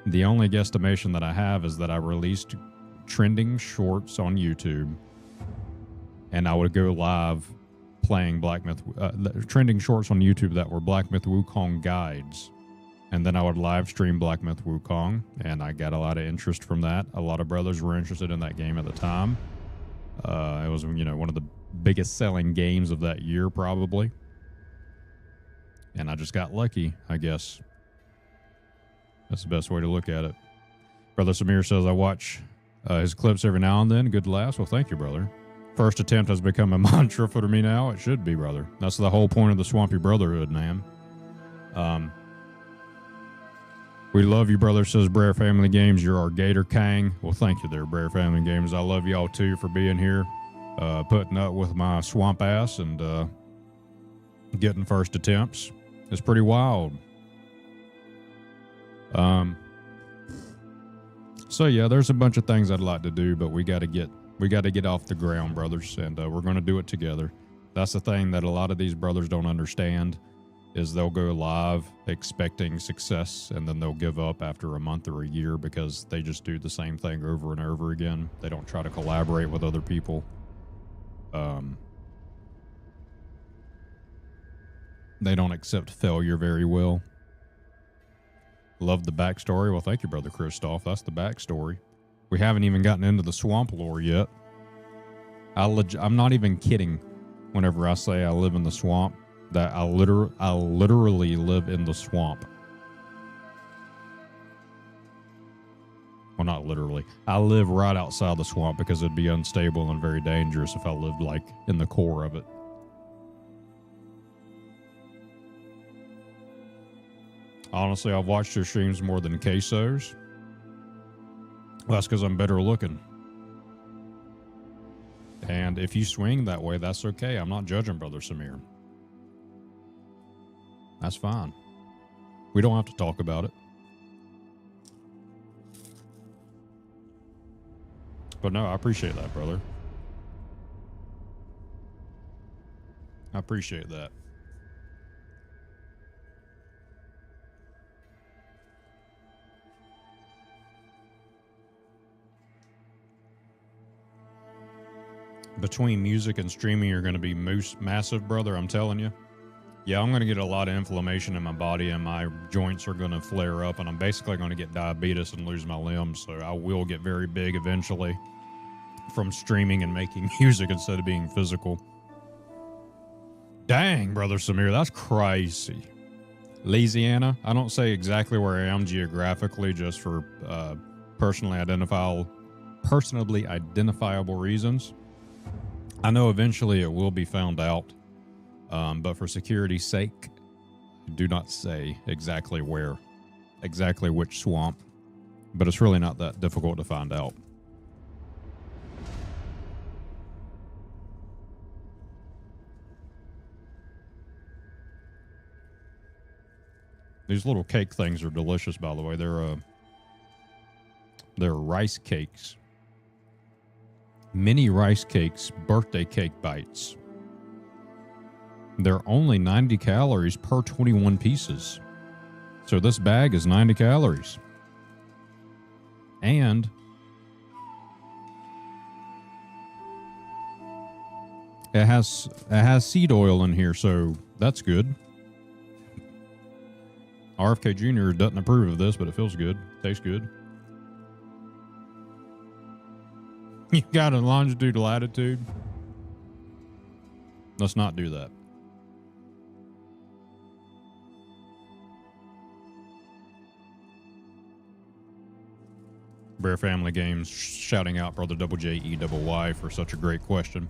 The only guesstimation that I have is that I released trending shorts on YouTube and I would go live playing Black Myth, trending shorts on YouTube that were Black Myth Wukong guides. And then I would live stream Black Myth Wukong, and I got a lot of interest from that. A lot of brothers were interested in that game at the time. It was, you know, one of the biggest selling games of that year, probably. And I just got lucky, I guess. That's the best way to look at it. Brother Samir says, I watch his clips every now and then. Good laughs. Well, thank you, brother. First attempt has become a mantra for me now. It should be, brother. That's the whole point of the Swampy Brotherhood, man. We love you, brother, says Brer Family Games. You're our Gator Kang. Well, thank you there, Brer Family Games. I love y'all, too, for being here, putting up with my swamp ass and getting first attempts. It's pretty wild. So, yeah, there's a bunch of things I'd like to do, but we got to get off the ground, brothers, and we're going to do it together. That's the thing that a lot of these brothers don't understand. Is they'll go live expecting success and then they'll give up after a month or a year because they just do the same thing over and over again. They don't try to collaborate with other people. They don't accept failure very well. Love the backstory. Well, thank you, Brother Christoph. That's the backstory. We haven't even gotten into the swamp lore yet. I'm not even kidding whenever I say I live in the swamp. That I literally live in the swamp. Well, not literally. I live right outside the swamp because it'd be unstable and very dangerous if I lived like in the core of it. Honestly, I've watched your streams more than Queso's. That's because I'm better looking. And if you swing that way, that's okay. I'm not judging, Brother Samir. That's fine. We don't have to talk about it. But no, I appreciate that, brother. I appreciate that. Between music and streaming, you're going to be massive, brother. I'm telling you. Yeah, I'm going to get a lot of inflammation in my body and my joints are going to flare up and I'm basically going to get diabetes and lose my limbs. So I will get very big eventually from streaming and making music instead of being physical. Dang, Brother Samir, that's crazy. Louisiana, I don't say exactly where I am geographically just for personally identifiable reasons. I know eventually it will be found out. But for security's sake, do not say exactly where, exactly which swamp. But it's really not that difficult to find out. These little cake things are delicious, by the way. They're rice cakes. Mini rice cakes, birthday cake bites. They're only 90 calories per 21 pieces. So this bag is 90 calories. And it has seed oil in here, so that's good. RFK Jr. doesn't approve of this, but it feels good. Tastes good. You got a longitude, latitude. Let's not do that. Bear Family Games shouting out Brother Double J E Double Y for such a great question.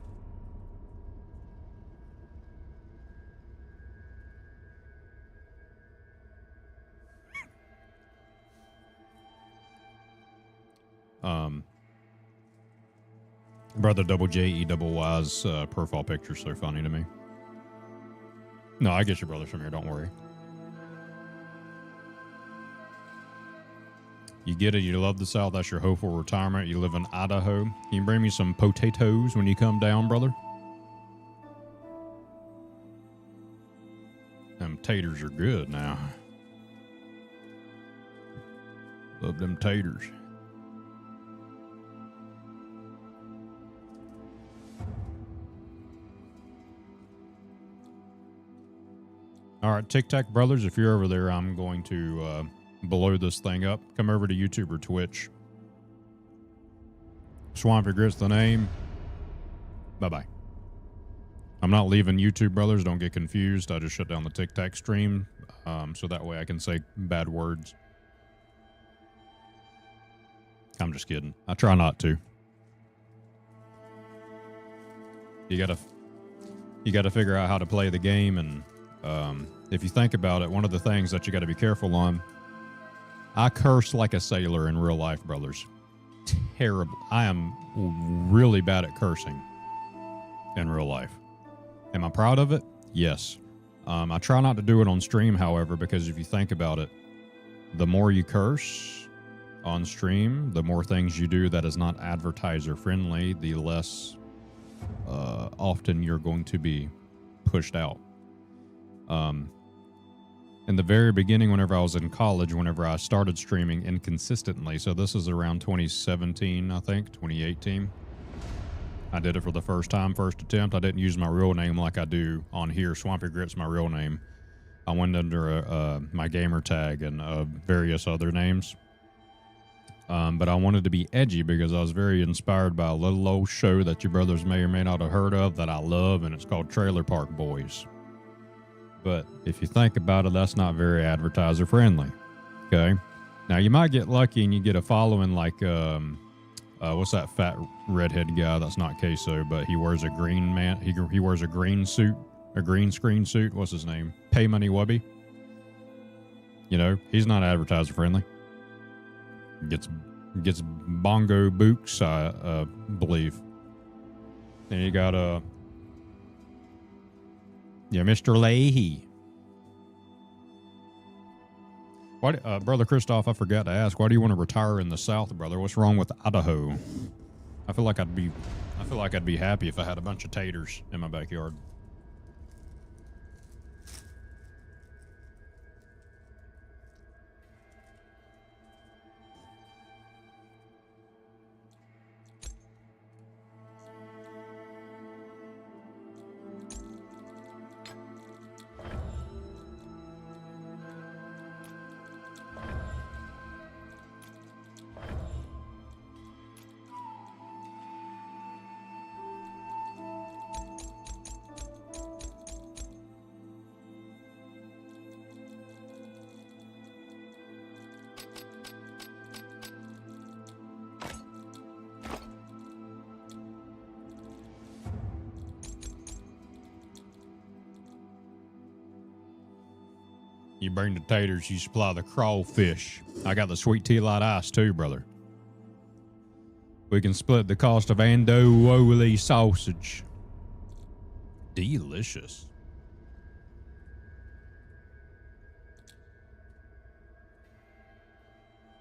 Brother Double J E Double Y's profile picture is so funny to me. No, I get you, brother Shamir. Don't worry. You get it. You love the South. That's your hopeful retirement. You live in Idaho. Can you bring me some potatoes when you come down, brother? Them taters are good now. Love them taters. All right, Tic Tac Brothers, if you're over there, I'm going to blow this thing up. Come over to YouTube or Twitch. Swampy Grit's the name. Bye-bye. I'm not leaving YouTube, brothers. Don't get confused. I just shut down the Tic Tac stream so that way I can say bad words. I'm just kidding. I try not to. You gotta figure out how to play the game, and if you think about it, one of the things that you got to be careful on. I curse like a sailor in real life, brothers. Terrible. I am really bad at cursing in real life. Am I proud of it? Yes. I try not to do it on stream, however, because if you think about it, the more you curse on stream, the more things you do that is not advertiser friendly, the less often you're going to be pushed out. In the very beginning, whenever I was in college, whenever I started streaming inconsistently, so this is around 2017, I think, 2018. I did it for the first time, first attempt. I didn't use my real name like I do on here. Swampy Grit's my real name. I went under my gamer tag and various other names. But I wanted to be edgy because I was very inspired by a little old show that you brothers may or may not have heard of that I love, and it's called Trailer Park Boys. But if you think about it, that's not very advertiser friendly. Okay. Now you might get lucky and you get a following like, what's that fat redhead guy? That's not Queso, but he wears a green man. He wears a green suit, a green screen suit. What's his name? Pay Money Wubby. You know, he's not advertiser friendly. Gets bongo books, I believe. And you got Mr. Leahy. Why, Brother Christoph, I forgot to ask, why do you want to retire in the South, brother? What's wrong with Idaho? I feel like I'd be happy if I had a bunch of taters in my backyard. You bring the taters, you supply the crawfish. I got the sweet tea light ice too, brother. We can split the cost of andouille sausage. Delicious.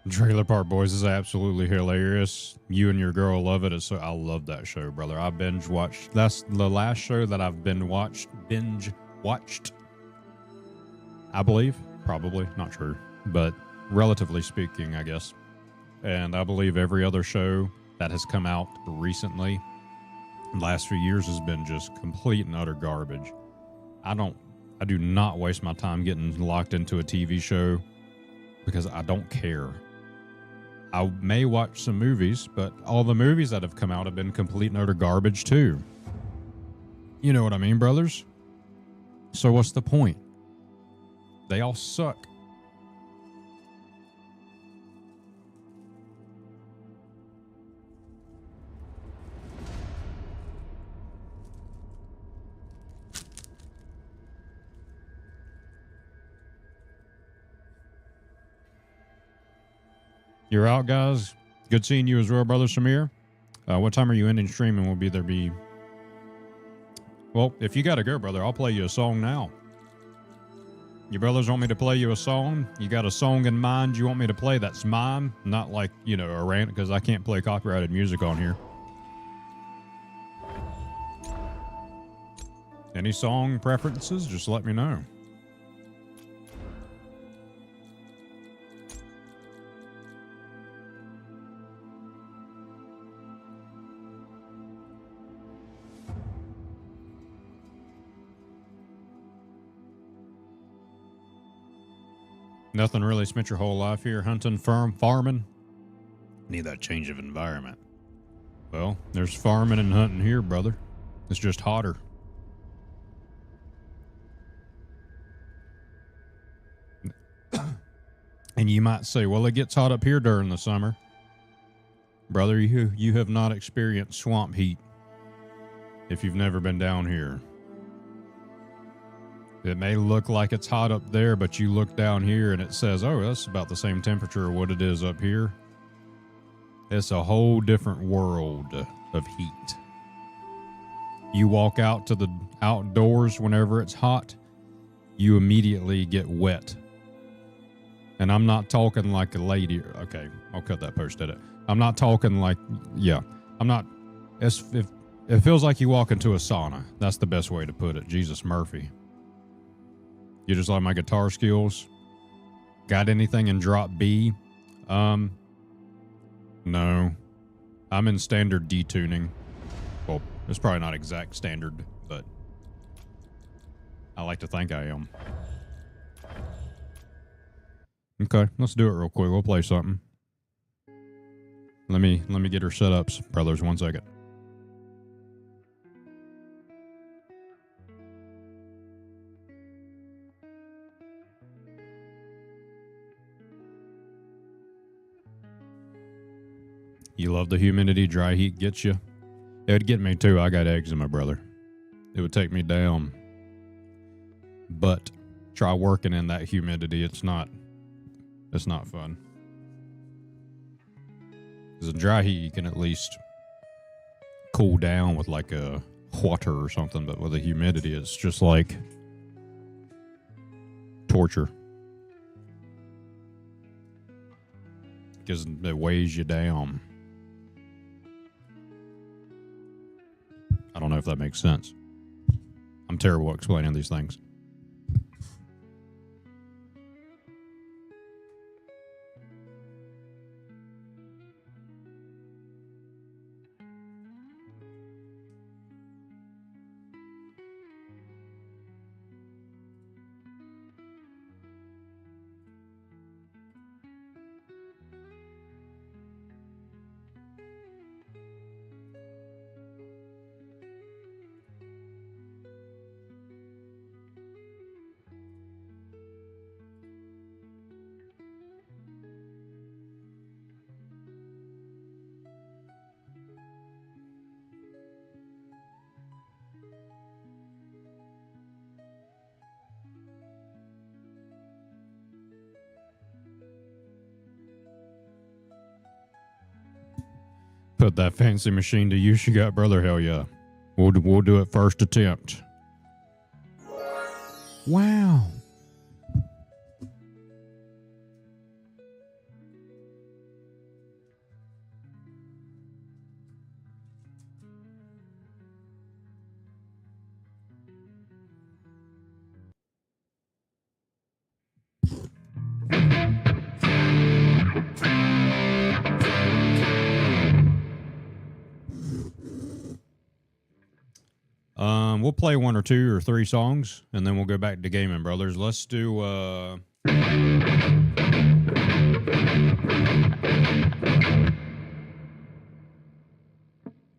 Trailer Park Boys is absolutely hilarious. You and your girl love it. I love that show, brother. I binge watched. That's the last show that I've binge watched. I believe, probably, not true, but relatively speaking, I guess. And I believe every other show that has come out recently, in the last few years, has been just complete and utter garbage. I do not waste my time getting locked into a TV show because I don't care. I may watch some movies, but all the movies that have come out have been complete and utter garbage too. You know what I mean, brothers? So what's the point? They all suck. You're out, guys. Good seeing you as well, brother Samir. What time are you ending streaming? Will be there be... Well, if you got to go, brother, I'll play you a song now. Your brothers want me to play you a song? You got a song in mind you want me to play that's mine? Not like, you know, a rant, because I can't play copyrighted music on here. Any song preferences, just let me know. Nothing really spent your whole life here hunting, farming. Need that change of environment. Well, there's farming and hunting here, brother. It's just hotter. And you might say, well, it gets hot up here during the summer. Brother, you have not experienced swamp heat if you've never been down here. It may look like it's hot up there, but you look down here and it says, oh, that's about the same temperature of what it is up here. It's a whole different world of heat. You walk out to the outdoors whenever it's hot, you immediately get wet. And I'm not talking like a lady. Okay, I'll cut that post edit. I'm not talking like, yeah, I'm not. It feels like you walk into a sauna. That's the best way to put it. Jesus Murphy. You just like my guitar skills? Got anything in drop B? No. I'm in standard D tuning. Well, it's probably not exact standard, but I like to think I am. Okay, let's do it real quick. We'll play something. Let me get her set up, brothers. 1 second. You love the humidity, dry heat gets you. It would get me too. I got eczema, brother. It would take me down. But try working in that humidity. It's not fun. Because in dry heat, you can at least cool down with like a water or something. But with the humidity, it's just like torture. Because it weighs you down. I don't know if that makes sense. I'm terrible at explaining these things. Put that fancy machine to use you got, brother. Hell yeah. We'll do it first attempt. Wow. We'll play 1 or 2 or 3 songs, and then we'll go back to gaming, brothers. Let's do,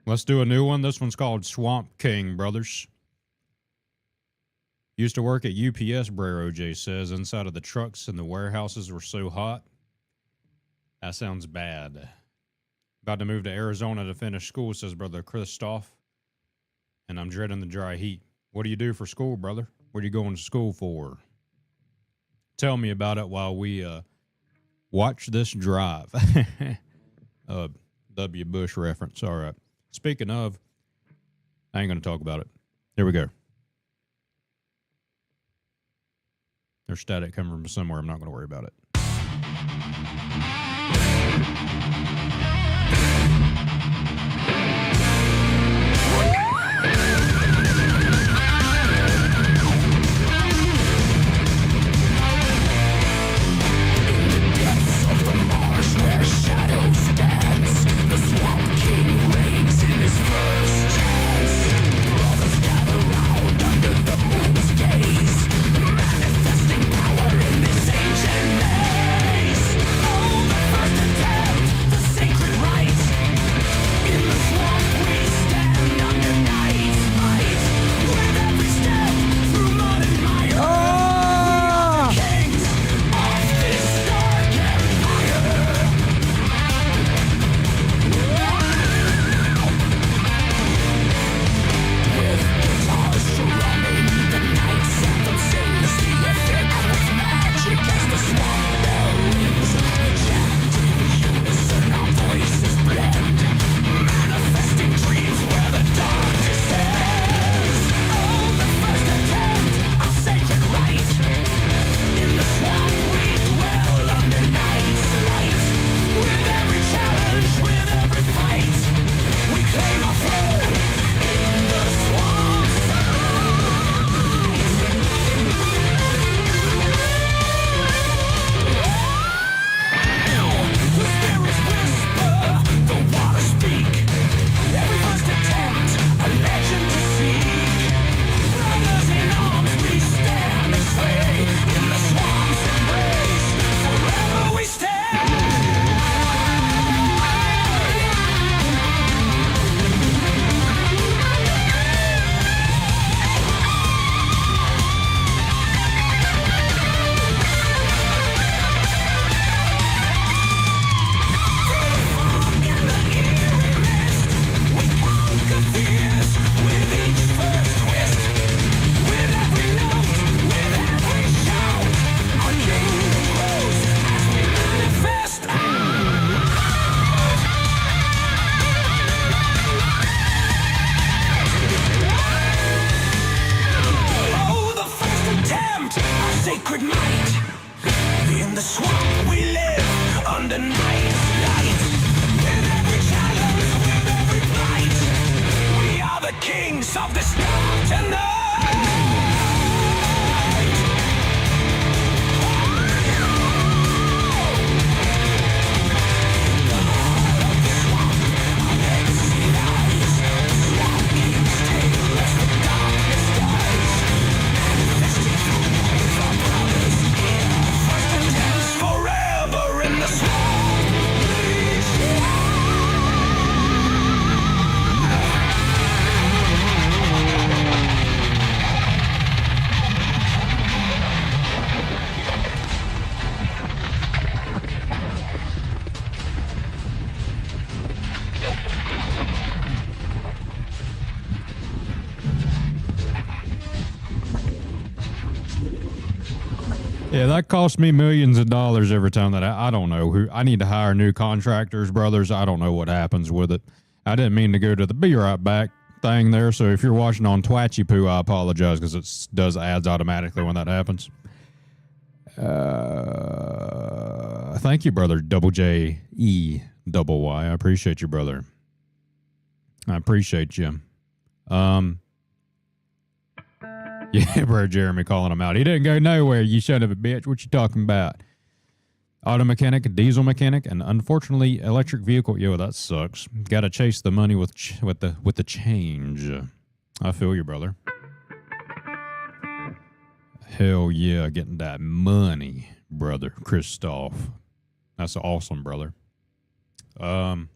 let's do a new one. This one's called Swamp King, brothers. Used to work at UPS, Brer OJ says. Inside of the trucks and the warehouses were so hot. That sounds bad. About to move to Arizona to finish school, says Brother Christoph. And I'm dreading the dry heat. What do you do for school, brother? What are you going to school for? Tell me about it while we watch this drive. W. Bush reference. All right. Speaking of, I ain't going to talk about it. Here we go. There's static coming from somewhere. I'm not going to worry about it. Yeah, that costs me millions of dollars every time that I don't know who I need to hire new contractors, brothers. I don't know what happens with it. I didn't mean to go to the be right back thing there. So if you're watching on Twatchy Poo, I apologize because it does ads automatically when that happens. Thank you, brother. Double J E double Y. I appreciate you, brother. I appreciate you. Yeah, bro, Jeremy calling him out. He didn't go nowhere, you son of a bitch. What you talking about? Auto mechanic, diesel mechanic, and unfortunately electric vehicle. Yo, that sucks. Got to chase the money with the change. I feel you, brother. Hell yeah, getting that money, brother. Christoph. That's awesome, brother. What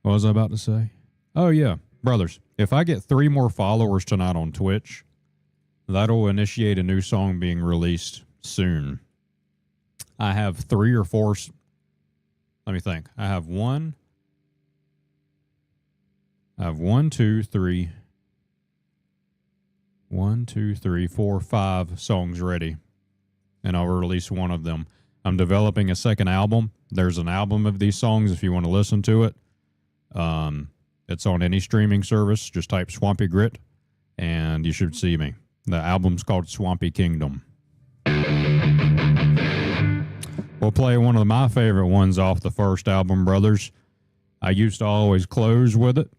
was I about to say? Oh yeah, brothers. If I get 3 more followers tonight on Twitch, that'll initiate a new song being released soon. I have 3 or 4. Let me think. I have 1, 2, 3. 1, 2, 3, 4, 5 songs ready, and I'll release one of them. I'm developing a second album. There's an album of these songs if you want to listen to it. It's on any streaming service. Just type Swampy Grit, and you should see me. The album's called Swampy Kingdom. We'll play one of my favorite ones off the first album, brothers. I used to always close with it,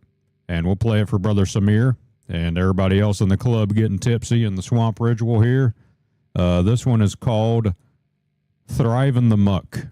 and we'll play it for Brother Samir and everybody else in the club getting tipsy in the swamp ritual here. This one is called Thrive in the Muck.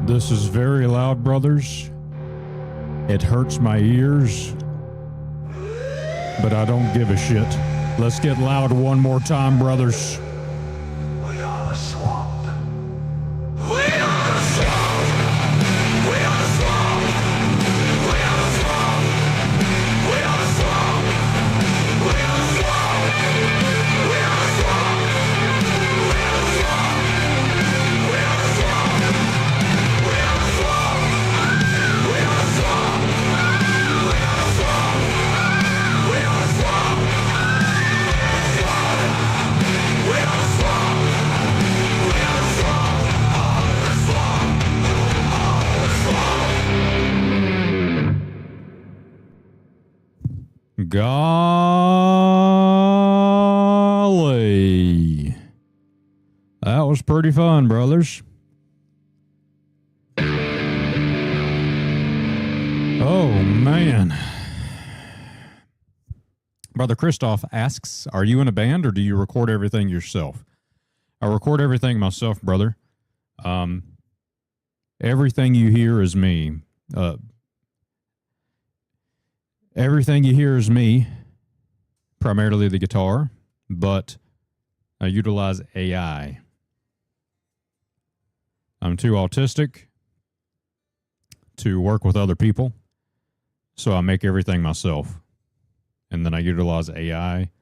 This is very loud, brothers. It hurts my ears, but I don't give a shit. Let's get loud one more time, brothers. We are the swamp. We are the swamp. We are the swamp. We are the swamp. We are the swamp. We are the swamp. We are the swamp. We are the swamp. We are the swamp. We are the swamp. Golly. That was pretty fun, brothers. Oh, man. Brother Christoph asks, are you in a band or do you record everything yourself? I record everything myself, brother. Everything you hear is me. Everything you hear is me, primarily the guitar, but I utilize AI. I'm too autistic to work with other people, so I make everything myself. And then I utilize AI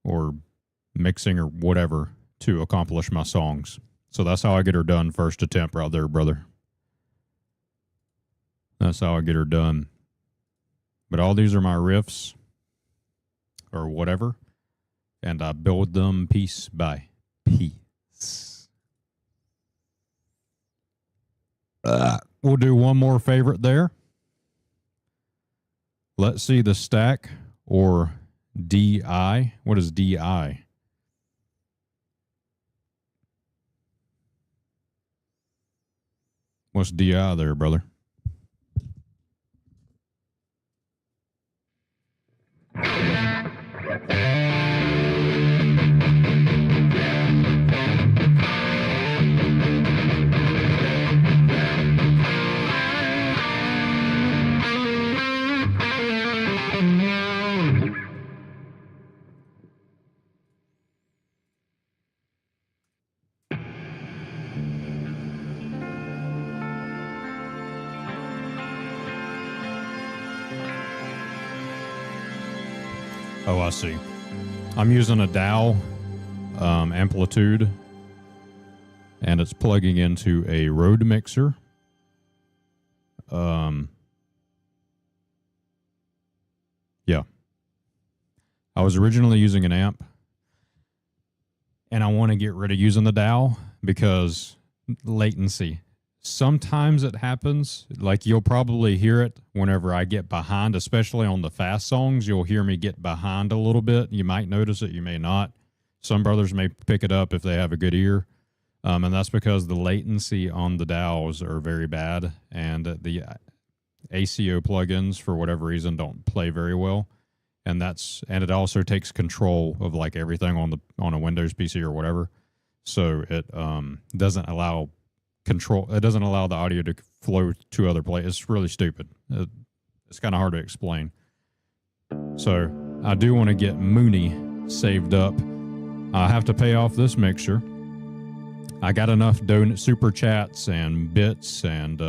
or mixing or whatever to accomplish my songs. So that's how I get her done first attempt right there, brother. That's how I get her done. But all these are my riffs or whatever, and I build them piece by piece. We'll do one more favorite there. Let's see the stack or DI. What is DI? What's DI there, brother? Oh, I see. I'm using a DAW amplitude, and it's plugging into a Rode mixer. Yeah. I was originally using an amp, and I want to get rid of using the DAW because latency. Sometimes it happens, like you'll probably hear it whenever I get behind, especially on the fast songs. You'll hear me get behind a little bit. You might notice it, you may not. Some brothers may pick it up if they have a good ear. And that's because the latency on the DAWs are very bad, and the ACO plugins, for whatever reason, don't play very well. And it also takes control of like everything on a Windows PC or whatever. So it doesn't allow control. It doesn't allow the audio to flow to other places. It's really stupid. It's kind of hard to explain. So I do want to get Mooney saved up. I have to pay off this mixer. I got enough super chats and bits and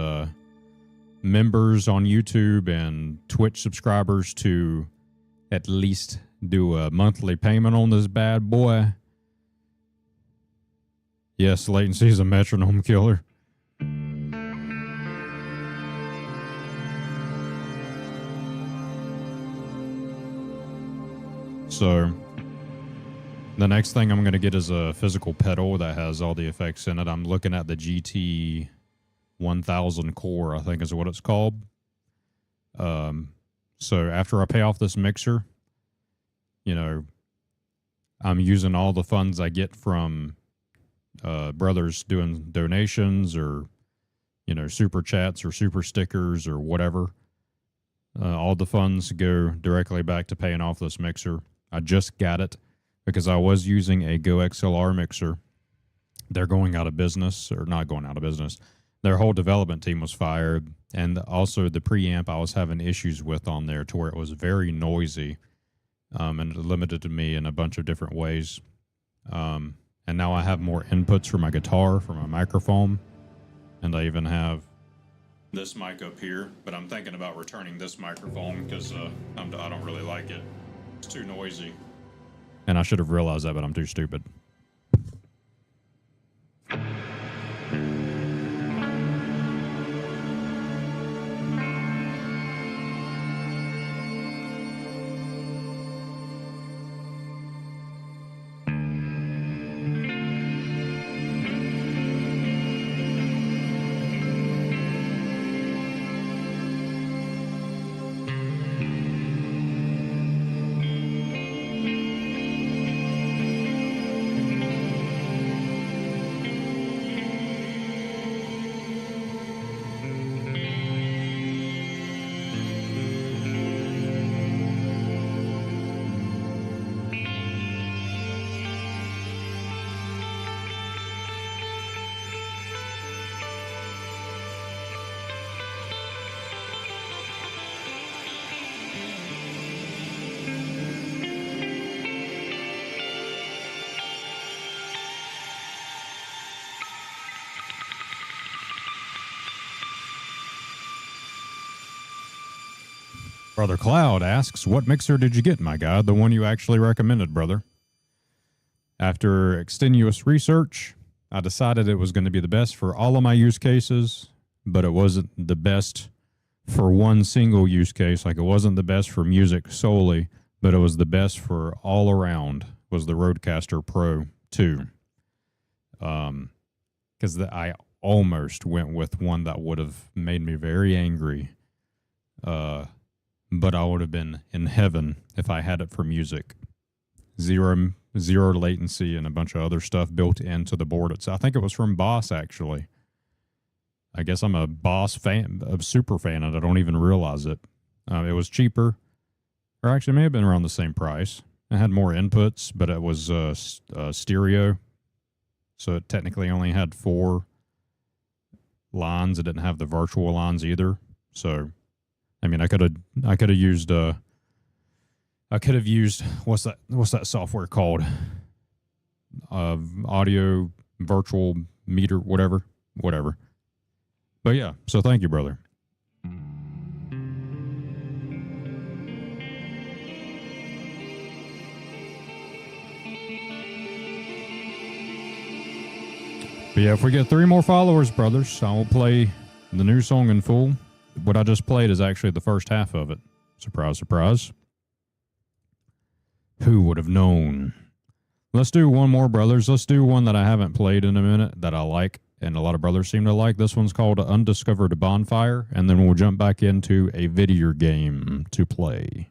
members on YouTube and Twitch subscribers to at least do a monthly payment on this bad boy. Yes, latency is a metronome killer. So the next thing I'm going to get is a physical pedal that has all the effects in it. I'm looking at the GT 1000 Core, I think is what it's called. So after I pay off this mixer, I'm using all the funds I get from brothers doing donations or, super chats or super stickers or whatever. All the funds go directly back to paying off this mixer. I just got it because I was using a Go XLR mixer. They're going out of business, or not going out of business. Their whole development team was fired, and also the preamp I was having issues with on there to where it was very noisy, and it limited me in a bunch of different ways. And now I have more inputs for my guitar, for my microphone, and I even have this mic up here, but I'm thinking about returning this microphone because I don't really like it. It's too noisy. And I should have realized that, but I'm too stupid. Brother Cloud asks, what mixer did you get, my guy? The one you actually recommended, brother. After extenuous research, I decided it was going to be the best for all of my use cases, but it wasn't the best for one single use case. Like, it wasn't the best for music solely, but it was the best for all around, was the Rodecaster Pro 2. Because I almost went with one that would have made me very angry. But I would have been in heaven if I had it for music. Zero latency and a bunch of other stuff built into the board itself. I think it was from Boss, actually. I guess I'm a Boss fan, a super fan, and I don't even realize it. It was cheaper, or actually it may have been around the same price. It had more inputs, but it was stereo, so it technically only had 4 lines. It didn't have the virtual lines either. So, I mean, I could have used what's that software called? Audio virtual meter, whatever. But yeah, so thank you, brother. But yeah, if we get 3 more followers, brothers, I will play the new song in full. What I just played is actually the first half of it. Surprise, surprise. Who would have known? Let's do one more, brothers. Let's do one that I haven't played in a minute that I like, and a lot of brothers seem to like. This one's called Undiscovered Bonfire, and then we'll jump back into a video game to play.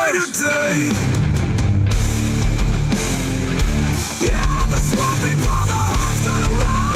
brighter day. Yeah, the Swampy Brotherhood's gonna rise.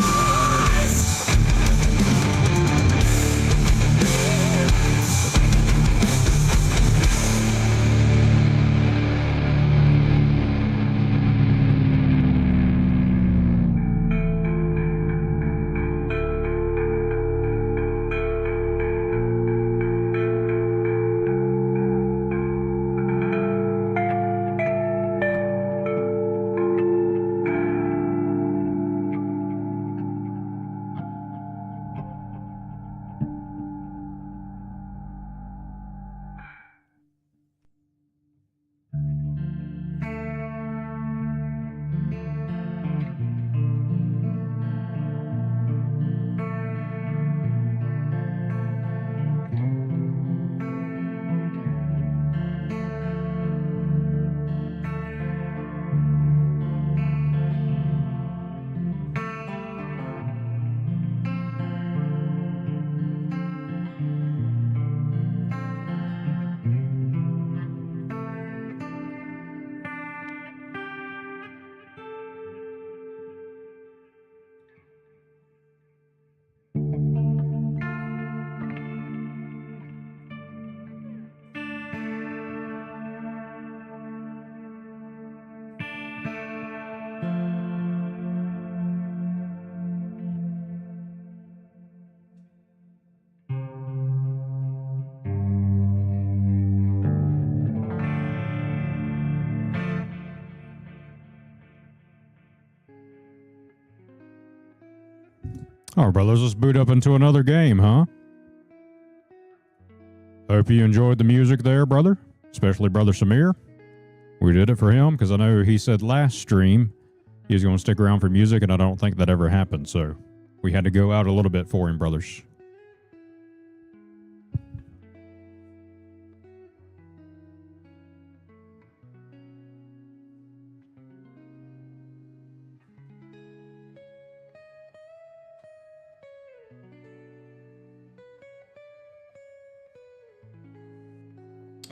All right, brothers, let's boot up into another game, huh? Hope you enjoyed the music there, brother, especially Brother Samir. We did it for him because I know he said last stream he was going to stick around for music, and I don't think that ever happened, so we had to go out a little bit for him, brothers.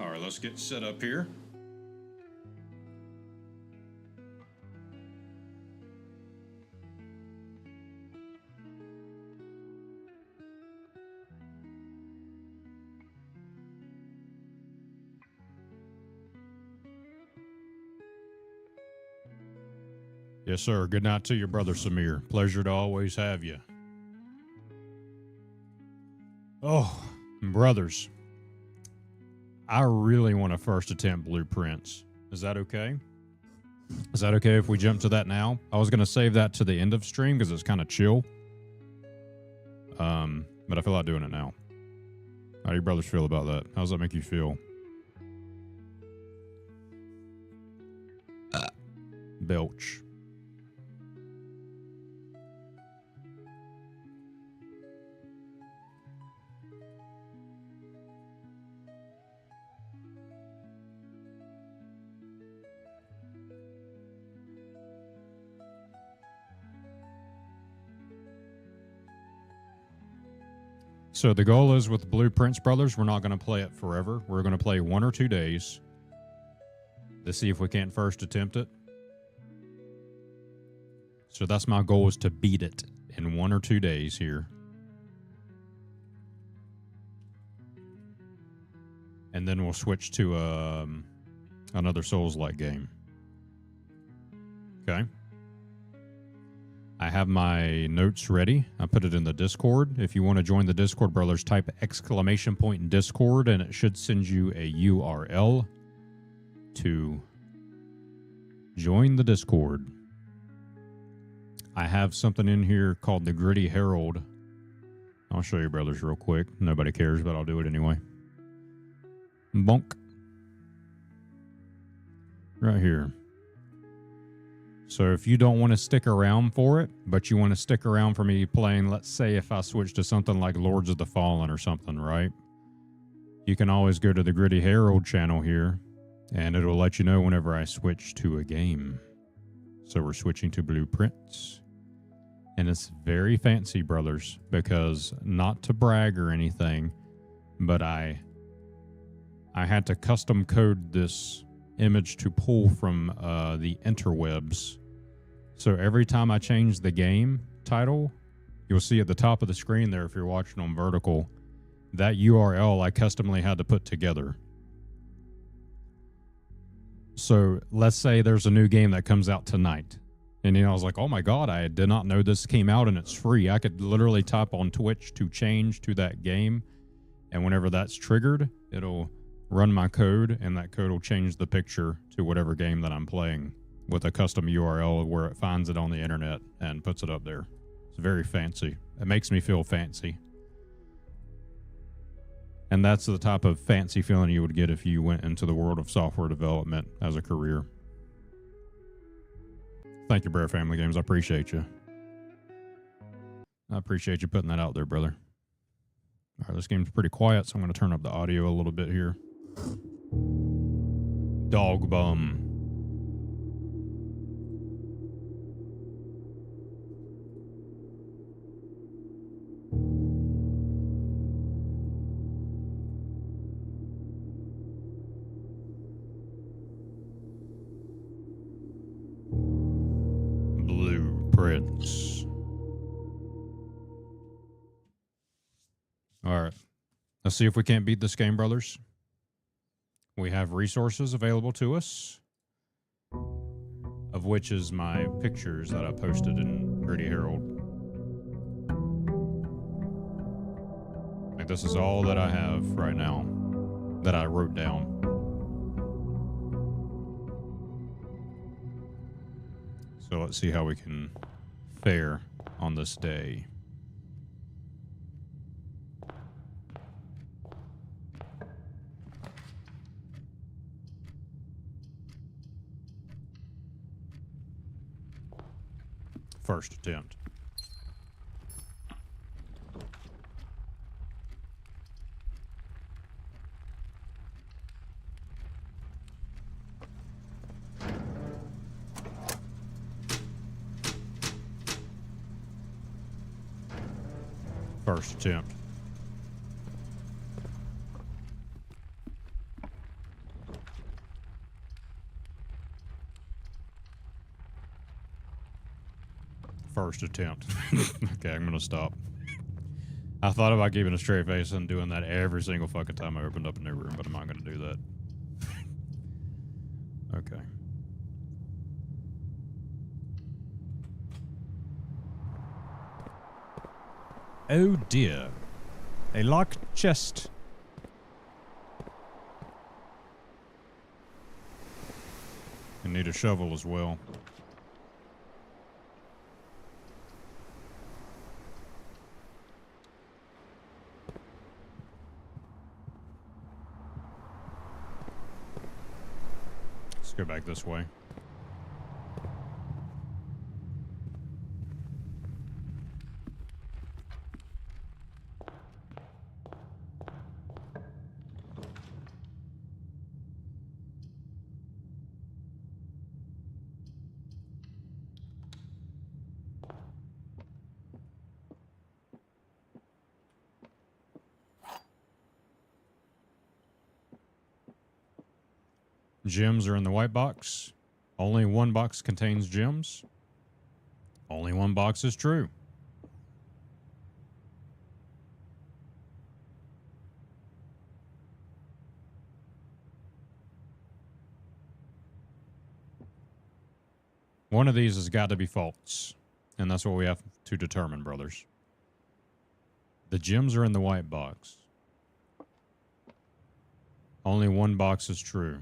All right, let's get set up here. Yes, sir. Good night to you, Brother Samir. Pleasure to always have you. Oh, brothers. I really want to first attempt Blueprints. Is that okay? Is that okay if we jump to that now? I was going to save that to the end of stream because it's kind of chill. But I feel like doing it now. How do you brothers feel about that? How does that make you feel? Belch. So the goal is with Blueprints, brothers, we're not going to play it forever. We're going to play 1 or 2 days to see if we can't first attempt it. So that's my goal, is to beat it in 1 or 2 days here. And then we'll switch to another Souls-like game. Okay. I have my notes ready. I put it in the Discord. If you want to join the Discord, brothers, type ! in Discord, and it should send you a URL to join the Discord. I have something in here called the Gritty Herald. I'll show you, brothers, real quick. Nobody cares, but I'll do it anyway. Bonk. Right here. So if you don't want to stick around for it, but you want to stick around for me playing, let's say if I switch to something like Lords of the Fallen or something, right? You can always go to the Gritty Herald channel here, and it'll let you know whenever I switch to a game. So we're switching to Blueprints. And it's very fancy, brothers, because not to brag or anything, but I I had to custom code this image to pull from the interwebs. So every time I change the game title, you'll see at the top of the screen there, if you're watching on vertical, that URL I customly had to put together. So let's say there's a new game that comes out tonight. And I was like, oh my God, I did not know this came out and it's free. I could literally type on Twitch to change to that game. And whenever that's triggered, it'll run my code, and that code will change the picture to whatever game that I'm playing with a custom URL where it finds it on the internet and puts it up there. It's very fancy. It makes me feel fancy. And that's the type of fancy feeling you would get if you went into the world of software development as a career. Thank you, Bear Family Games. I appreciate you. I appreciate you putting that out there, brother. All right, this game's pretty quiet, so I'm going to turn up the audio a little bit here. Dog Bum. Blueprints. All right. Let's see if we can't beat this game, brothers. We have resources available to us, of which is my pictures that I posted in Gritty Herald. Like, this is all that I have right now that I wrote down. So let's see how we can fare on this day. First attempt. First attempt. First attempt. Okay, I'm gonna stop. I thought about keeping a straight face and doing that every single fucking time I opened up a new room, but I'm not gonna do that. Okay. Oh dear. A locked chest. I need a shovel as well. Let's go back this way. Gems are in the white box. Only one box contains gems. Only one box is true. One of these has got to be false. And that's what we have to determine, brothers. The gems are in the white box. Only one box is true.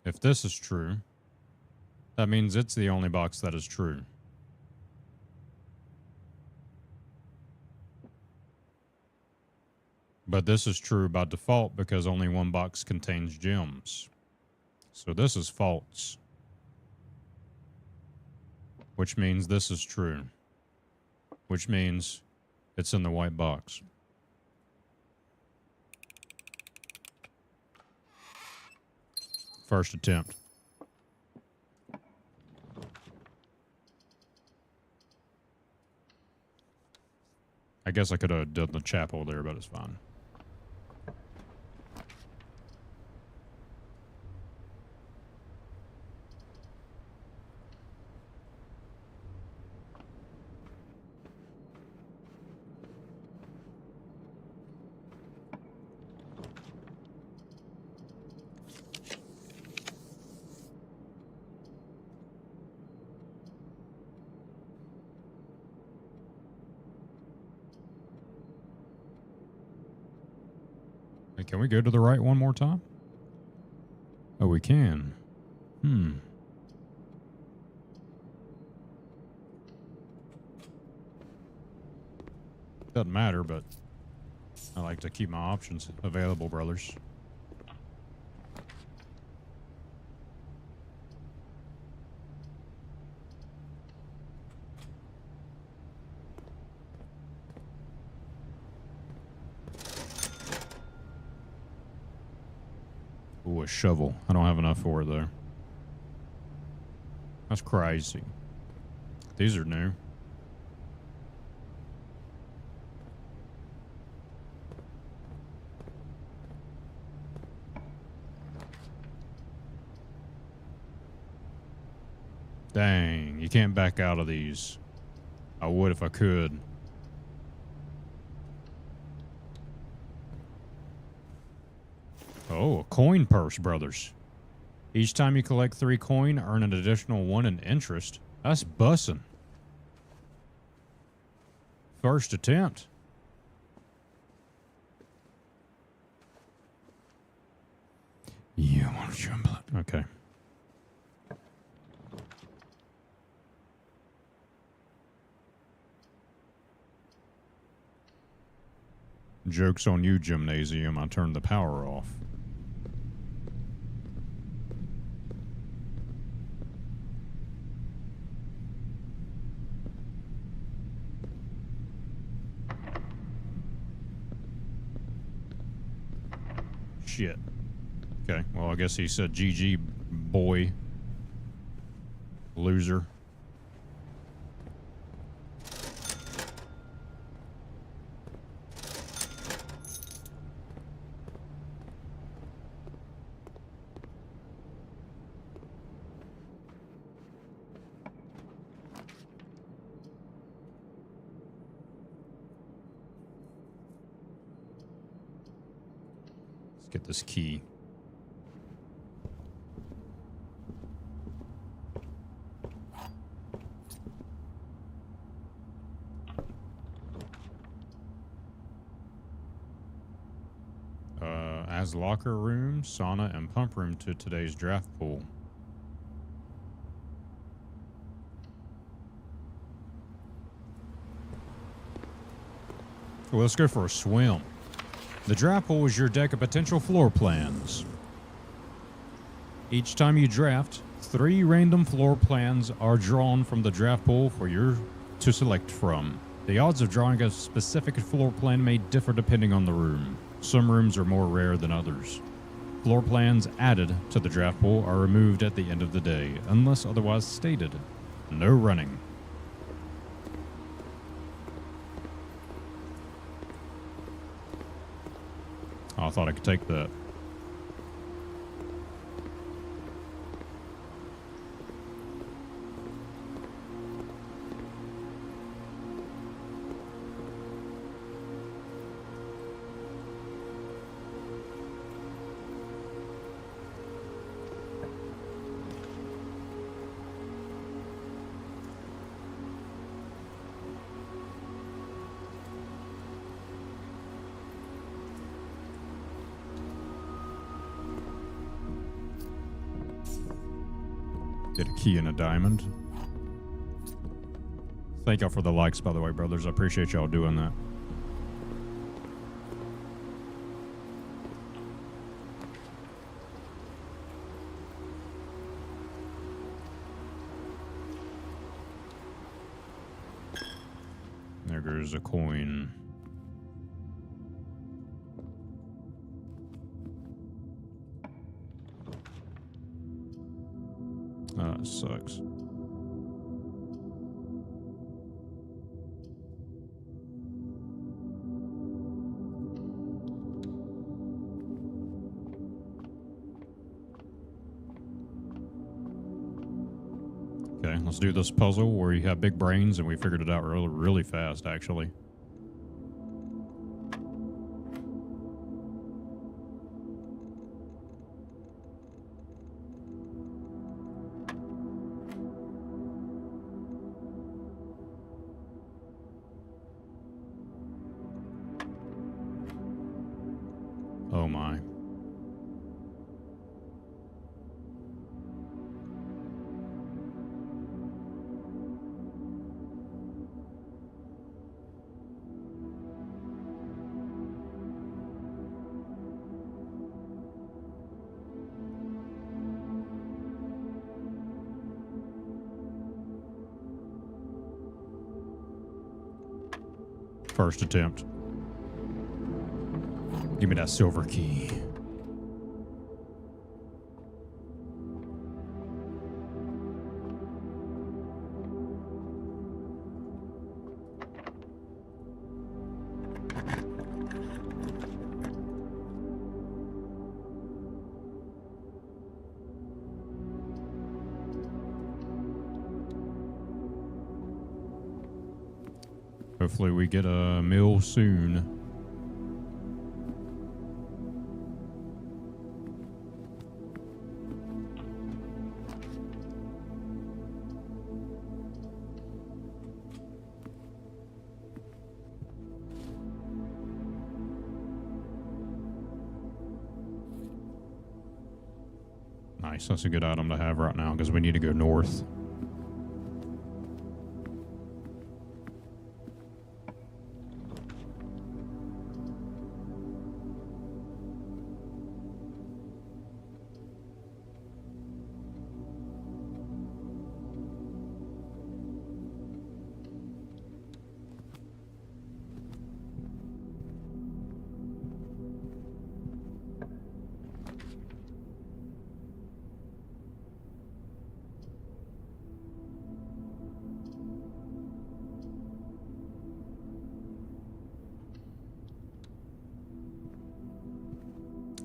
If this is true, that means it's the only box that is true. But this is true by default because only one box contains gems. So this is false. Which means this is true. Which means it's in the white box. First attempt. I guess I could have done the chapel there, but it's fine. Can we go to the right one more time? Oh, we can. Doesn't matter, but I like to keep my options available, brothers. Ooh, a shovel. I don't have enough for it, though. That's crazy. These are new. Dang, you can't back out of these. I would if I could. Oh, a coin purse, brothers. Each time you collect 3 coin, earn an additional 1 in interest. That's bussin'. First attempt. Yeah, why don't you unblock? Okay. Joke's on you, Gymnasium. I turned the power off. Shit. Okay, well, I guess he said GG, boy. Loser. Get this key. As locker room, sauna, and pump room to today's draft pool. Well, let's go for a swim. The draft pool is your deck of potential floor plans. Each time you draft, 3 random floor plans are drawn from the draft pool for you to select from. The odds of drawing a specific floor plan may differ depending on the room. Some rooms are more rare than others. Floor plans added to the draft pool are removed at the end of the day, unless otherwise stated. No running. Oh, I thought I could take that. Get a key and a diamond. Thank y'all for the likes, by the way, brothers. I appreciate y'all doing that. There goes a coin. That sucks. Okay, let's do this puzzle where you have big brains, and we figured it out really, really fast, actually. Oh Oh my. First attempt. Give me that silver key. Hopefully we get a meal soon. Nice, that's a good item to have right now because we need to go north.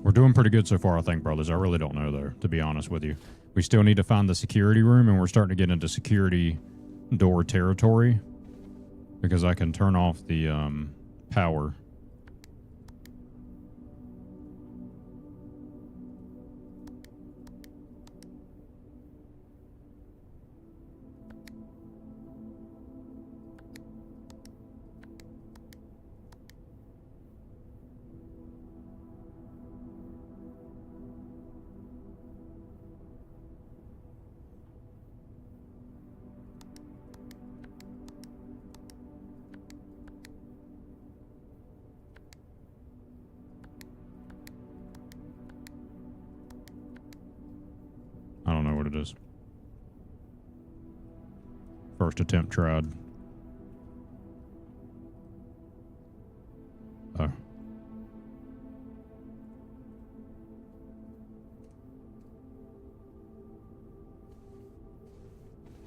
We're doing pretty good so far, I think, brothers. I really don't know, though, to be honest with you. We still need to find the security room, and we're starting to get into security door territory because I can turn off the power. I don't know what it is. First attempt tried. Oh.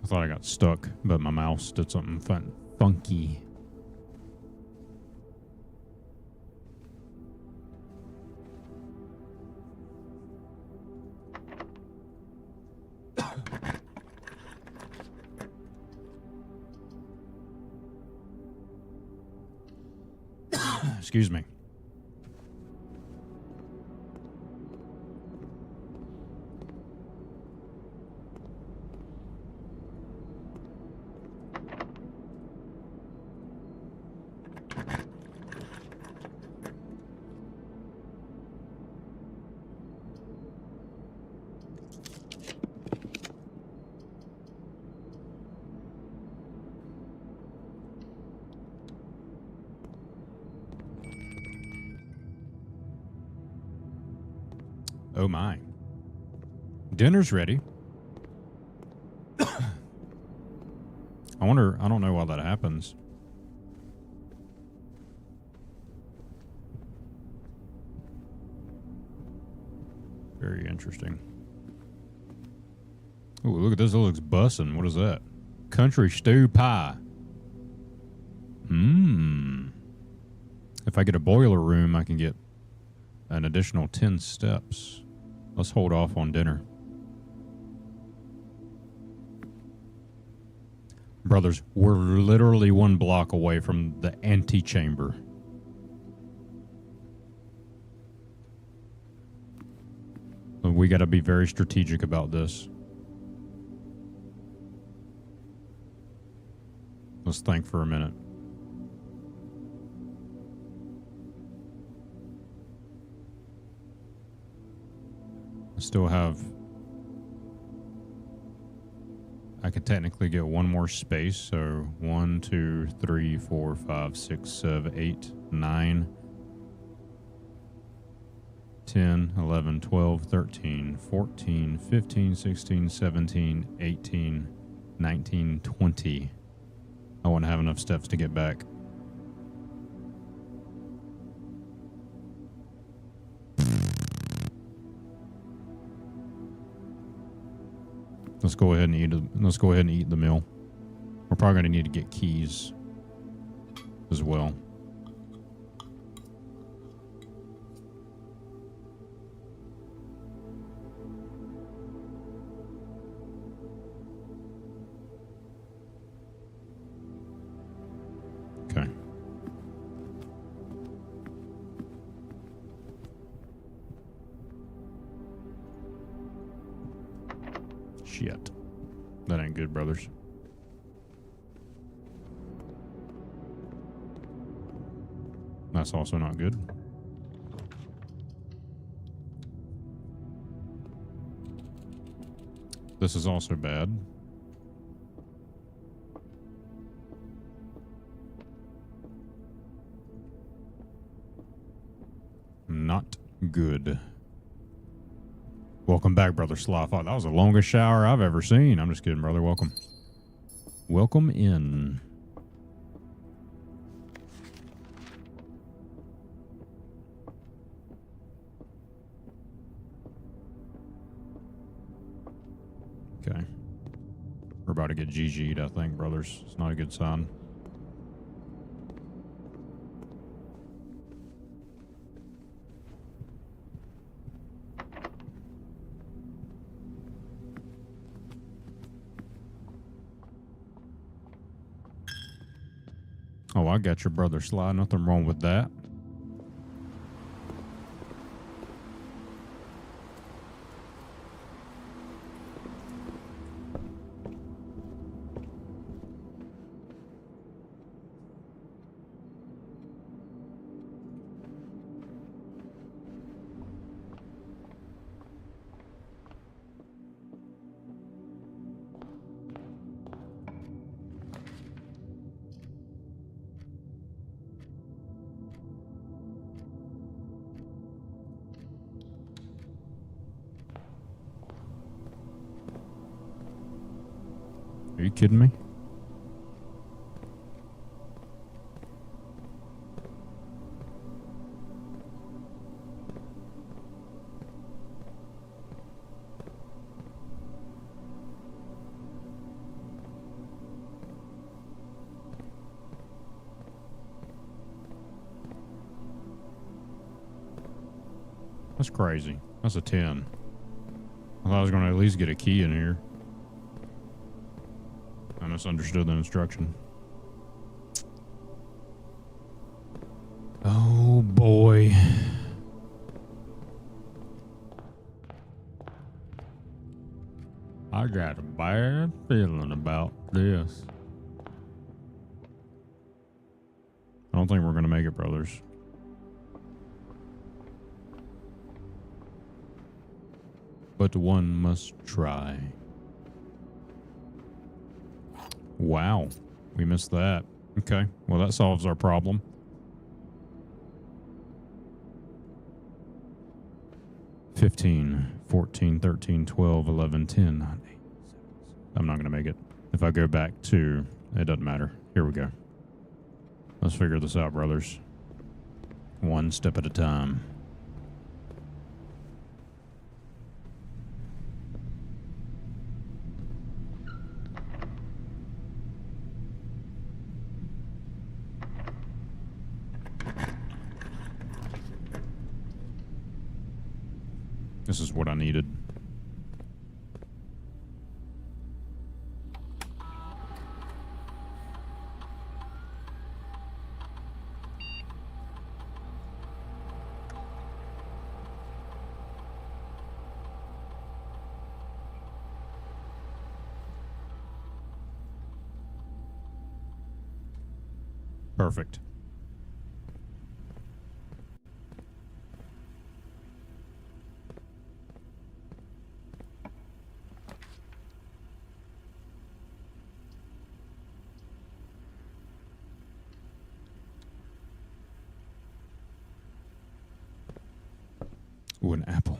I thought I got stuck, but my mouse did something funky. Excuse me. Oh my. Dinner's ready. I don't know why that happens. Very interesting. Oh, look at this. It looks bussin'. What is that? Country stew pie. If I get a boiler room, I can get an additional 10 steps. Let's hold off on dinner. Brothers, we're literally 1 block away from the antechamber. We got to be very strategic about this. Let's think for a minute. – Still have... I could technically get one more space, so 1, 2, 3, 4, 5, 6, 7, 8, 9, 10, 11, 12, 13, 14, 15, 16, 17, 18, 19, 20. I won't have enough steps to get back. Let's go ahead and eat. Let's go ahead and eat the meal. We're probably going to need to get keys as well. Okay. Shit. That ain't good, brothers. That's also not good. This is also bad. Not good. Welcome back, Brother Sloth. Oh, that was the longest shower I've ever seen. I'm just kidding, brother. Welcome. Welcome in. Okay. We're about to get GG'd, I think, brothers. It's not a good sign. Oh, I got your brother Sly. Nothing wrong with that. Are you kidding me? That's crazy. That's a 10. I thought I was going to at least get a key in here. I misunderstood the instruction. Oh boy. I got a bad feeling about this. I don't think we're going to make it, brothers. But one must try. Wow, we missed that. Okay, well that solves our problem. $15, $14, $13, $12, $11, $10, $9, $8, $7. I'm not gonna make it. If I go back to, it doesn't matter. Here we go. Let's figure this out, brothers. One step at a time. This is what I needed. Perfect. Ooh, an apple.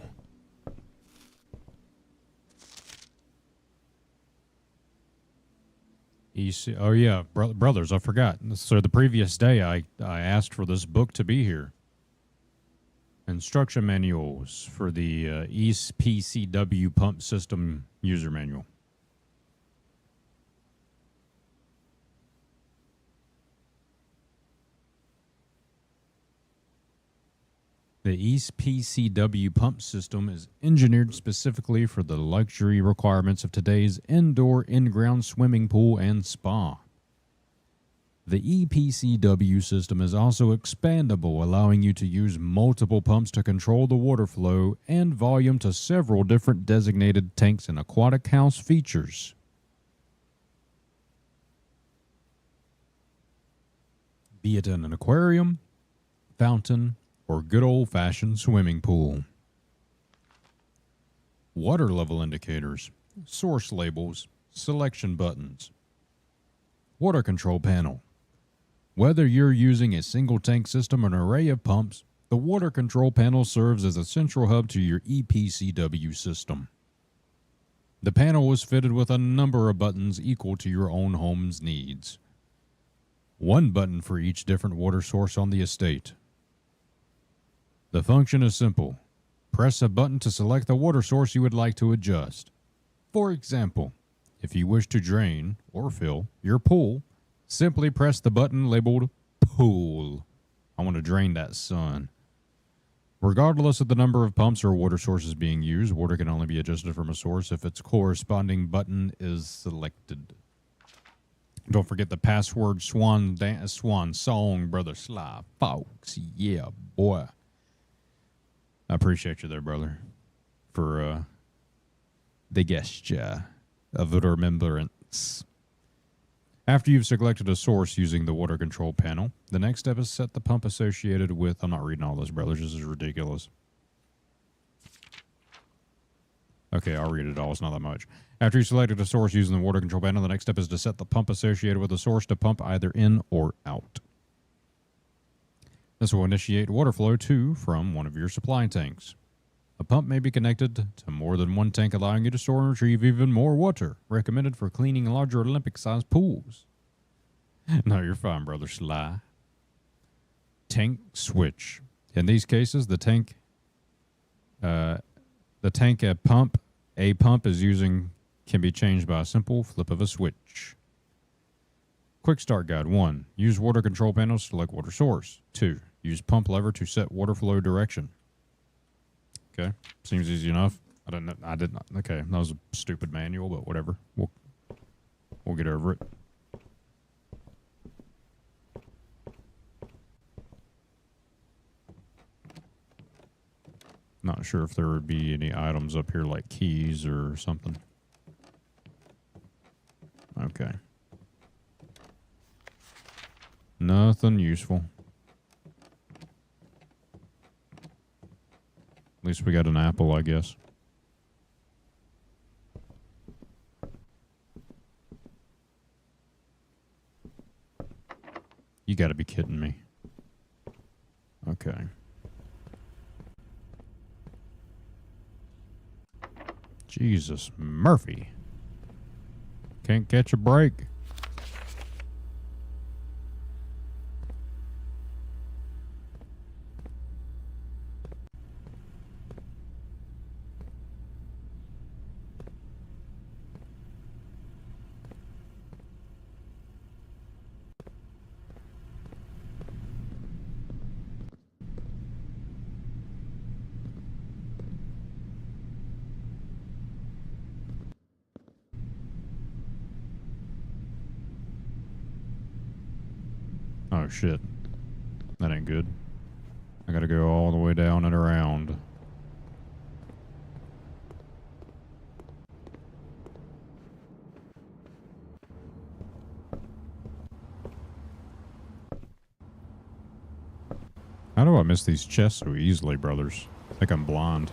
Oh yeah, brothers, I forgot. So the previous day I asked for this book to be here. Instruction manuals for the East PCW pump system user manual. The East PCW pump system is engineered specifically for the luxury requirements of today's indoor in-ground swimming pool and spa. The EPCW system is also expandable, allowing you to use multiple pumps to control the water flow and volume to several different designated tanks and aquatic house features. Be it in an aquarium, fountain, or good old-fashioned swimming pool. Water level indicators, source labels, selection buttons. Water control panel. Whether you're using a single tank system or an array of pumps, the water control panel serves as a central hub to your EPCW system. The panel is fitted with a number of buttons equal to your own home's needs. One button for each different water source on the estate. The function is simple. Press a button to select the water source you would like to adjust. For example, if you wish to drain or fill your pool, simply press the button labeled Pool. I want to drain that sun. Regardless of the number of pumps or water sources being used, water can only be adjusted from a source if its corresponding button is selected. Don't forget the password swan song, Brother Sly Fox. Yeah, boy. I appreciate you there, brother, for the gesture of remembrance. After you've selected a source using the water control panel, the next step is set the pump associated with... I'm not reading all this, brothers. This is ridiculous. Okay, I'll read it all. It's not that much. After you selected a source using the water control panel, the next step is to set the pump associated with the source to pump either in or out. This will initiate water flow to from one of your supply tanks. A pump may be connected to more than one tank, allowing you to store and retrieve even more water, recommended for cleaning larger Olympic-sized pools. No, you're fine, Brother Sly. Tank switch. In these cases, the tank a pump is using can be changed by a simple flip of a switch. Quick start guide. 1. Use water control panel to select water source. 2. Use pump lever to set water flow direction. Okay, seems easy enough. I did not. Okay, that was a stupid manual, but whatever. We'll get over it. Not sure if there would be any items up here like keys or something. Okay. Nothing useful. At least we got an apple, I guess. You gotta be kidding me. Okay. Jesus, Murphy. Can't catch a break. Oh, shit. That ain't good. I gotta go all the way down and around. How do I miss these chests so easily, brothers? I think I'm blind.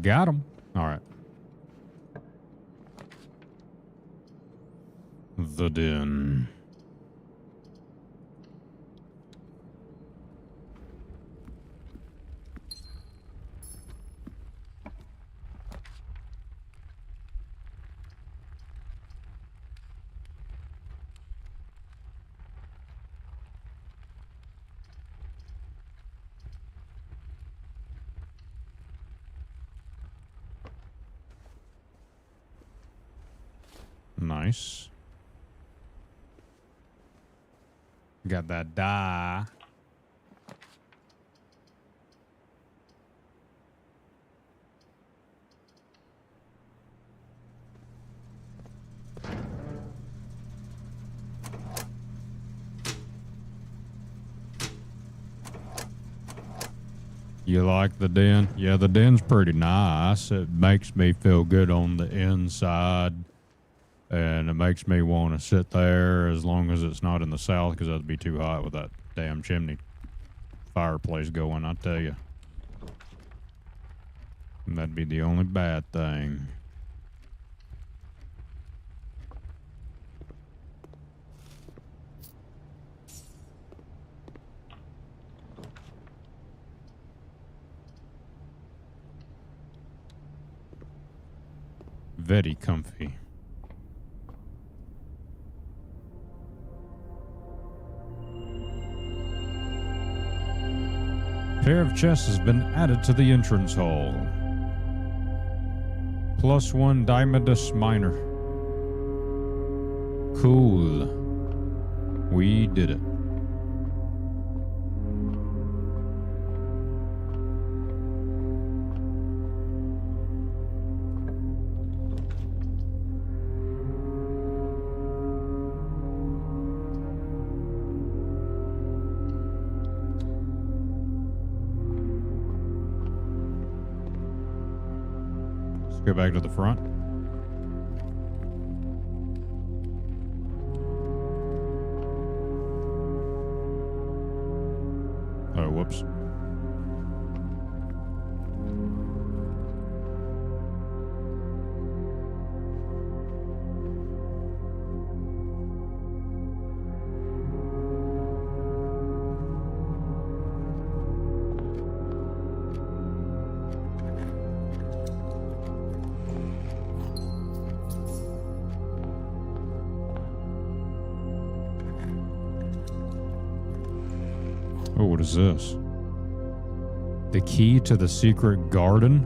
Got him. All right. The den. Nice. Got that die. You like the den? Yeah, the den's pretty nice. It makes me feel good on the inside. And it makes me want to sit there as long as it's not in the south, because that'd be too hot with that damn chimney fireplace going, I tell you. And that'd be the only bad thing. Very comfy. Pair of chests has been added to the entrance hall. +1 Diamondus Minor. Cool. We did it. Go back to the front. Oh, whoops. Oh, what is this? The key to the secret garden?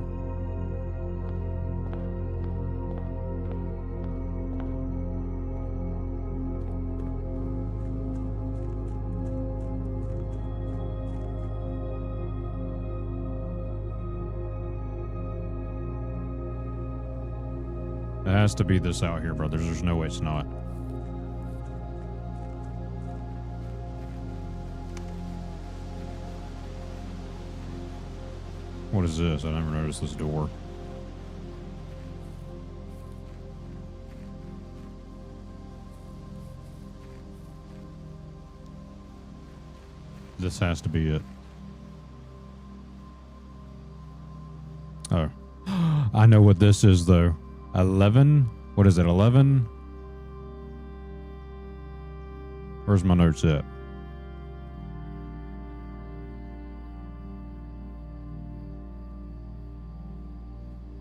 It has to be this out here, brothers. There's no way it's not. What is this? I never noticed this door. This has to be it. Oh. I know what this is, though. 11? What is it, 11? Where's my notes at?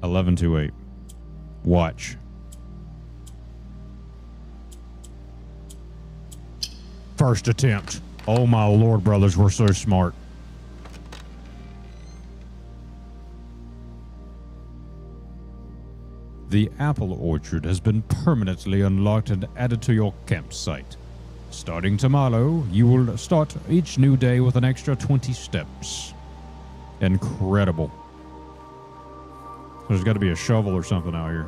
Eleven to 8. Watch. First attempt. Oh my lord, brothers, we're so smart. The apple orchard has been permanently unlocked and added to your campsite. Starting tomorrow, you will start each new day with an extra 20 steps. Incredible. There's got to be a shovel or something out here.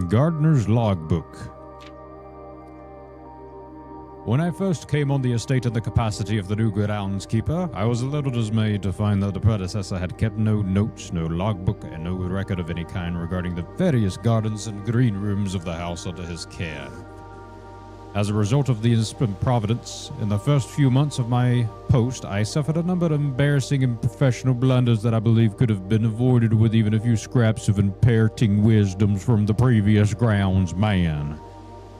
Gardener's logbook. When I first came on the estate in the capacity of the new groundskeeper, I was a little dismayed to find that the predecessor had kept no notes, no logbook, and no record of any kind regarding the various gardens and green rooms of the house under his care. As a result of these improvidence, in the first few months of my post, I suffered a number of embarrassing and professional blunders that I believe could have been avoided with even a few scraps of imparting wisdoms from the previous groundsman.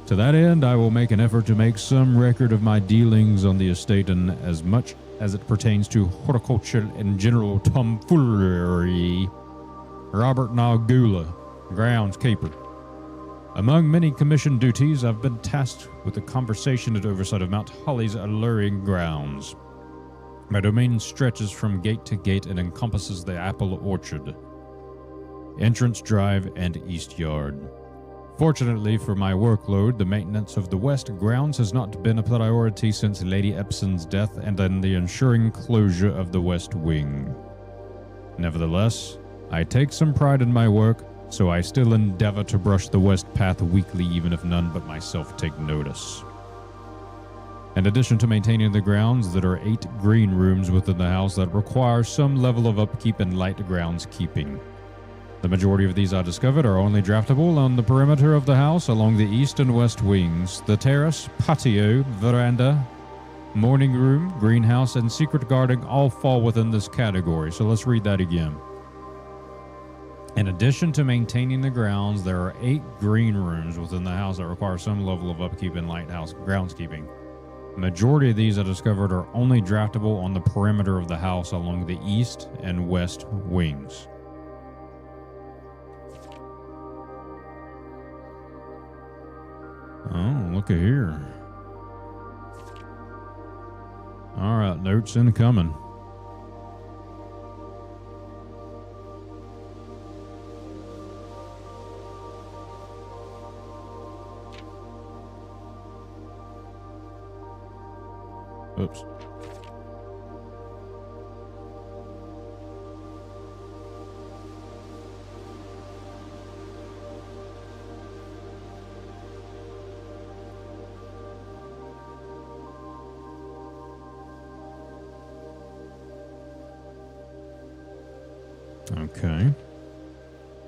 To that end, I will make an effort to make some record of my dealings on the estate and as much as it pertains to horticulture and general tomfoolery. Robert Nagula, groundskeeper. Among many commissioned duties, I've been tasked with the conversation and oversight of Mount Holly's alluring grounds. My domain stretches from gate to gate and encompasses the apple orchard, entrance drive, and east yard. Fortunately for my workload, the maintenance of the west grounds has not been a priority since Lady Epson's death and then the ensuring closure of the west wing. Nevertheless, I take some pride in my work, so I still endeavor to brush the west path weekly even if none but myself take notice. In addition to maintaining the grounds, there are 8 green rooms within the house that require some level of upkeep and light groundskeeping. The majority of these I discovered are only draftable on the perimeter of the house along the east and west wings. The terrace, patio, veranda, morning room, greenhouse, and secret garden all fall within this category, so let's read that again. In addition to maintaining the grounds, there are 8 green rooms within the house that require some level of upkeep and lighthouse groundskeeping. The majority of these I discovered are only draftable on the perimeter of the house along the east and west wings. Oh, look at here. Alright, notes incoming. Oops. Okay.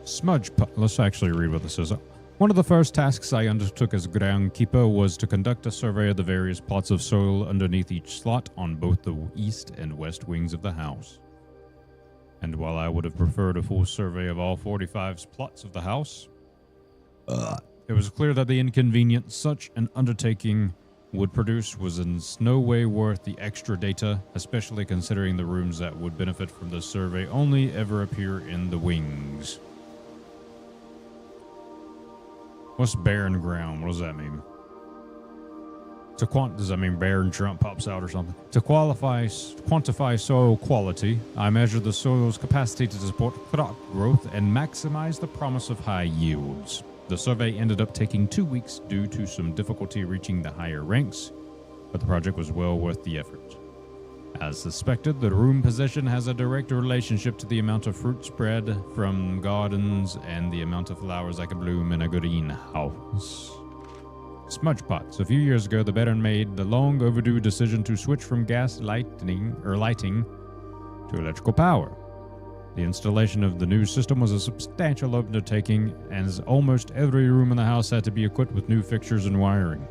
Smudge pot. Let's actually read what this is. One of the first tasks I undertook as groundkeeper was to conduct a survey of the various plots of soil underneath each slot on both the east and west wings of the house. And while I would have preferred a full survey of all 45 plots of the house, it was clear that the inconvenience such an undertaking would produce was in no way worth the extra data, especially considering the rooms that would benefit from the survey only ever appear in the wings. What's barren ground? What does that mean? Does that mean barren Trump pops out or something? To quantify soil quality, I measure the soil's capacity to support crop growth and maximize the promise of high yields. The survey ended up taking 2 weeks due to some difficulty reaching the higher ranks, but the project was well worth the effort. As suspected, the room possession has a direct relationship to the amount of fruit spread from gardens and the amount of flowers that can bloom in a greenhouse. Smudge pots. A few years ago, the veteran made the long overdue decision to switch from gas lighting to electrical power. The installation of the new system was a substantial undertaking, as almost every room in the house had to be equipped with new fixtures and wiring.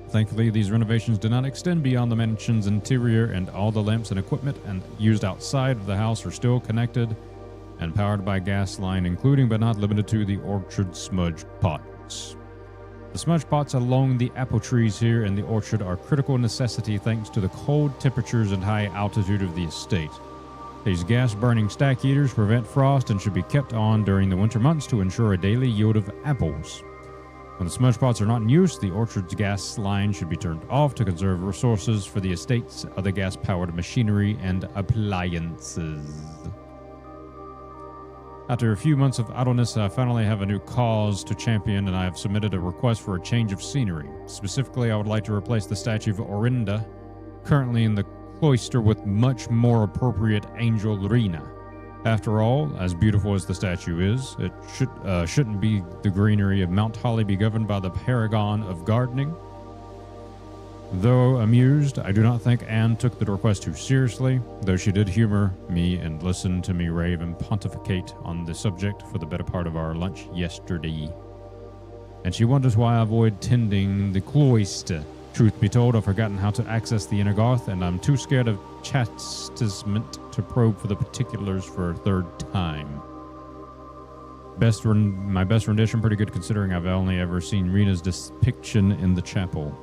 Thankfully, these renovations did not extend beyond the mansion's interior, and all the lamps and equipment used outside of the house are still connected and powered by gas line, including but not limited to the orchard smudge pots. The smudge pots along the apple trees here in the orchard are a critical necessity thanks to the cold temperatures and high altitude of the estate. These gas-burning stack heaters prevent frost and should be kept on during the winter months to ensure a daily yield of apples. When the smudge pots are not in use, the orchard's gas line should be turned off to conserve resources for the estate's other gas-powered machinery and appliances. After a few months of idleness, I finally have a new cause to champion, and I have submitted a request for a change of scenery. Specifically, I would like to replace the statue of Orinda, currently in the cloister, with much more appropriate Angel Rena. After all, as beautiful as the statue is, it shouldn't be the greenery of Mount Holly be governed by the paragon of gardening? Though amused, I do not think Anne took the request too seriously, though she did humor me and listen to me rave and pontificate on the subject for the better part of our lunch yesterday. And she wonders why I avoid tending the cloister. Truth be told, I've forgotten how to access the inner garth, and I'm too scared of chastisement to probe for the particulars for a third time. My best rendition, pretty good considering I've only ever seen Rena's depiction in the chapel.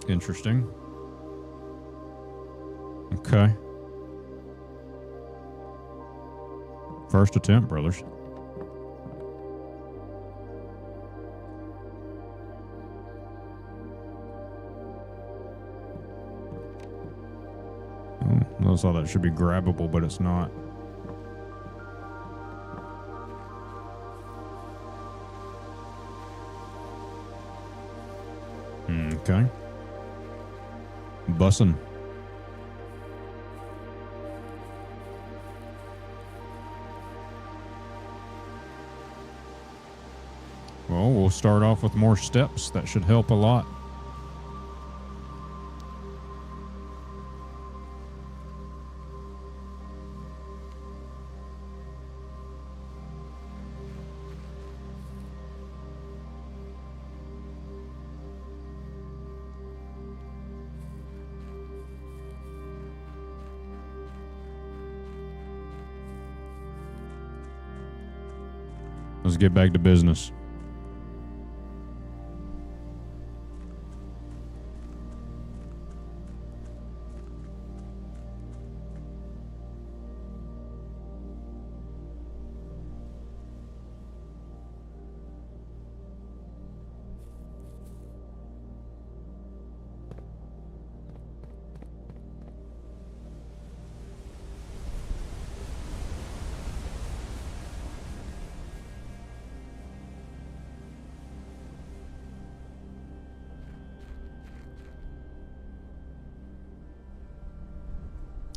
Interesting. Okay. First attempt, brothers. I saw that should be grabbable, but it's not. Okay. Bussin'. Well, we'll start off with more steps. That should help a lot. Let's get back to business.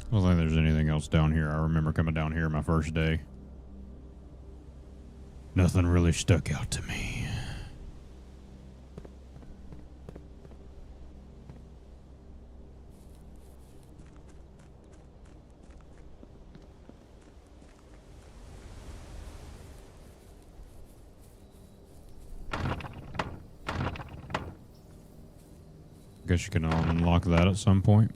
I don't think there's anything else down here. I remember coming down here my first day. Nothing really stuck out to me. Guess you can unlock that at some point.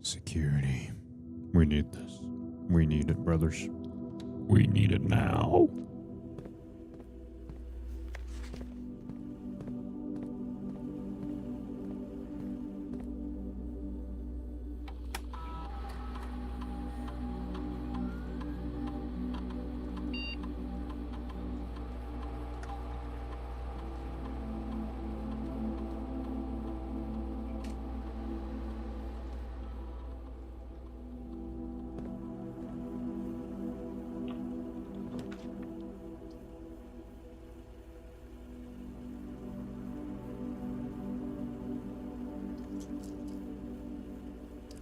Security. We need this. We need it, brothers. We need it now.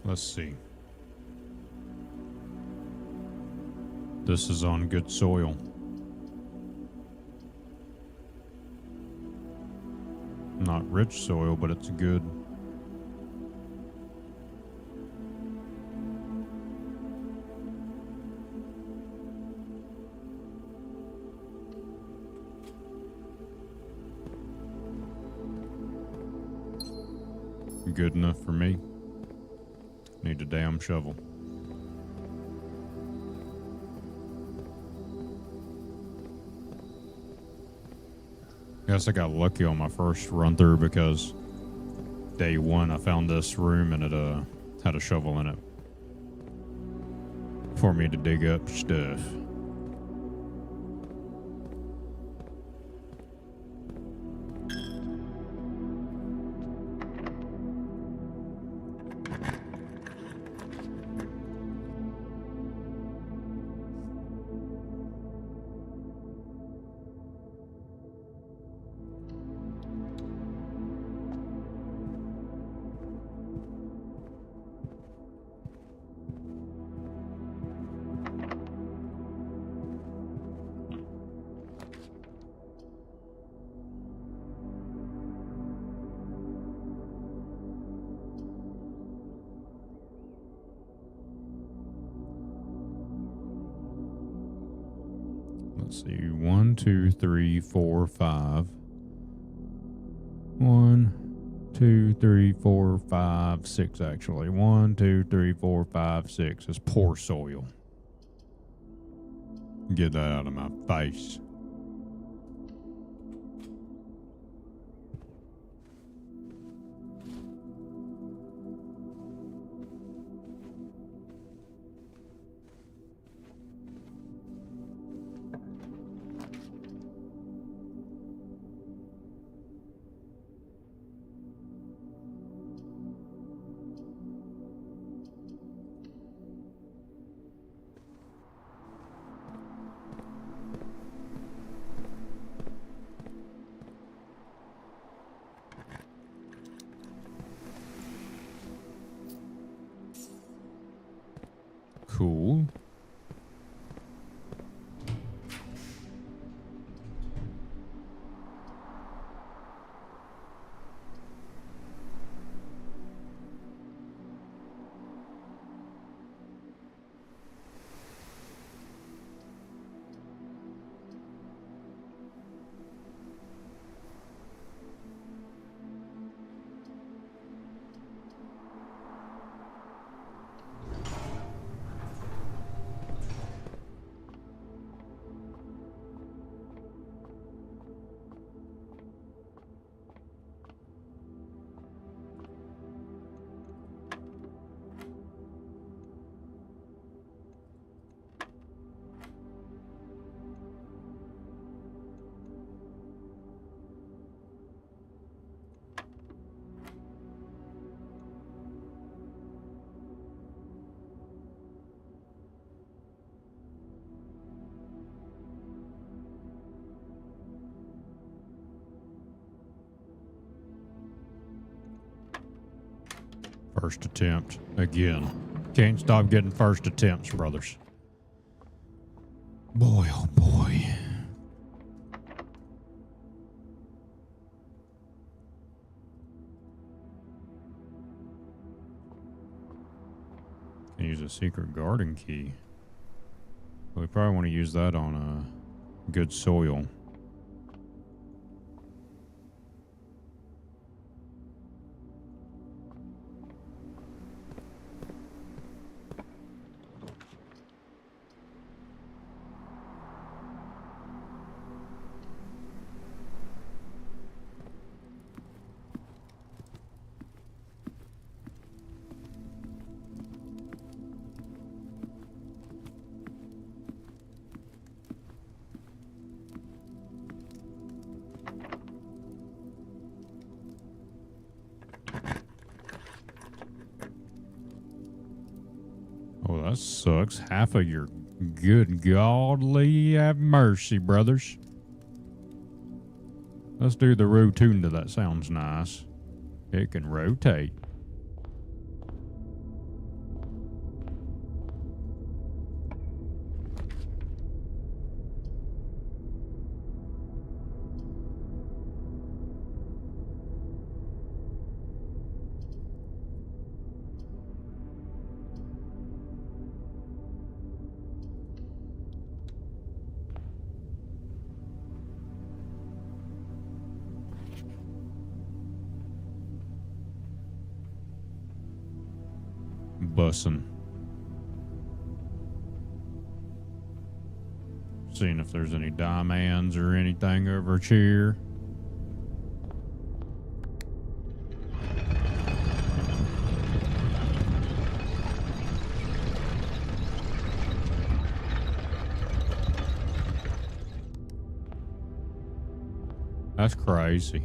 Let's see. This is on good soil. Not rich soil, but it's good. Good enough for me. Need a damn shovel. Guess I got lucky on my first run through because day one I found this room and it had a shovel in it for me to dig up stuff. Let's see. 1, 2, 3, 4, 5. 1, 2, 3, 4, 5, 6 actually. 1, 2, 3, 4, 5, 6 is poor soil. Get that out of my face. Cool. First attempt again. Can't stop getting first attempts, brothers. Boy, oh boy. Can use a secret garden key. We probably want to use that on good soil. Oh, that sucks. Half of your good godly have mercy, brothers. Let's do the rotunda. That sounds nice. It can rotate. bussin'. Seeing if there's any diamonds or anything over here. That's crazy.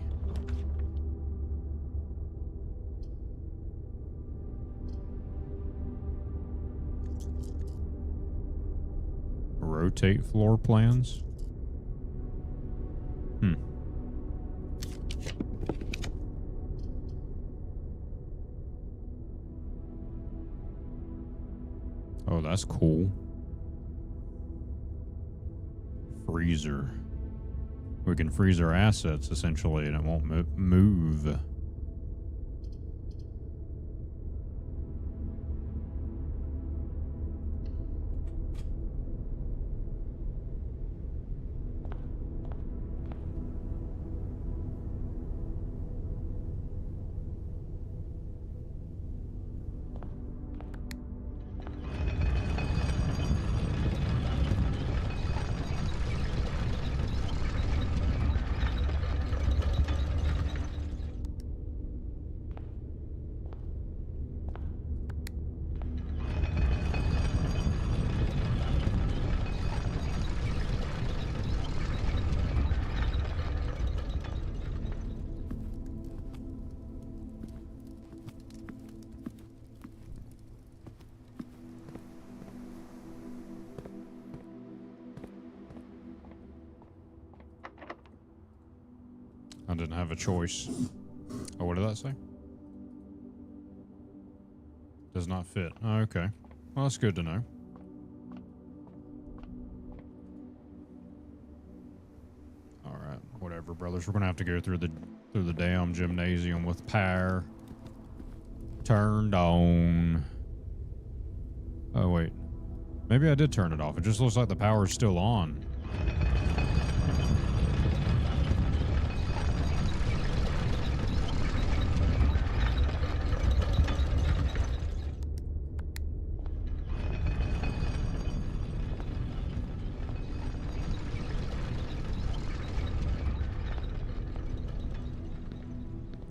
Rotate floor plans. Oh, that's cool. Freezer. We can freeze our assets essentially and it won't move. I didn't have a choice. Oh, what did that say? Does not fit. Oh, okay. Well, that's good to know. All right, whatever, brothers. We're gonna have to go through the damn gymnasium with power turned on. Oh wait, maybe I did turn it off. It just looks like the power is still on.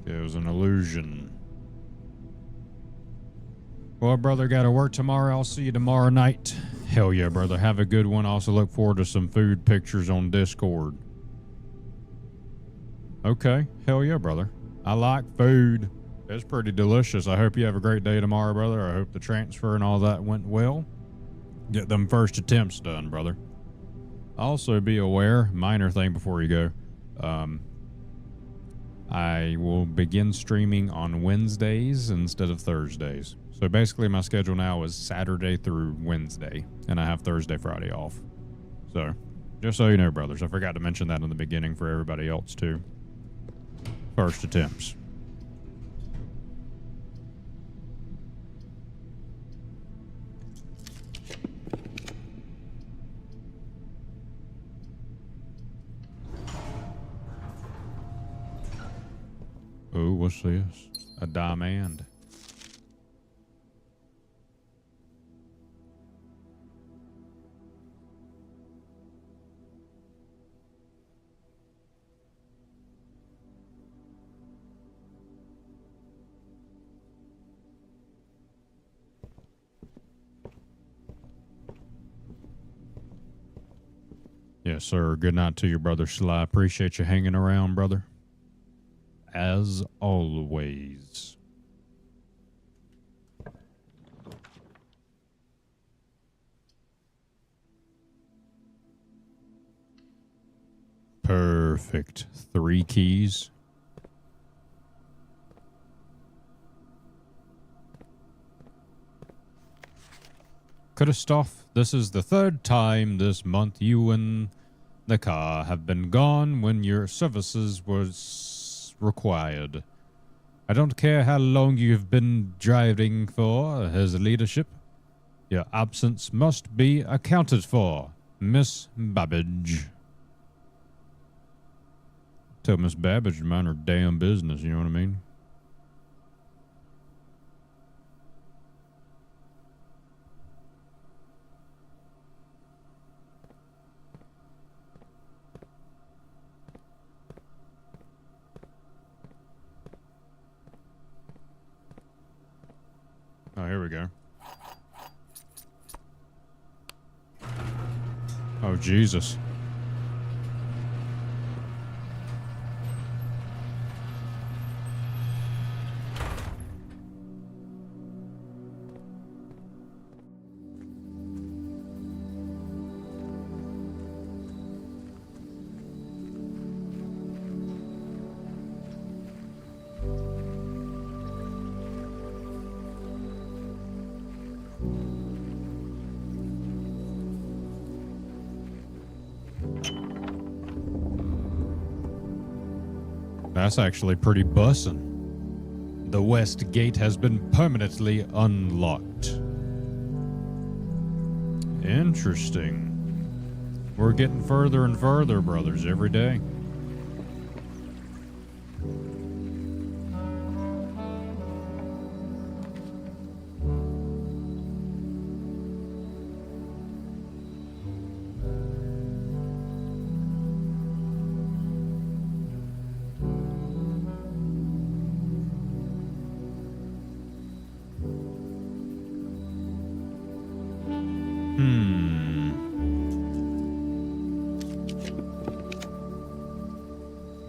It was an illusion. Well, brother, gotta work tomorrow. I'll see you tomorrow night. Hell yeah, brother. Have a good one. Also look forward to some food pictures on Discord. Okay. Hell yeah, brother. I like food. It's pretty delicious. I hope you have a great day tomorrow, brother. I hope the transfer and all that went well. Get them first attempts done, brother. Also be aware, minor thing before you go. I will begin streaming on Wednesdays instead of Thursdays. So basically my schedule now is Saturday through Wednesday, and I have Thursday, Friday off. So just so you know, brothers, I forgot to mention that in the beginning for everybody else too. First attempts. Oh, what's this? A diamond. Yes, sir. Good night to you, brother Sly. Appreciate you hanging around, brother. As always. Perfect. 3 keys. Kristoff, this is the 3rd time this month you and the car have been gone when your services was required. I don't care how long you've been driving for, his leadership. Your absence must be accounted for, Miss Babbage. Tell Miss Babbage to mind her damn business, you know what I mean? we go. Oh, Jesus. That's actually pretty bussin'. The west gate has been permanently unlocked. Interesting. We're getting further and further, brothers, every day.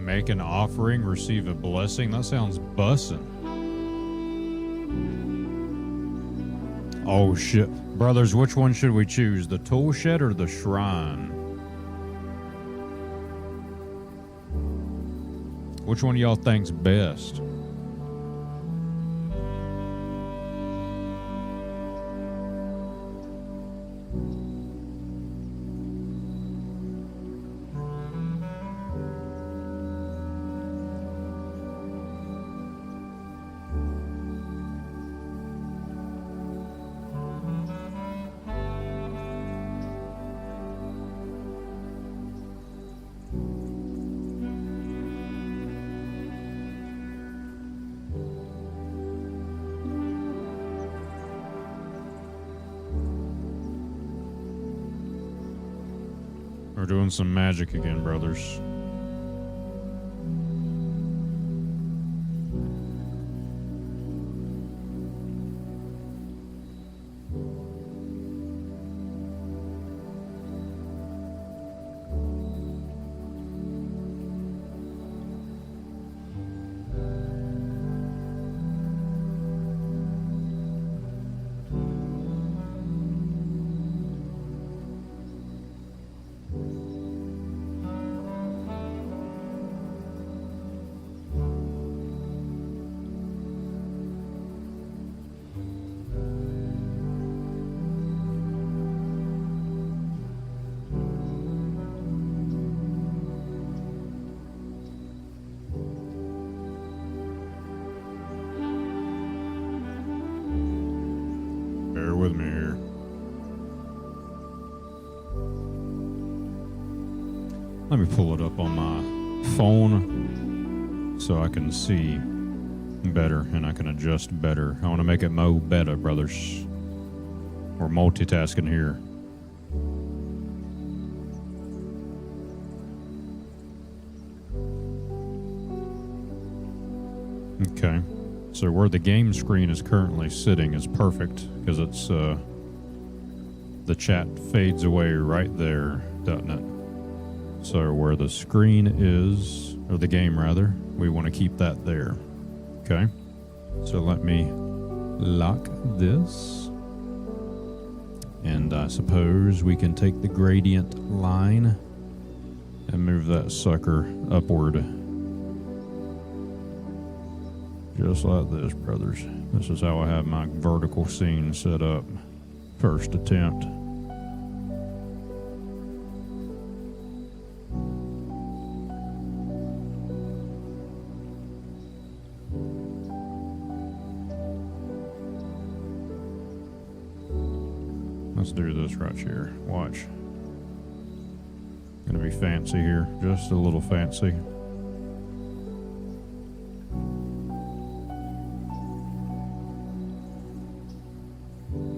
Make an offering, receive a blessing. That sounds bussin'. Oh shit. Brothers, which one should we choose? The tool shed or the shrine? Which one of y'all thinks best? We're doing some magic again, brothers. Bear with me here. Let me pull it up on my phone so I can see better and I can adjust better. I want to make it mo better, brothers. We're multitasking here. Okay. So where the game screen is currently sitting is perfect because it's the chat fades away right there, doesn't it? So where the screen is, or the game rather, we want to keep that there. Okay. So let me lock this. And I suppose we can take the gradient line and move that sucker upward. Just like this, brothers. This is how I have my vertical scene set up. First attempt. Let's do this right here. Watch. Gonna be fancy here. Just a little fancy.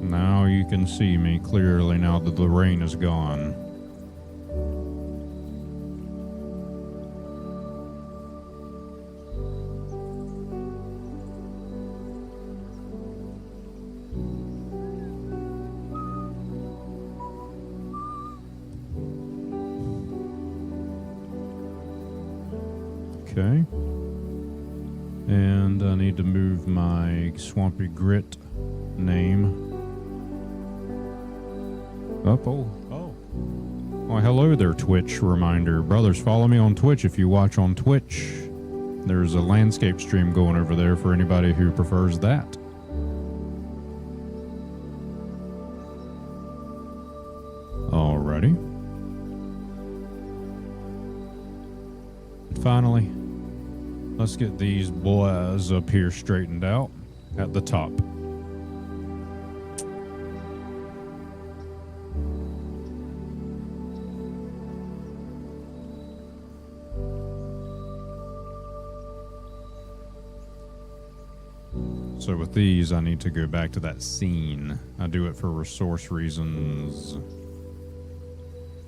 Now you can see me clearly now that the rain is gone. Okay. And I need to move my Swampy Grit name up. Oh. Why, hello there, Twitch reminder. Brothers, follow me on Twitch if you watch on Twitch. There's a landscape stream going over there for anybody who prefers that. Alrighty. Finally, let's get these boys up here straightened out at the top. So with these, I need to go back to that scene. I do it for resource reasons.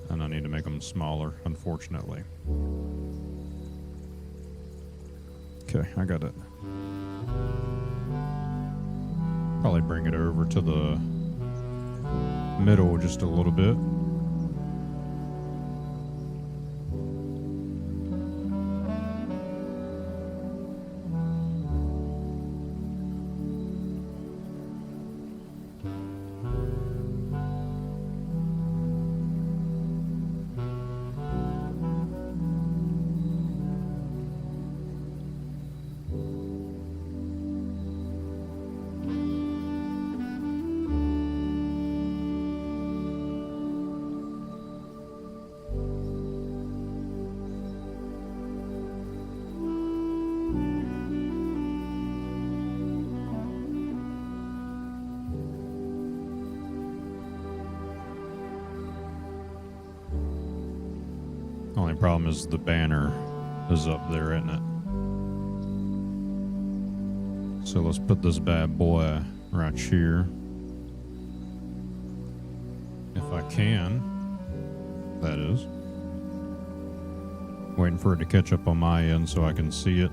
And I need to make them smaller, unfortunately. Okay, I got it. Probably bring it over to the middle just a little bit. Only problem is the banner is up there, isn't it? So let's put this bad boy right here. If I can, that is. Waiting for it to catch up on my end so I can see it.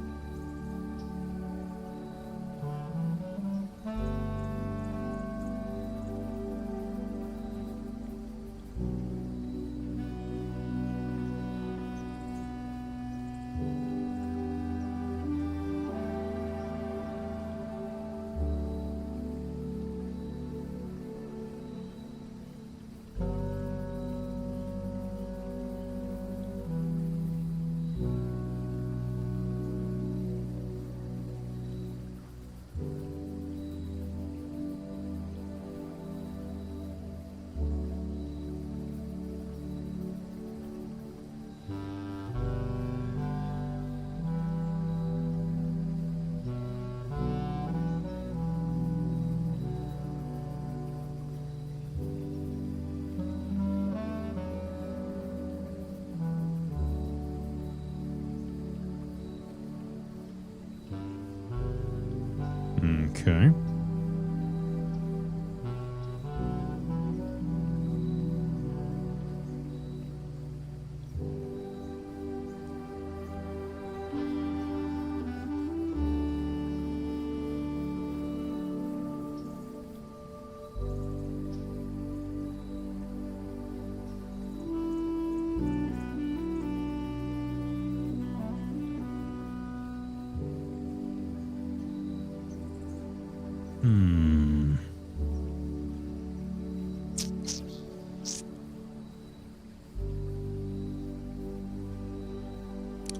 Okay.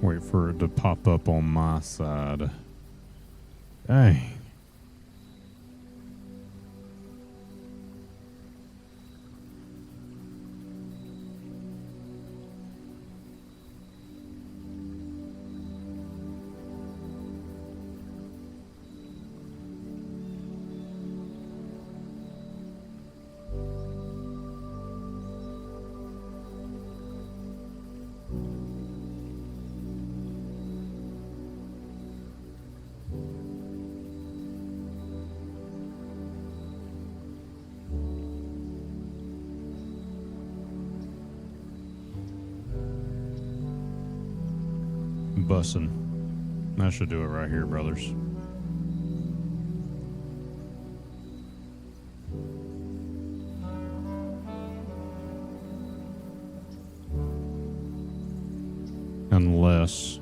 Wait for it to pop up on my side. Dang. Bussin'. That should do it right here, brothers. Unless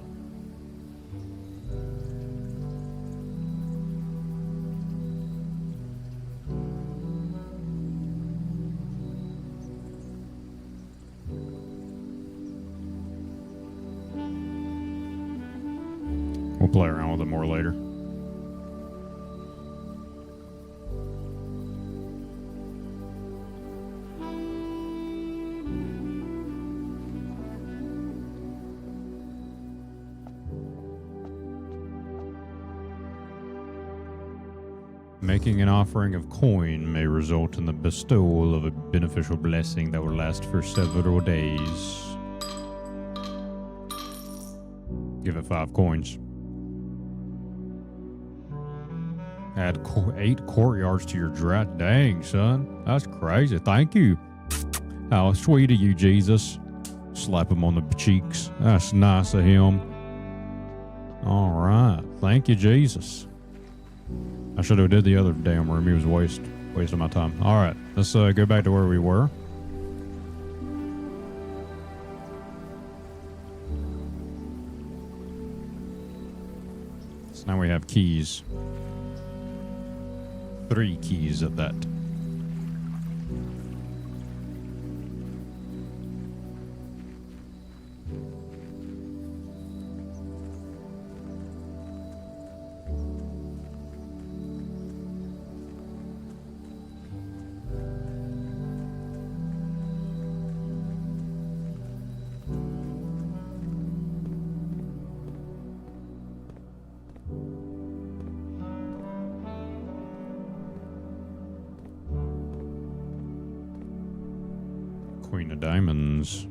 We'll play around with it more later. Making an offering of coin may result in the bestowal of a beneficial blessing that will last for several days. Give it 5 coins. Add 8 courtyards to your drat. Dang, son. That's crazy. Thank you. How sweet of you, Jesus. Slap him on the cheeks. That's nice of him. All right. Thank you, Jesus. I should have did the other damn room. He was wasting my time. All right, let's go back to where we were. So now we have keys. 3 keys at that. Queen of Diamonds.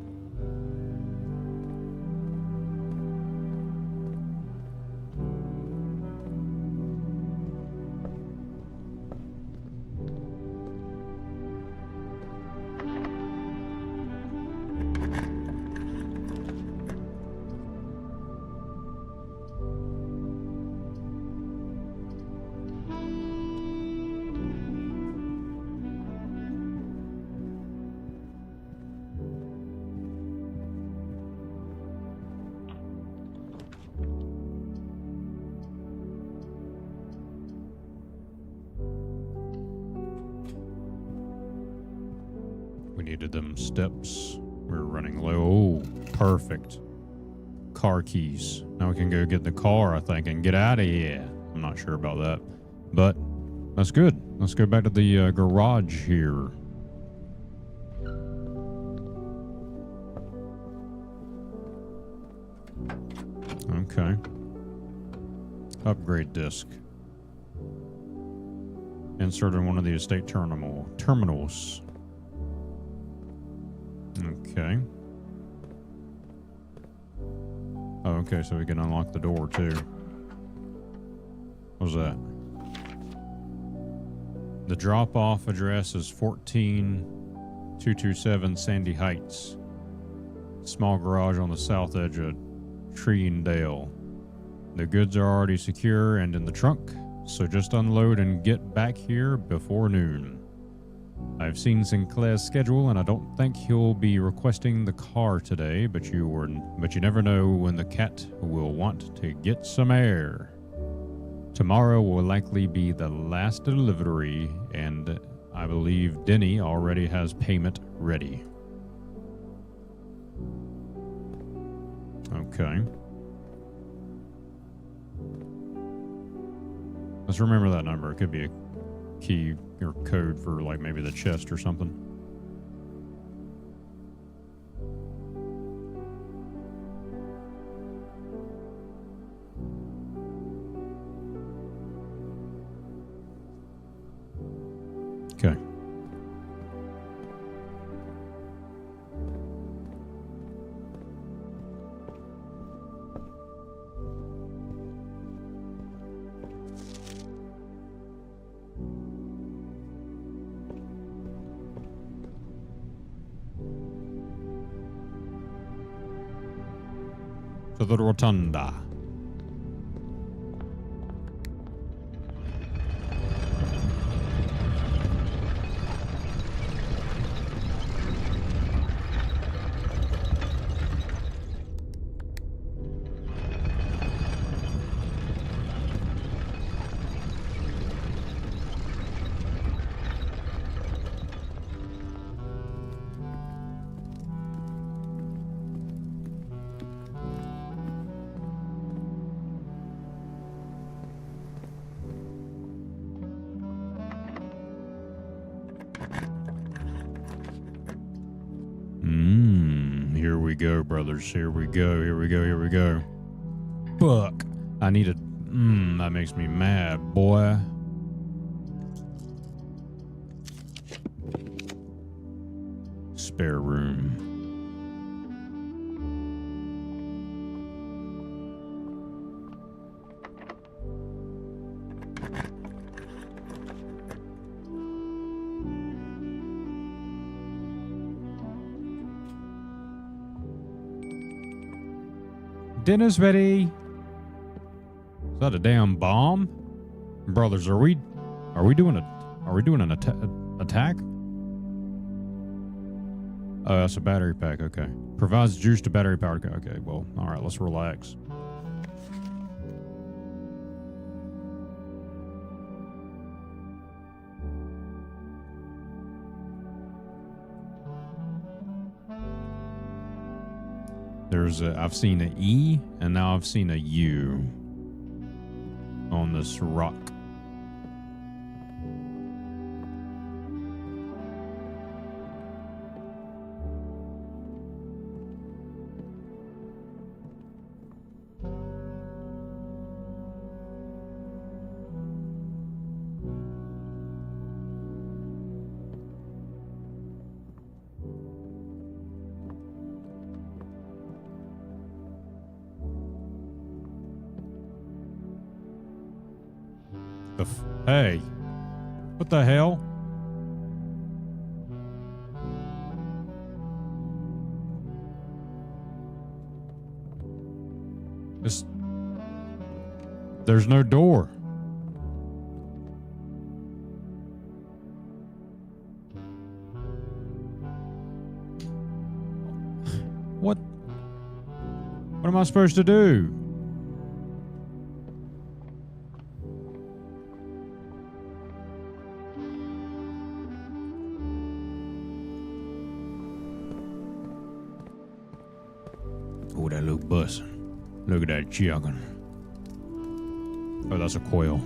We needed them steps. We were running low. Oh, perfect. Car keys. Now we can go get the car, I think, and get out of here. I'm not sure about that, but that's good. Let's go back to the garage here. Okay. Upgrade disc. Insert in one of the estate terminals. Okay. Oh, okay, so we can unlock the door too. What was that? The drop-off address is 14227 Sandy Heights. Small garage on the south edge of Treendale. The goods are already secure and in the trunk, so just unload and get back here before noon. I've seen Sinclair's schedule, and I don't think he'll be requesting the car today, but you never know when the cat will want to get some air. Tomorrow will likely be the last delivery, and I believe Denny already has payment ready. Okay. Let's remember that number. It could be a key or code for like maybe the chest or something. Okay. To the rotunda. go, brothers. Here we go. Here we go. Here we go. Fuck. I need a... that makes me mad, boy. Spare room. Dinner's ready. Is that a damn bomb? Brothers, are we doing an attack? Oh, that's a battery pack. Okay. Provides juice to battery powered. Okay, well, all right, let's relax. I've seen an E and now I've seen a U on this rock. Hey, what the hell? There's no door. What am I supposed to do? Oh, that look bussin'. Look at that chicken. Oh, that's a quail.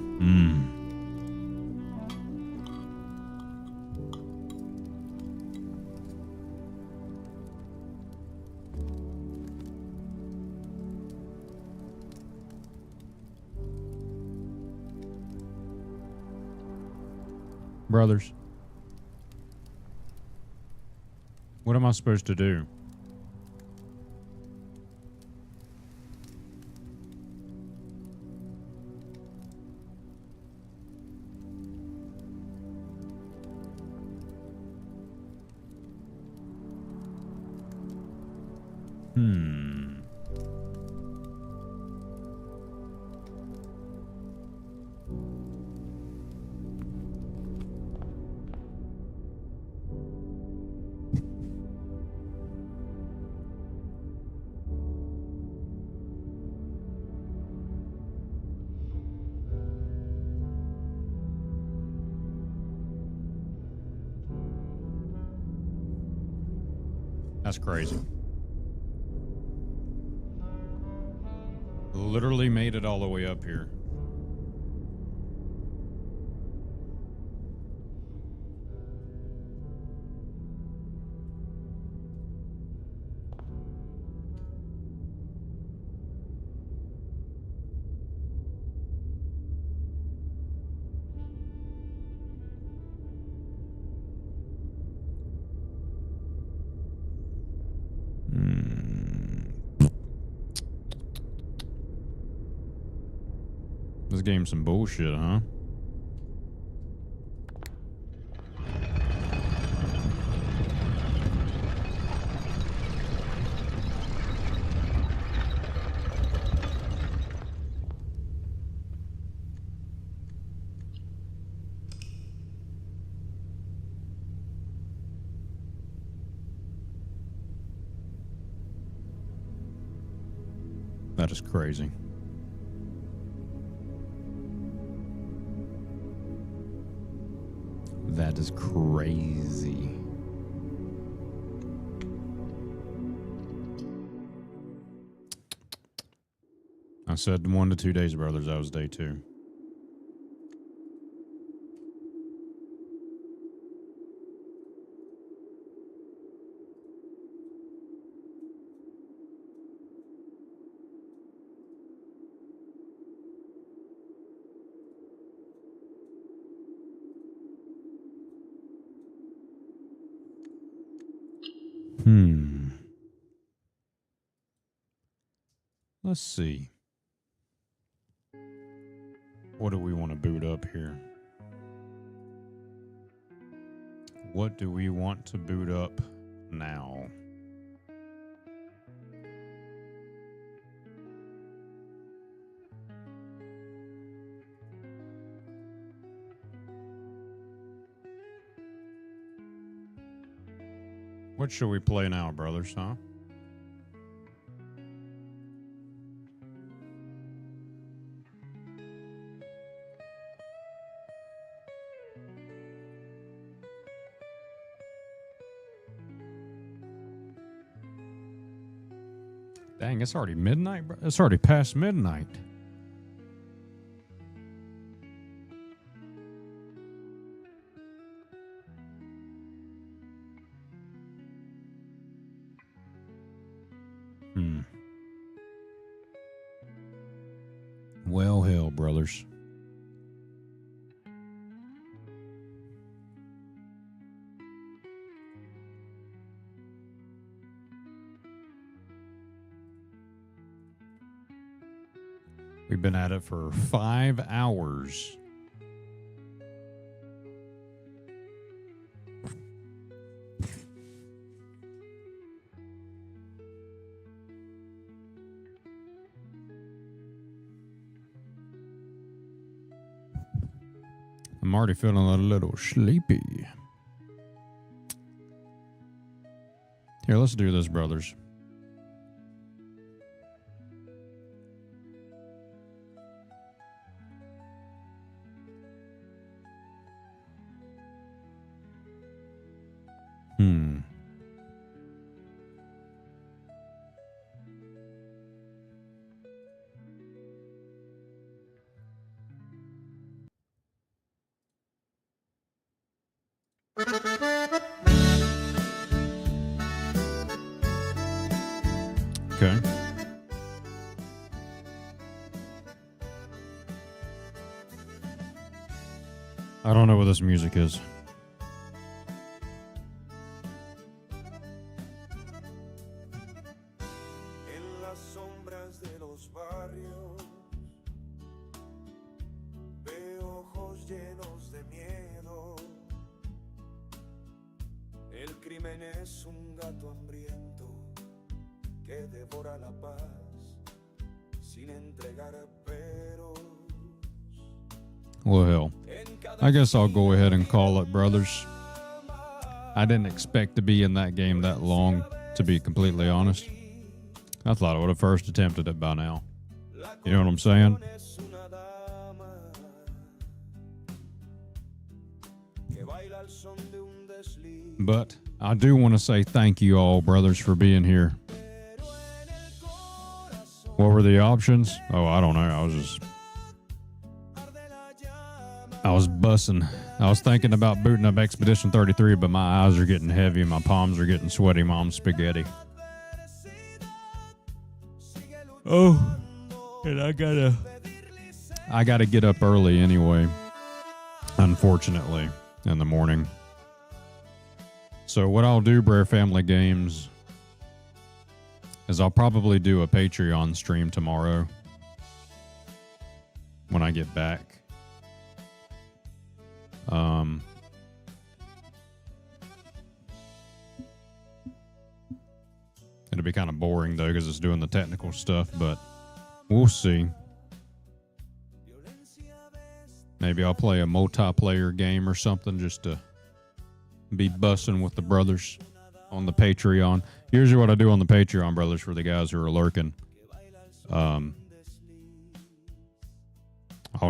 Brothers, what am I supposed to do? That's crazy. Literally made it all the way up here. This game's some bullshit, huh? That is crazy. That is crazy. I said 1 to 2 days, brothers. That was day 2. Let's see. What do we want to boot up here? What do we want to boot up now? What should we play now, brothers, huh? Dang, it's already midnight, bro. It's already past midnight. Well, hell, brothers. We've been at it for 5 hours. I'm already feeling a little sleepy. Here, let's do this, brothers. Okay. I don't know what this music is. En las sombras de los barrios veo ojos llenos de miedo. El crimen es un gato hambriento que devora la paz sin entregar peros. Well, hell, I guess I'll go ahead and call it, brothers. I didn't expect to be in that game that long, to be completely honest. I thought I would have first attempted it by now. You know what I'm saying? But I do want to say thank you all, brothers, for being here. What were the options? Oh, I don't know. I was bussing. I was thinking about booting up Expedition 33, but my eyes are getting heavy and my palms are getting sweaty, Mom Spaghetti. Oh, and I gotta get up early anyway, unfortunately, in the morning. So what I'll do, Brer Family Games, is I'll probably do a Patreon stream tomorrow when I get back. It'll be kind of boring though because it's doing the technical stuff, but we'll see. Maybe I'll play a multiplayer game or something just to be bussing with the brothers on the Patreon. Usually what I do on the Patreon, brothers, for the guys who are lurking, I'll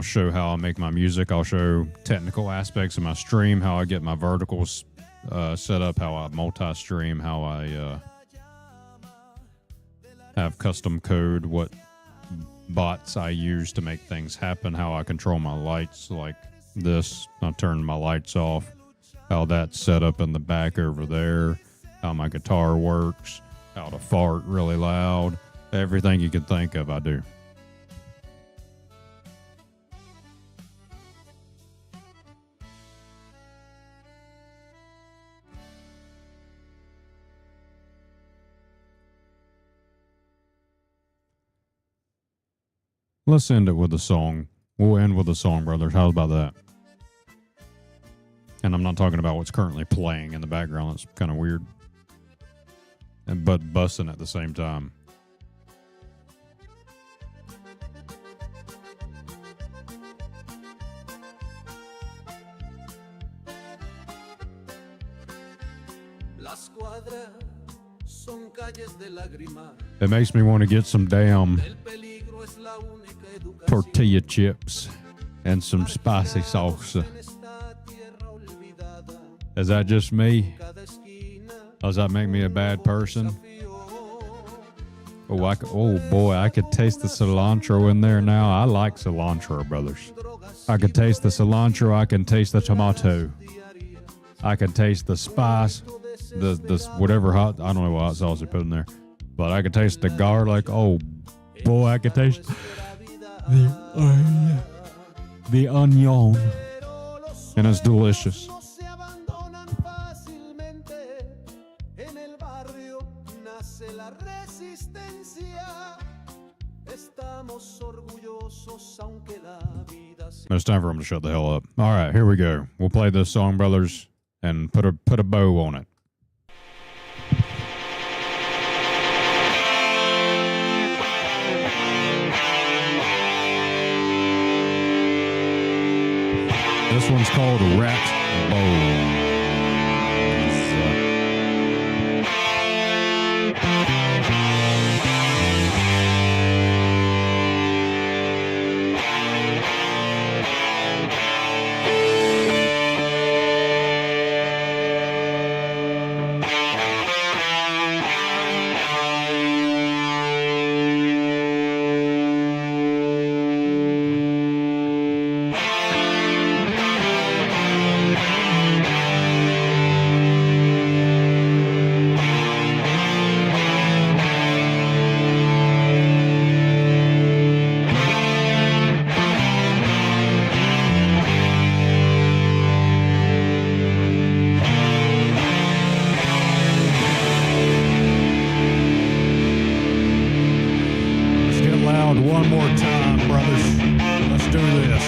show how I make my music. I'll show technical aspects of my stream, how I get my verticals set up, how I multi-stream, how I have custom code, what bots I use to make things happen, how I control my lights like this. I turn my lights off, how that's set up in the back over there, how my guitar works, how to fart really loud. Everything you can think of, I do. Let's end it with a song. We'll end with a song, brothers. How about that? And I'm not talking about what's currently playing in the background. That's kind of weird. But busting at the same time. It makes me want to get some damn tortilla chips and some spicy salsa. Is that just me? Does that make me a bad person? Oh boy, I could taste the cilantro in there now. I like cilantro, brothers. I could taste the cilantro. I can taste the tomato. I can taste the spice, the whatever hot, I don't know what hot sauce they put in there, but I could taste the garlic. Oh boy, I could taste the onion, and it's delicious. It's time for him to shut the hell up. All right, here we go. We'll play this song, brothers, and put a bow on it. This one's called Rat Bow. One more time, brothers. Let's do this.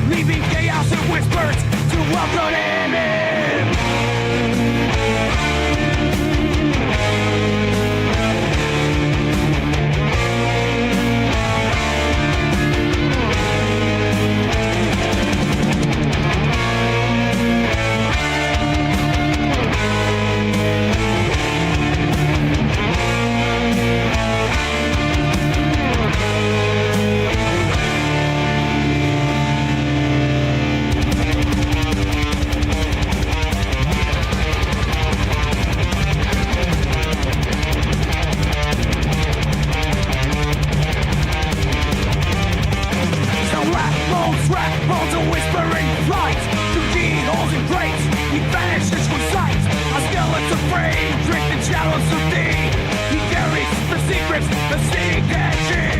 Leaving chaos words to welcome him in. Rat bones a whispering flight through keyholes and grates. He vanishes from sight. A skeleton frame drifting shadows of thee. He carries the secrets the city can see.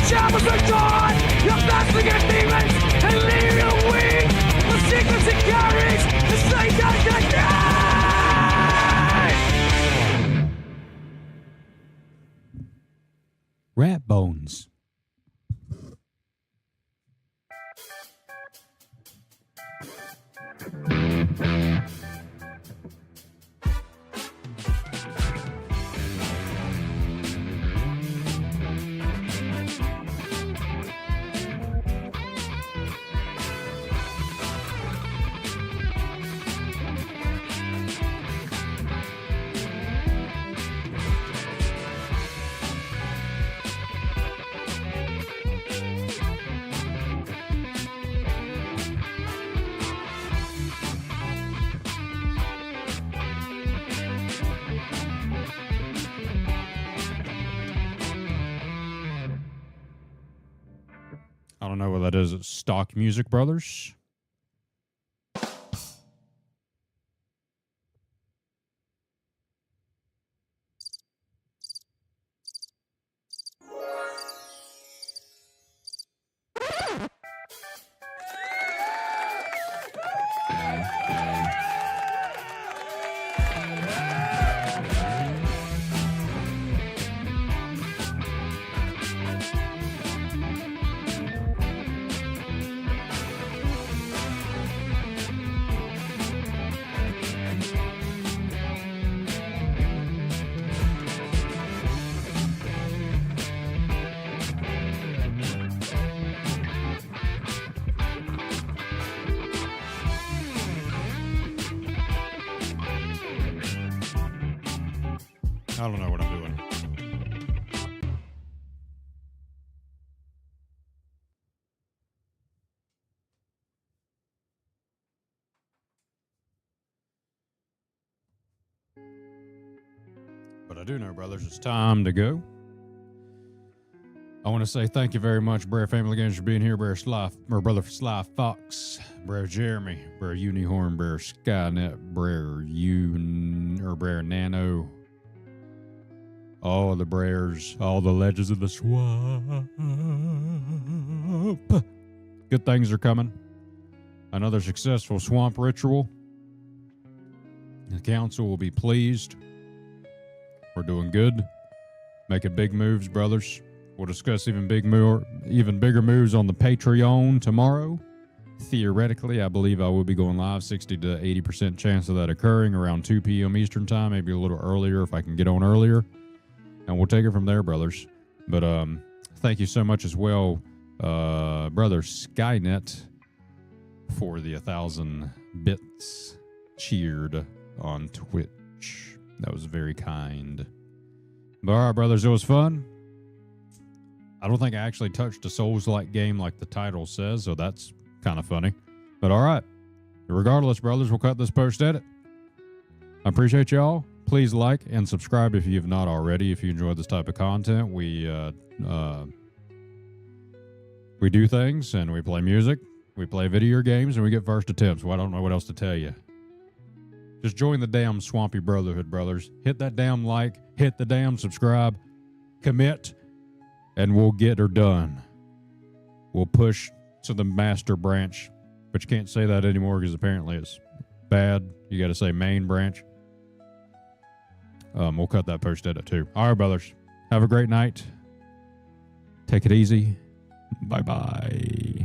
Shadows are gone. You're blasting at demons and leave you weak. The secrets it carries, the snake has the key. Rat bones. I don't know what that is. It's Stock Music Brothers. I don't know what I'm doing. But I do know, brothers, it's time to go. I want to say thank you very much, Brer Family Games, for being here. Brer Sly, or Brother Sly Fox, Brer Jeremy, Brer Unihorn, Brer Skynet, Brer Brer Nano. All the Brers, all the legends of the swamp. Good things are coming. Another successful swamp ritual. The council will be pleased. We're doing good. Making big moves, brothers. We'll discuss even bigger moves on the Patreon tomorrow. Theoretically, I believe I will be going live. 60 to 80% chance of that occurring around 2 p.m. Eastern time, maybe a little earlier if I can get on earlier. And we'll take it from there, brothers. But thank you so much as well, brother Skynet, for the 1,000 bits cheered on Twitch. That was very kind. But all right, brothers, it was fun. I don't think I actually touched a Souls-like game like the title says, so that's kind of funny. But all right. Regardless, brothers, we'll cut this post edit. I appreciate y'all. Please like and subscribe if you have not already. If you enjoy this type of content, we do things and we play music. We play video games and we get first attempts. Well, I don't know what else to tell you. Just join the damn Swampy Brotherhood, brothers. Hit that damn like, hit the damn subscribe, commit, and we'll get her done. We'll push to the master branch, but you can't say that anymore because apparently it's bad. You got to say main branch. We'll cut that post edit too. All right, brothers. Have a great night. Take it easy. Bye-bye.